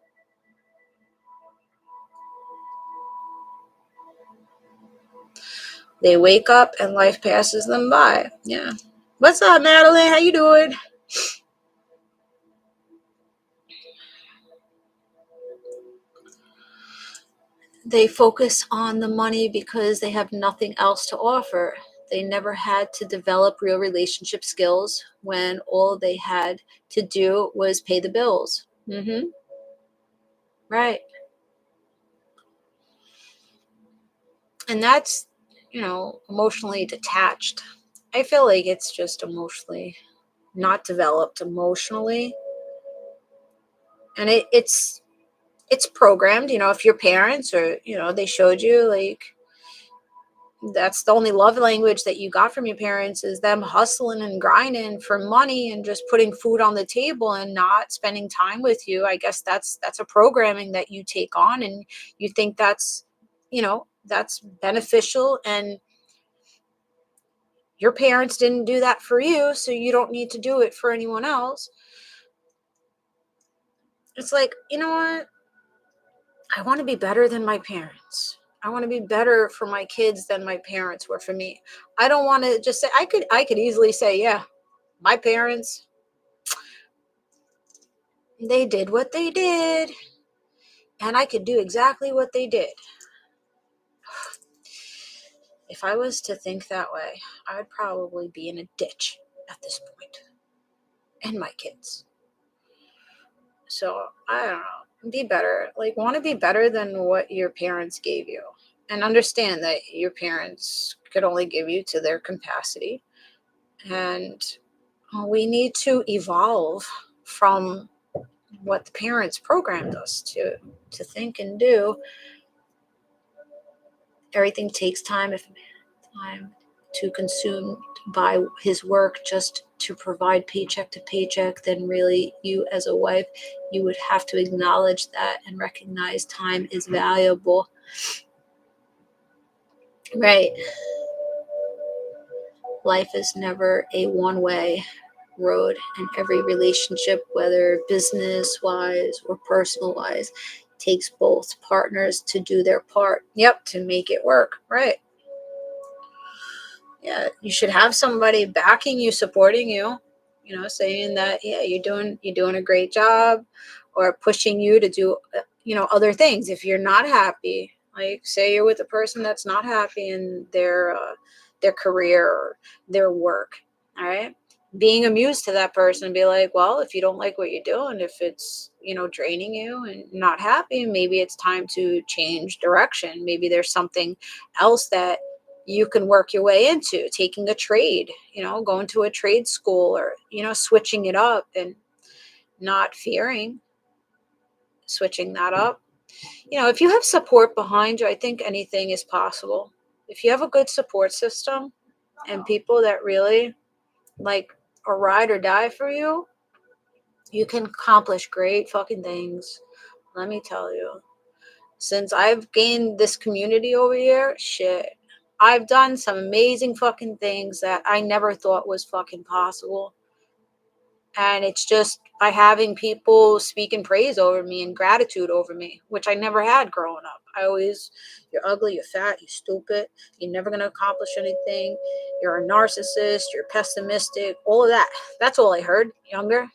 They wake up and life passes them by. Yeah. What's up, Madeline? How you doing? They focus on the money because they have nothing else to offer. They never had to develop real relationship skills when all they had to do was pay the bills. Mm-hmm. Right. And that's, emotionally detached. I feel like it's just emotionally not developed emotionally. And it's programmed, if your parents or, they showed you like, that's the only love language that you got from your parents is them hustling and grinding for money and just putting food on the table and not spending time with you. I guess that's a programming that you take on, and you think that's, that's beneficial, and your parents didn't do that for you, so you don't need to do it for anyone else. It's like, you know what? I want to be better than my parents. I want to be better for my kids than my parents were for me. I don't want to just say, I could easily say, yeah, my parents, they did what they did, and I could do exactly what they did. If I was to think that way, I'd probably be in a ditch at this point. And my kids. So, I don't know. Be better. Like, want to be better than what your parents gave you. And understand that your parents could only give you to their capacity. And we need to evolve from what the parents programmed us to think and do. Everything takes time. If time to consume by his work just to provide paycheck to paycheck, then really you as a wife, you would have to acknowledge that and recognize time is valuable. Right. Life is never a one-way road, and every relationship, whether business wise or personal wise, takes both partners to do their part. Yep, to make it work. Right. Yeah, you should have somebody backing you, supporting you, saying that, yeah, you're doing a great job, or pushing you to do other things. If you're not happy, like say you're with a person that's not happy in their career or their work, all right, being amused to that person, be like, well, if you don't like what you're doing, if it's draining you and not happy, maybe it's time to change direction. Maybe there's something else that you can work your way into, taking a trade, going to a trade school, or switching it up, and not fearing switching that up. If you have support behind you, I think anything is possible. If you have a good support system and people that really like are ride or die for you, you can accomplish great fucking things. Let me tell you. Since I've gained this community over here, shit, I've done some amazing fucking things that I never thought was fucking possible. And it's just by having people speaking praise over me and gratitude over me, which I never had growing up. I always, you're ugly, you're fat, you're stupid, you're never going to accomplish anything, you're a narcissist, you're pessimistic, all of that. That's all I heard younger.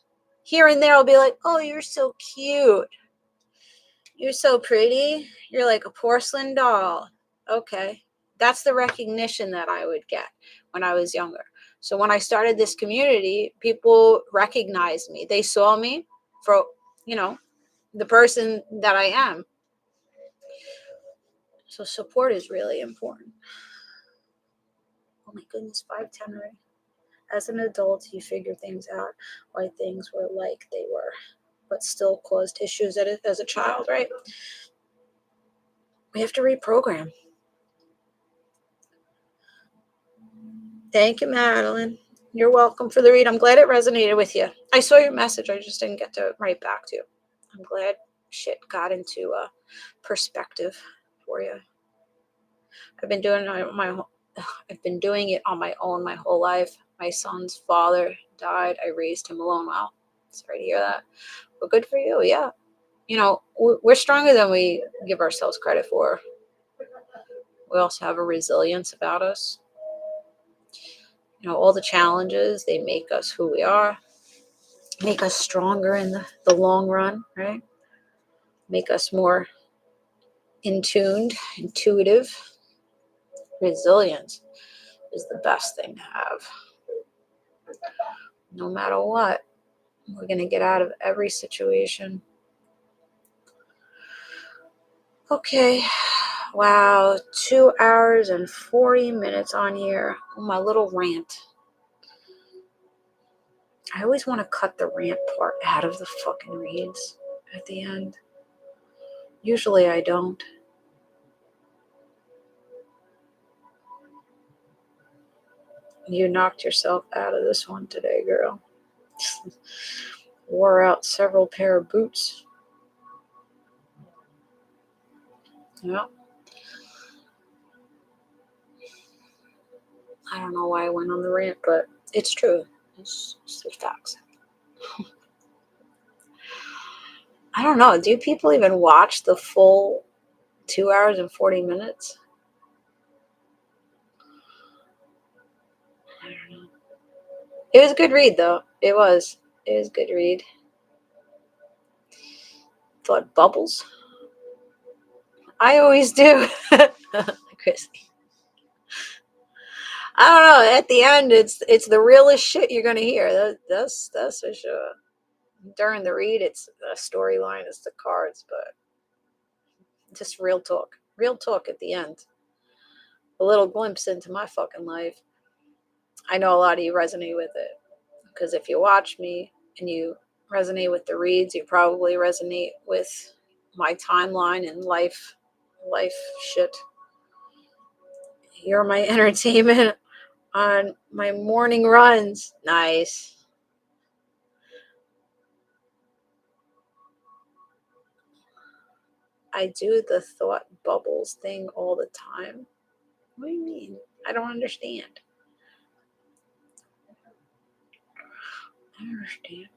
Here and there, I'll be like, oh, you're so cute. You're so pretty. You're like a porcelain doll. Okay. That's the recognition that I would get when I was younger. So when I started this community, people recognized me. They saw me for, the person that I am. So support is really important. Oh my goodness, 5:10 already. As an adult, you figure things out why things were like they were, but still caused issues as a child, right? We have to reprogram. Thank you, Madeline. You're welcome for the read. I'm glad it resonated with you. I saw your message. I just didn't get to write back to you. I'm glad shit got into perspective for you. I've been doing it on my own my whole life. My son's father died. I raised him alone. Wow. Sorry to hear that. But good for you. Yeah. We're stronger than we give ourselves credit for. We also have a resilience about us. All the challenges, they make us who we are, make us stronger in the long run, right? Make us more intuitive. Resilience is the best thing to have. No matter what, we're going to get out of every situation. Okay. Wow. 2 hours and 40 minutes on here. Oh, my little rant. I always want to cut the rant part out of the fucking reads at the end. Usually I don't. You knocked yourself out of this one today, girl. Wore out several pair of boots. Yeah. I don't know why I went on the rant, but it's true. It's the facts. I don't know. Do people even watch the full 2 hours and 40 minutes? I don't know. It was a good read, though. It was. It was a good read. Thought bubbles. I always do. Chrissy. I don't know. At the end, it's the realest shit you're gonna hear. That's for sure. During the read, it's a storyline, it's the cards, but just real talk. Real talk at the end. A little glimpse into my fucking life. I know a lot of you resonate with it. Because if you watch me and you resonate with the reads, you probably resonate with my timeline and life shit. You're my entertainment on my morning runs. Nice. I do the thought bubbles thing all the time. What do you mean? I don't understand. I don't understand.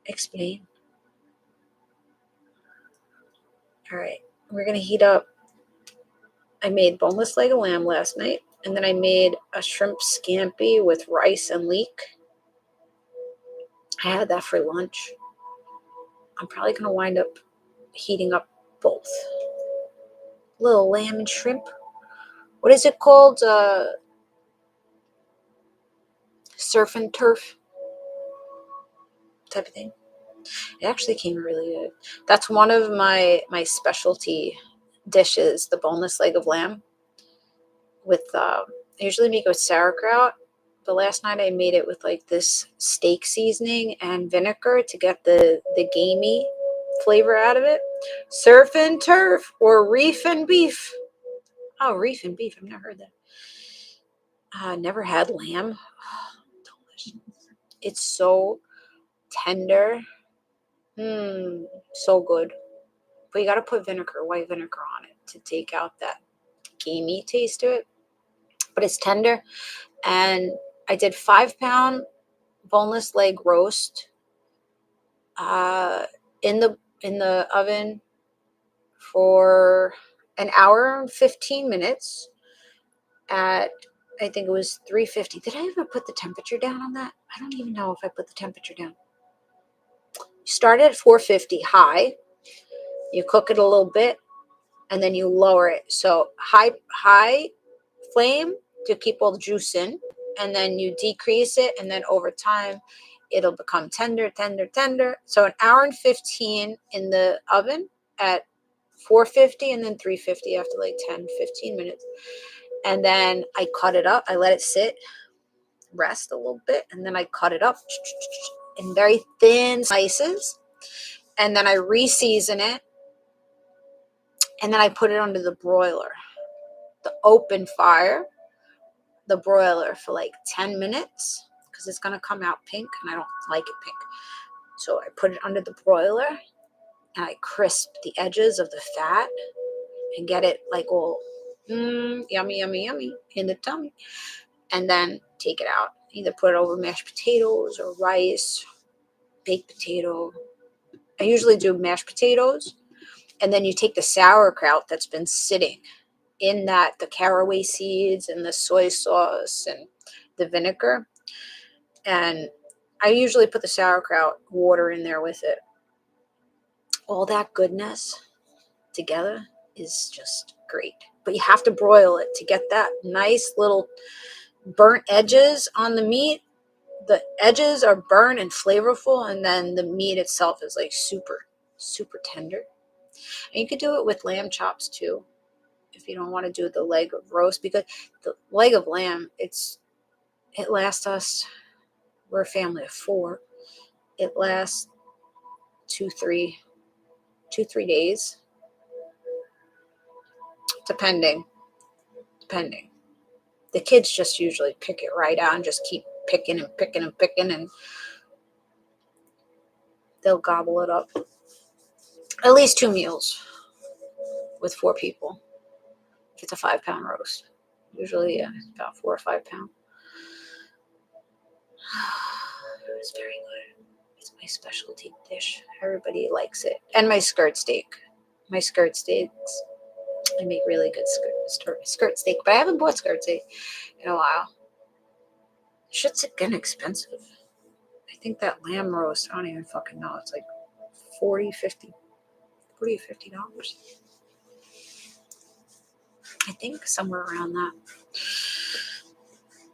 Explain. All right. We're going to heat up. I made boneless leg of lamb last night, and then I made a shrimp scampi with rice and leek. I had that for lunch. I'm probably going to wind up heating up both. Little lamb and shrimp. What is it called? Surf and turf type of thing. It actually came really good. That's one of my specialty dishes, the boneless leg of lamb. With I usually make it with sauerkraut, but last night I made it with like this steak seasoning and vinegar to get the gamey flavor out of it. Surf and turf or reef and beef. Oh, reef and beef. I've never heard that. Never had lamb. Oh, delicious. It's so tender. So good. But you got to put white vinegar on it to take out that gamey taste to it. But it's tender. And I did 5-pound boneless leg roast in the oven for an hour and 15 minutes at, I think it was 350. Did I ever put the temperature down on that? I don't even know if I put the temperature down. You start at 450 high. You cook it a little bit, and then you lower it. So high flame to keep all the juice in, and then you decrease it, and then over time it'll become tender. So an hour and 15 in the oven at 450, and then 350 after like 10-15 minutes. And then I cut it up. I let it sit, rest a little bit, and then I cut it up in very thin slices, and then I re-season it, and then I put it under the broiler, the open fire, the broiler for like 10 minutes because it's going to come out pink and I don't like it pink. So I put it under the broiler and I crisp the edges of the fat and get it like all yummy in the tummy. And then take it out. Either put it over mashed potatoes or rice, baked potato. I usually do mashed potatoes. And then you take the sauerkraut that's been sitting in that, the caraway seeds and the soy sauce and the vinegar. And I usually put the sauerkraut water in there with it. All that goodness together is just great. But you have to broil it to get that nice little burnt edges on the meat. The edges are burnt and flavorful, and then the meat itself is like super, super tender. And you could do it with lamb chops too, if you don't want to do the leg of roast, because the leg of lamb, it lasts us We're a family of 4. It lasts 2-3 days, depending. The kids just usually pick it right out and just keep picking and picking and picking, and they'll gobble it up. At least 2 meals with 4 people. If it's a 5-pound roast. Usually, yeah, it's about 4 or 5 pounds. It's very good. It's my specialty dish. Everybody likes it. And my skirt steak. My skirt steaks. I make really good skirt steak, but I haven't bought skirt steak in a while. Shit's getting expensive. I think that lamb roast, I don't even fucking know. It's like $40 or $50. I think somewhere around that.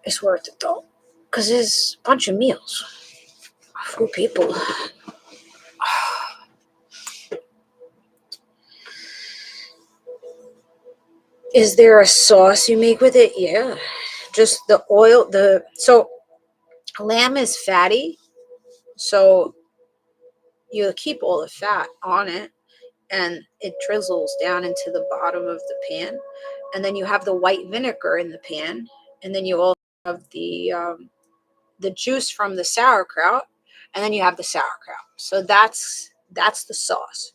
It's worth it though, because there's a bunch of meals. 4 people. Is there a sauce you make with it? Yeah. Just the oil. So lamb is fatty, so you keep all the fat on it, and it drizzles down into the bottom of the pan, and then you have the white vinegar in the pan, and then you also have the juice from the sauerkraut, and then you have the sauerkraut. So that's the sauce.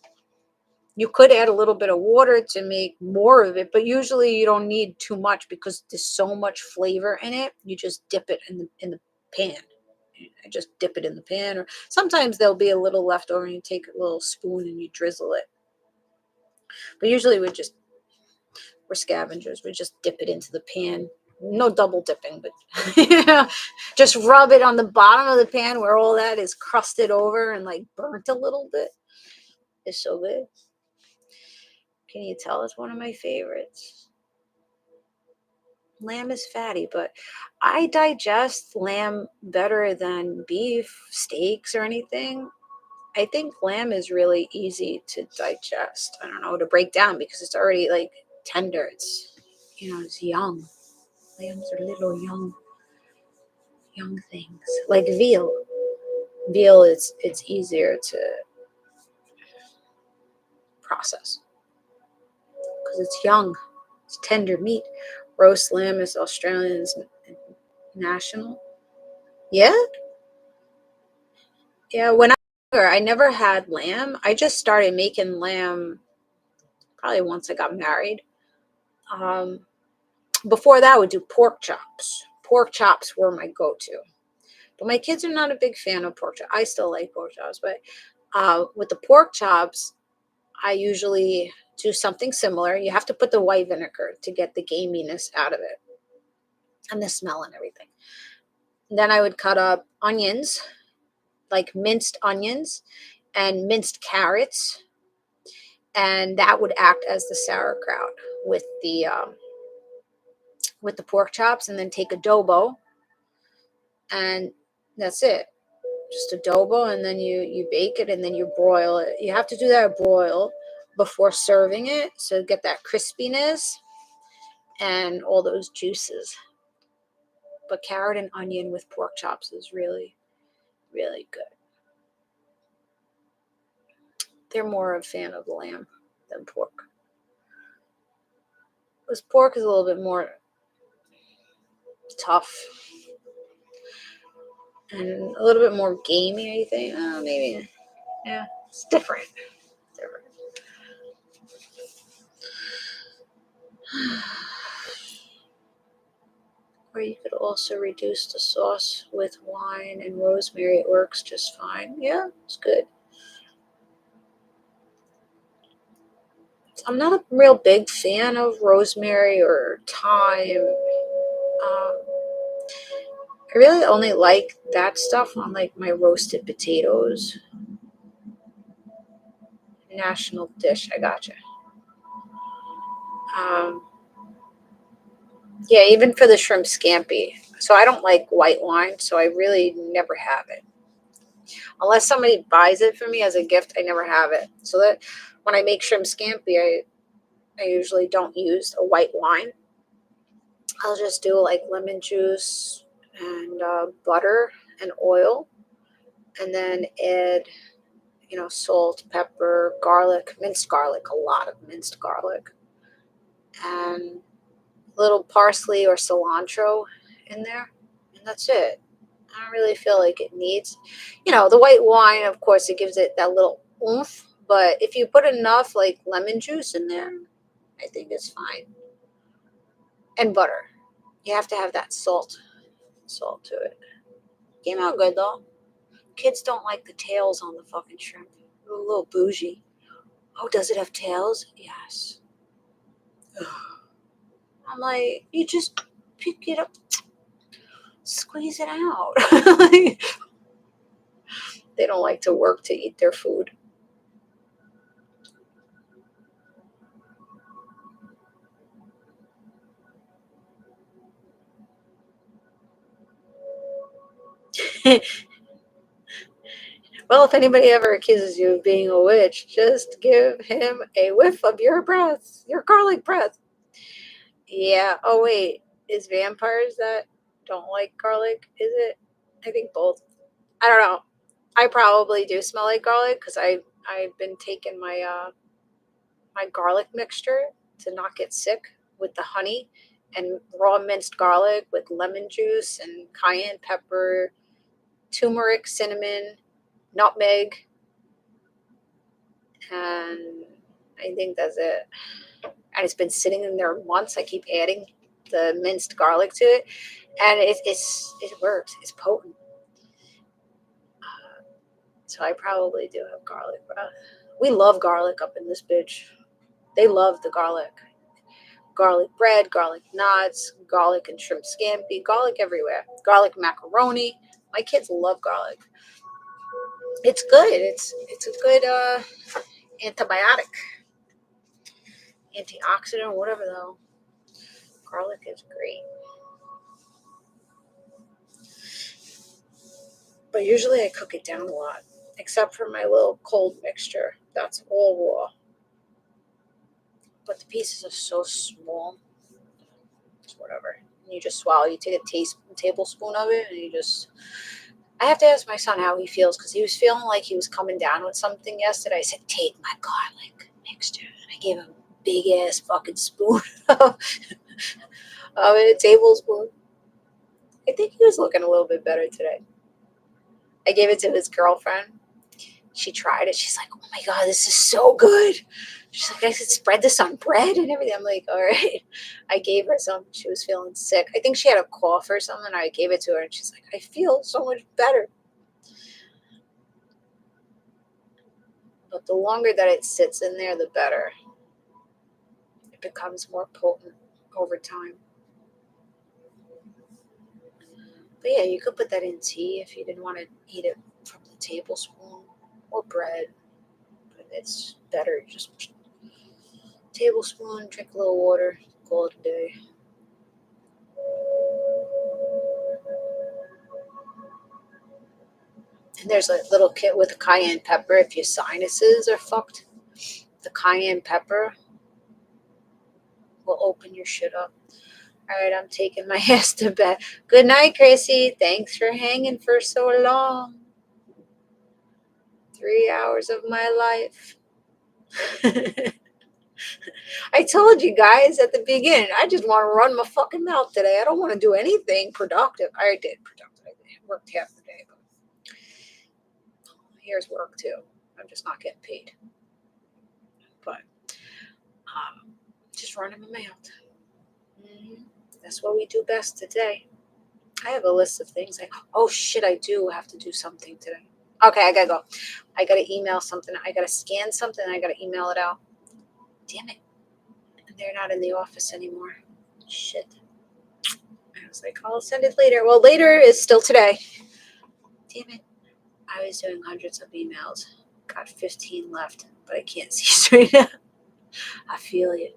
You could add a little bit of water to make more of it, but usually you don't need too much because there's so much flavor in it. You just dip it in the pan. I just dip it in the pan, or sometimes there'll be a little left over and you take a little spoon and you drizzle it. But usually we're scavengers. We just dip it into the pan. No double dipping, but just rub it on the bottom of the pan where all that is crusted over and like burnt a little bit. It's so good. Can you tell it's one of my favorites? Lamb is fatty, but I digest lamb better than beef, steaks, or anything. I think lamb is really easy to digest. I don't know, to break down because it's already like tender. It's, it's young. Lambs are little young things. Like veal. Veal, it's easier to process because it's young. It's tender meat. Roast lamb is Australian's national. Yeah? Yeah, when I never had lamb. I just started making lamb probably once I got married. Before that, I would do pork chops. Pork chops were my go-to. But my kids are not a big fan of pork chops. I still like pork chops. But with the pork chops, I usually do something similar. You have to put the white vinegar to get the gaminess out of it and the smell and everything. And then I would cut up onions, like minced onions and minced carrots. And that would act as the sauerkraut with the pork chops, and then take adobo, and that's it. Just adobo, and then you bake it, and then you broil it. You have to do that broil before serving it, so get that crispiness and all those juices. But carrot and onion with pork chops is really, really good. They're more a fan of lamb than pork. Because pork is a little bit more tough and a little bit more gamey, I think. Maybe. Yeah, it's different. Or you could also reduce the sauce with wine and rosemary. It works just fine. Yeah, it's good. I'm not a real big fan of rosemary or thyme. I really only like that stuff on like my roasted potatoes. National dish, I gotcha. Yeah, even for the shrimp scampi. So I don't like white wine, so I really never have it. Unless somebody buys it for me as a gift, I never have it. So that when I make shrimp scampi, I usually don't use a white wine. I'll just do like lemon juice and butter and oil, and then add, salt, pepper, garlic, minced garlic, a lot of minced garlic, and a little parsley or cilantro in there, and that's it. I don't really feel like it needs, the white wine, of course, it gives it that little oomph, but if you put enough like lemon juice in there, I think it's fine. And butter. You have to have that salt to it. Came out good though. Kids don't like the tails on the fucking shrimp. They're a little bougie. Oh, does it have tails? Yes. I'm like, you just pick it up, squeeze it out. They don't like to work to eat their food. Well, if anybody ever accuses you of being a witch, just give him a whiff of your breath, your garlic breath. Yeah. Oh, wait. Is vampires that don't like garlic? Is it? I think both. I don't know. I probably do smell like garlic because I've been taking my garlic mixture to not get sick with the honey and raw minced garlic with lemon juice and cayenne pepper, turmeric, cinnamon, nutmeg, and I think that's it. And it's been sitting in there months. I keep adding the minced garlic to it, and it works. It's potent. So I probably do have garlic breath. We love garlic up in this bitch. They love the garlic. Garlic bread, garlic knots, garlic and shrimp scampi, garlic everywhere. Garlic macaroni. My kids love garlic. It's good. It's a good antibiotic, antioxidant, whatever though. Garlic is great. But usually I cook it down a lot, except for my little cold mixture. That's all raw. But the pieces are so small. It's whatever. And you just swallow. You take a tablespoon of it, and you just. I have to ask my son how he feels because he was feeling like he was coming down with something yesterday. I said, "Take my garlic mixture," and I gave him a big ass fucking spoon of it, a tablespoon. I think he was looking a little bit better today. I gave it to his girlfriend. She tried it. She's like, "Oh my God, this is so good." She's like, "I could spread this on bread and everything." I'm like, "All right." I gave her some. She was feeling sick. I think she had a cough or something. I gave it to her and she's like, "I feel so much better." But the longer that it sits in there, the better. It becomes more potent over time. But yeah, you could put that in tea if you didn't want to eat it from the tablespoon or bread. But it's better. Just tablespoon, drink a little water, call it a day. And there's a little kit with cayenne pepper if your sinuses are fucked. The cayenne pepper will open your shit up. All right, I'm taking my ass to bed. Good night, Gracie. Thanks for hanging for so long. 3 hours of my life. I told you guys at the beginning, I just want to run my fucking mouth today. I don't want to do anything productive. I did productive. I worked half the day, but here's work too. I'm just not getting paid. But just running my mouth. That's what we do best today. I have a list of things. Oh shit, I do have to do something today. Okay, I gotta go. I gotta email something. I gotta scan something. I gotta email it out. Damn it. They're not in the office anymore. Shit. I was like, I'll send it later. Well, later is still today. Damn it. I was doing hundreds of emails. Got 15 left, but I can't see straight now. I feel you.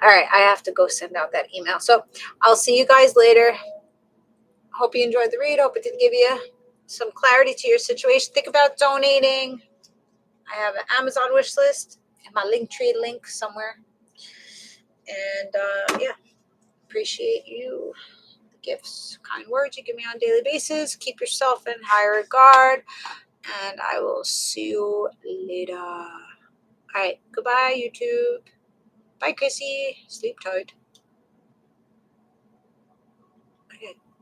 All right, I have to go send out that email. So I'll see you guys later. Hope you enjoyed the read. Hope it did give you some clarity to your situation. Think about donating. I have an Amazon wish list and my Linktree link somewhere. And yeah, appreciate you. gifts, kind words you give me on a daily basis. Keep yourself in high regard, and I will see you later. All right, goodbye, YouTube. Bye, Chrissy. Sleep tight. Okay.